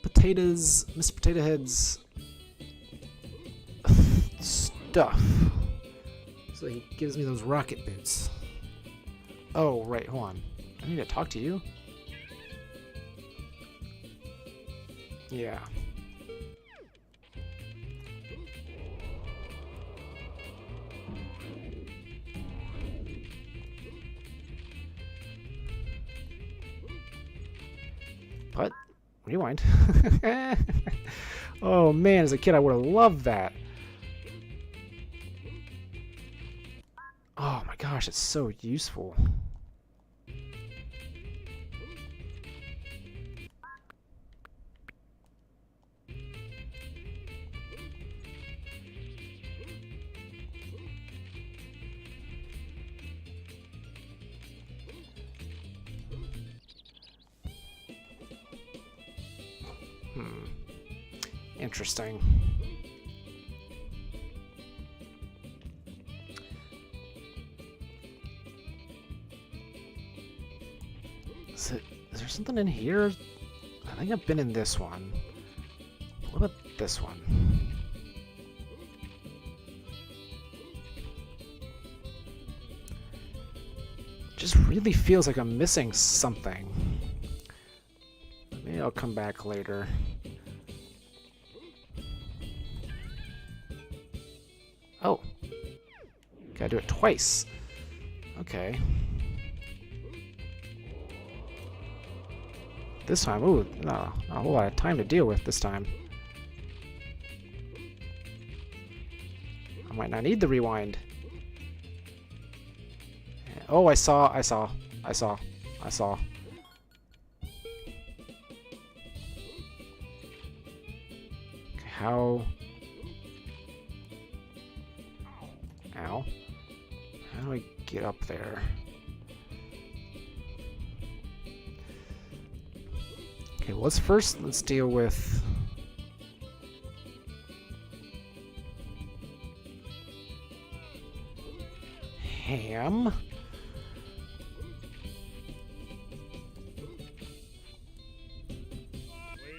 Speaker 1: Mr. Potato Head's stuff? So he gives me those rocket boots. Oh, right, hold on. I need to talk to you? Yeah. What? Rewind. Oh man, as a kid I would have loved that. Oh my gosh, it's so useful. Interesting. Is there something in here? I think I've been in this one. What about this one? Just really feels like I'm missing something. Maybe I'll come back later. Oh. Gotta do it twice. Okay. This time, ooh, not a whole lot of time to deal with this time. I might not need the rewind. Oh, I saw. Okay, how... Ow. How do I get up there? Okay, well, let's deal with... Ham.
Speaker 2: Way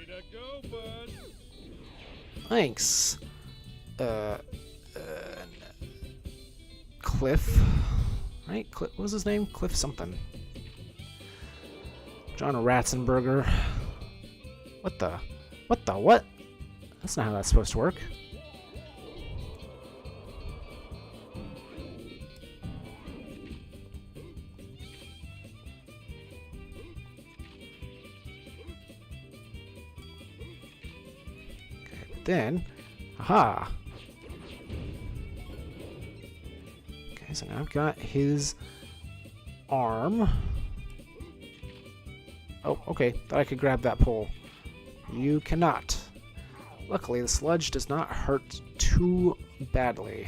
Speaker 2: to go, bud.
Speaker 1: Thanks. Cliff. Right? Cliff, what was his name? Cliff something. John Ratzenberger. What the? What the what? That's not how that's supposed to work. Okay, but then, aha. Okay, so now I've got his arm. Oh, okay. Thought I could grab that pole. You cannot. Luckily, the sludge does not hurt too badly.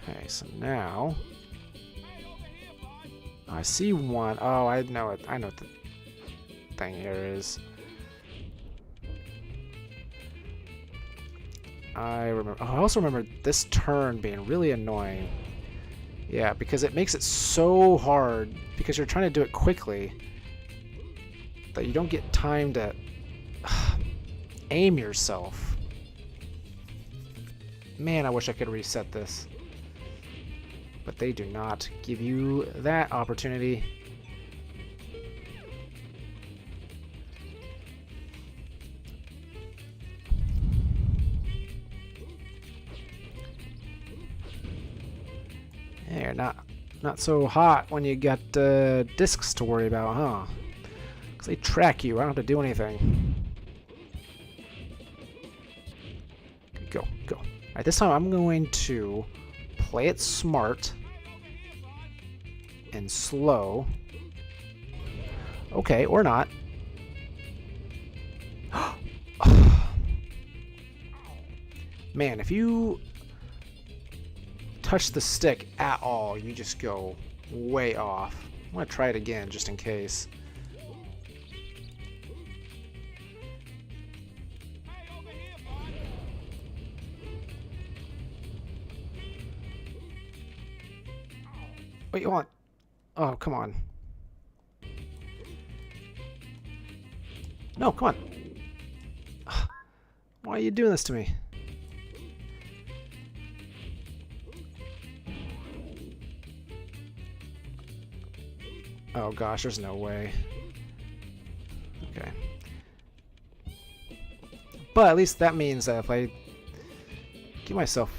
Speaker 1: Okay, so now... I see one. Oh, I know it. I know what the thing here is. I remember. Oh, I also remember this turn being really annoying. Yeah, because it makes it so hard because you're trying to do it quickly that you don't get time to aim yourself. Man, I wish I could reset this. But they do not give you that opportunity. They're not so hot when you got discs to worry about, huh? Because they track you. I don't have to do anything. Go, go. All right, this time I'm going to play it smart and slow. Okay, or not. Man, if you touch the stick at all, you just go way off. I'm gonna try it again just in case. What you want? Oh, come on. No, come on. Why are you doing this to me? Oh gosh, there's no way. Okay. But at least that means that if I give myself...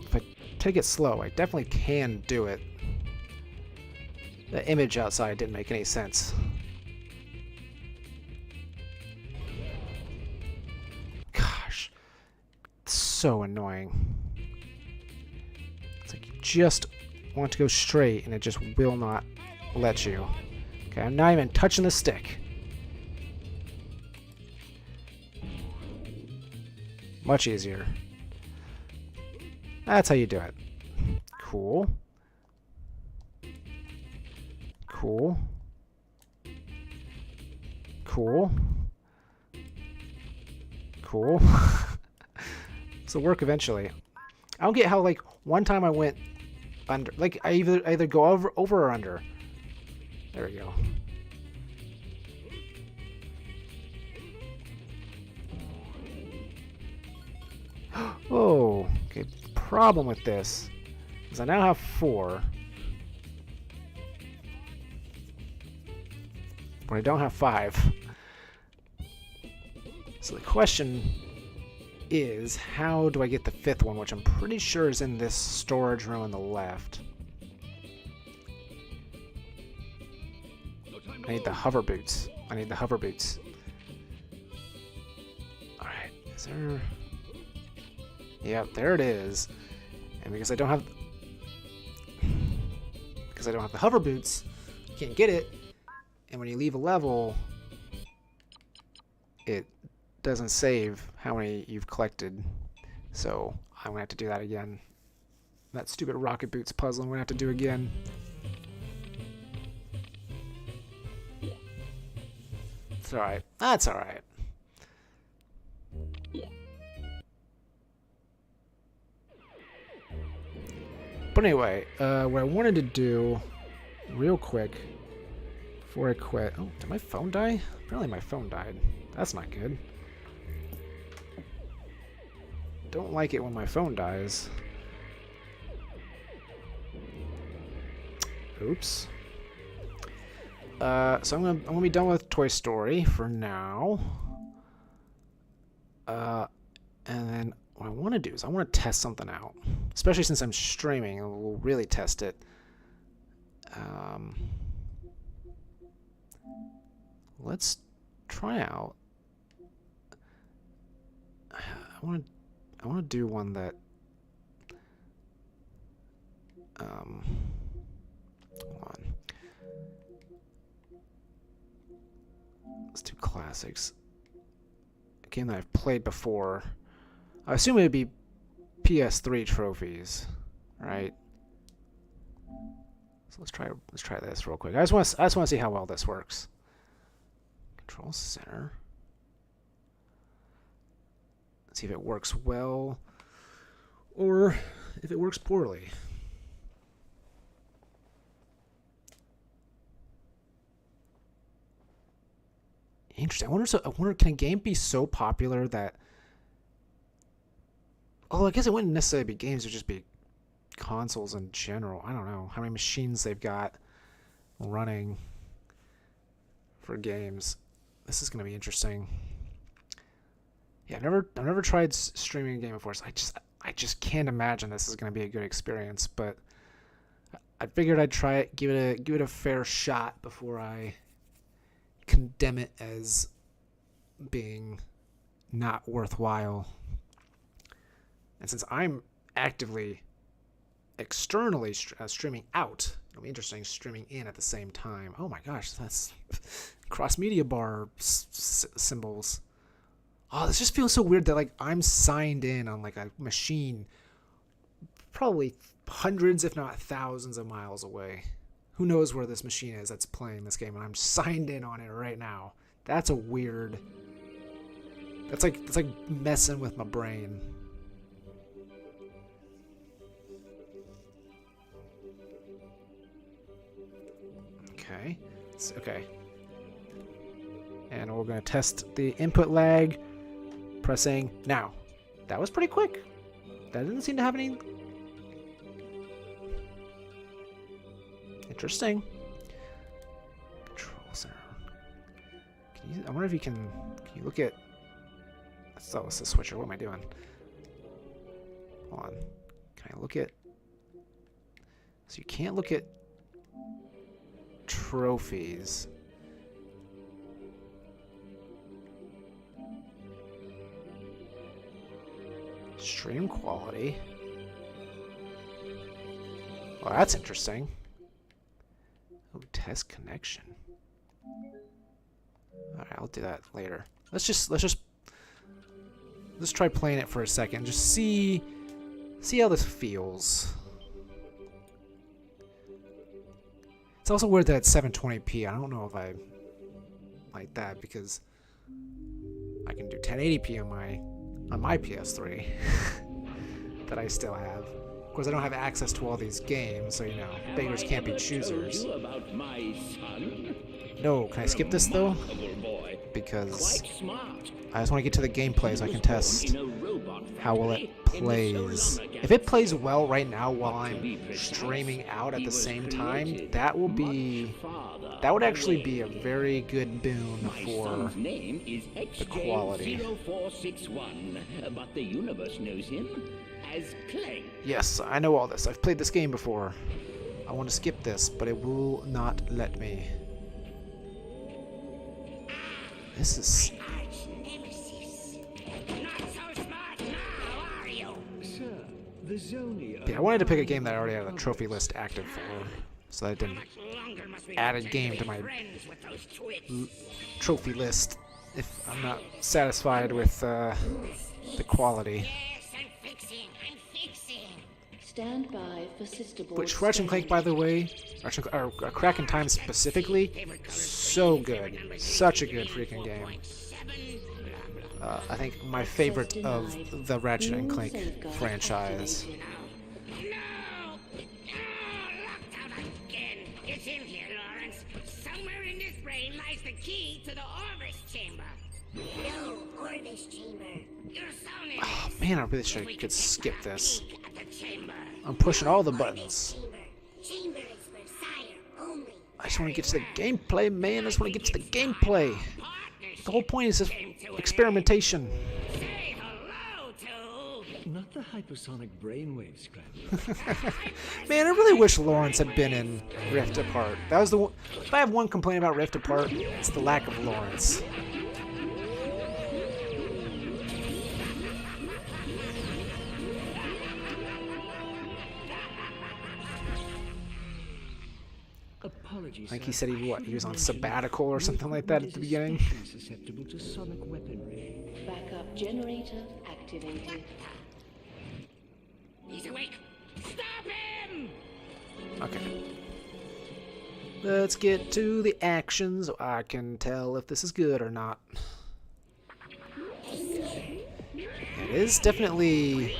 Speaker 1: If I take it slow, I definitely can do it. The image outside didn't make any sense. Gosh. It's so annoying. It's like you just want to go straight and it just will not let you. Okay, I'm not even touching the stick. Much easier. That's how you do it. Cool. Cool. Cool. Cool. This will work eventually. I don't get how, like, one time I went under. Like, I either go over or under. There we go. Oh, okay. Problem with this is I now have 4, but I don't have 5. So the question is, how do I get the 5th one, which I'm pretty sure is in this storage room on the left. I need the hover boots. I need the hover boots. Alright, is there... Yep, there it is. And because I don't have the hover boots, you can't get it. And when you leave a level, it doesn't save how many you've collected. So I'm gonna have to do that again. That stupid rocket boots puzzle I'm gonna have to do again. It's alright. That's alright. But anyway, what I wanted to do real quick before I quit. Oh, did my phone die? Apparently my phone died. That's not good. Don't like it when my phone dies. Oops. So I'm gonna be done with Toy Story for now. And then what I want to do is I want to test something out, especially since I'm streaming, and we'll really test it. Let's try out. I want to do one that. Hold on. Let's do classics. A game that I've played before. I assume it would be PS3 trophies, right? So let's try this real quick. I just want to see how well this works. Control center. Let's see if it works well or if it works poorly. Interesting. I wonder, can a game be so popular that... Oh, I guess it wouldn't necessarily be games. It would just be consoles in general. I don't know how many machines they've got running for games. This is going to be interesting. Yeah, I've never tried streaming a game before, so I just can't imagine this is going to be a good experience. But I figured I'd try it, give it a fair shot before I condemn it as being not worthwhile. And since I'm actively externally streaming out, it'll be interesting streaming in at the same time. Oh my gosh, that's cross-media bar symbols. Oh, this just feels so weird that like I'm signed in on like a machine probably hundreds if not thousands of miles away. Who knows where this machine is that's playing this game, and I'm signed in on it right now. That's a weird... That's like messing with my brain. Okay. Okay. And we're going to test the input lag. Pressing now. That was pretty quick. That didn't seem to have any... Interesting. Control center. I wonder if you can you look at... Oh, it's the switcher. What am I doing? Hold on. Can I look at... So you can't look at trophies. Stream quality. Well, that's interesting. Oh, test connection. Alright, I'll do that later. Let's try playing it for a second. Just see See how this feels. It's also weird that it's 720p. I don't know if I like that because I can do 1080p on my PS3 that I still have. Of course, I don't have access to all these games, so you know, beggars can't be choosers. No, can I skip this though? Because I just want to get to the gameplay so I can test how well it plays. If it plays well right now while I'm streaming out at the same time, that would actually be a very good boon for the quality.
Speaker 3: But the universe knows him as Clay.
Speaker 1: Yes, I know all this. I've played this game before. I want to skip this, but it will not let me. This is... Yeah, I wanted to pick a game that I already had a trophy list active for, so that I didn't add a game to my trophy list if I'm not satisfied with the quality.
Speaker 4: Stand by for sister board.
Speaker 1: Which Ratchet & Clank, by the way, or Crack in Time specifically, so good. Such a good freaking game. I think my favorite of the Ratchet & Clank franchise.
Speaker 5: It's in here, Lawrence. Somewhere in this brain lies the key to the Orbis chamber. No Orbis chamber. Your soul is.
Speaker 1: Oh man, I really wish I could skip this. I'm pushing all the buttons.
Speaker 5: Chamber is for Sire only.
Speaker 1: I just want to get to the gameplay, man. I just want to get to the gameplay. The whole point is just experimentation.
Speaker 5: Say hello to.
Speaker 3: Not the hypersonic brainwave scramble.
Speaker 1: Man, I really wish Lawrence had been in Rift Apart. That was the one. If I have one complaint about Rift Apart, it's the lack of Lawrence.
Speaker 3: Apologies.
Speaker 1: I think he said he was on sabbatical or something like that at the beginning.
Speaker 3: Susceptible to sonic weaponry.
Speaker 4: Backup generator activated.
Speaker 5: He's awake. Stop him!
Speaker 1: Okay. Let's get to the action so I can tell if this is good or not. It is definitely...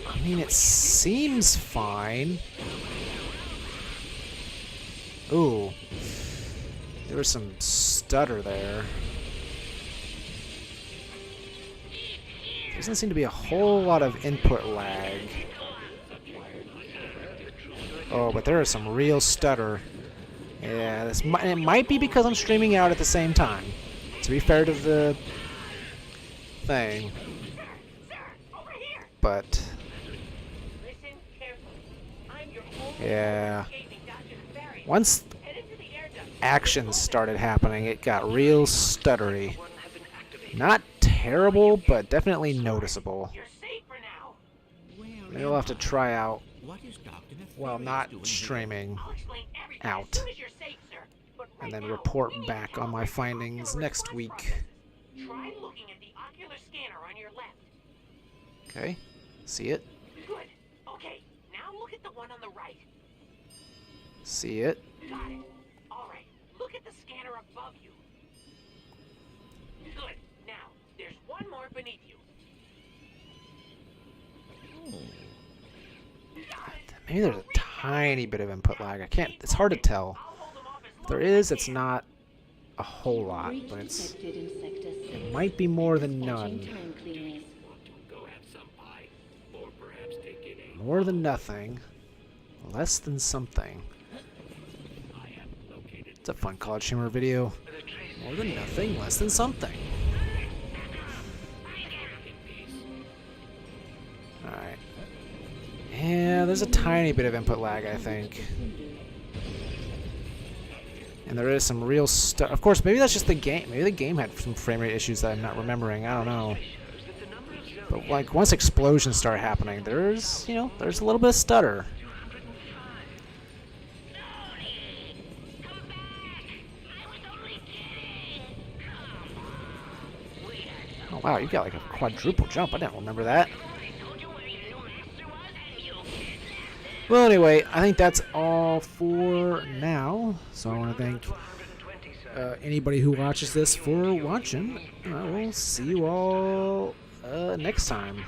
Speaker 1: I mean, it seems fine. Ooh. There was some stutter there. Doesn't seem to be a whole lot of input lag. Oh, but there is some real stutter. Yeah, it might be because I'm streaming out at the same time. To be fair to the thing. But yeah. Once action started happening, it got real stuttery. Not terrible, but definitely noticeable. Maybe I'll have to try out while not streaming out, and then report back on my findings next week.
Speaker 5: Try looking at the ocular scanner on your left.
Speaker 1: Okay, see it?
Speaker 5: Good. Okay, now look at the one on the right.
Speaker 1: See it?
Speaker 5: Got it. All right. Look at the scanner above you. Good. Now, there's one more beneath you.
Speaker 1: Maybe there's a tiny bit of input lag. I can't. It's hard to tell. If there is, it's not a whole lot,
Speaker 4: Breach
Speaker 1: but it's.
Speaker 4: detected in sector 6.
Speaker 1: It might be more than
Speaker 4: Dispatching
Speaker 1: none.
Speaker 4: time cleaners.
Speaker 1: More than nothing. Less than something. It's a fun college humor video. More than nothing, less than something. Alright. Yeah, there's a tiny bit of input lag, I think. And there is some real stuff. Of course, maybe that's just the game. Maybe the game had some frame rate issues that I'm not remembering. I don't know. But like once explosions start happening, there's, you know, there's a little bit of stutter. Oh Wow, you got like a quadruple jump. I didn't remember that. Well, anyway, I think that's all for now. So I want to thank anybody who watches this for watching. I will see you all next time.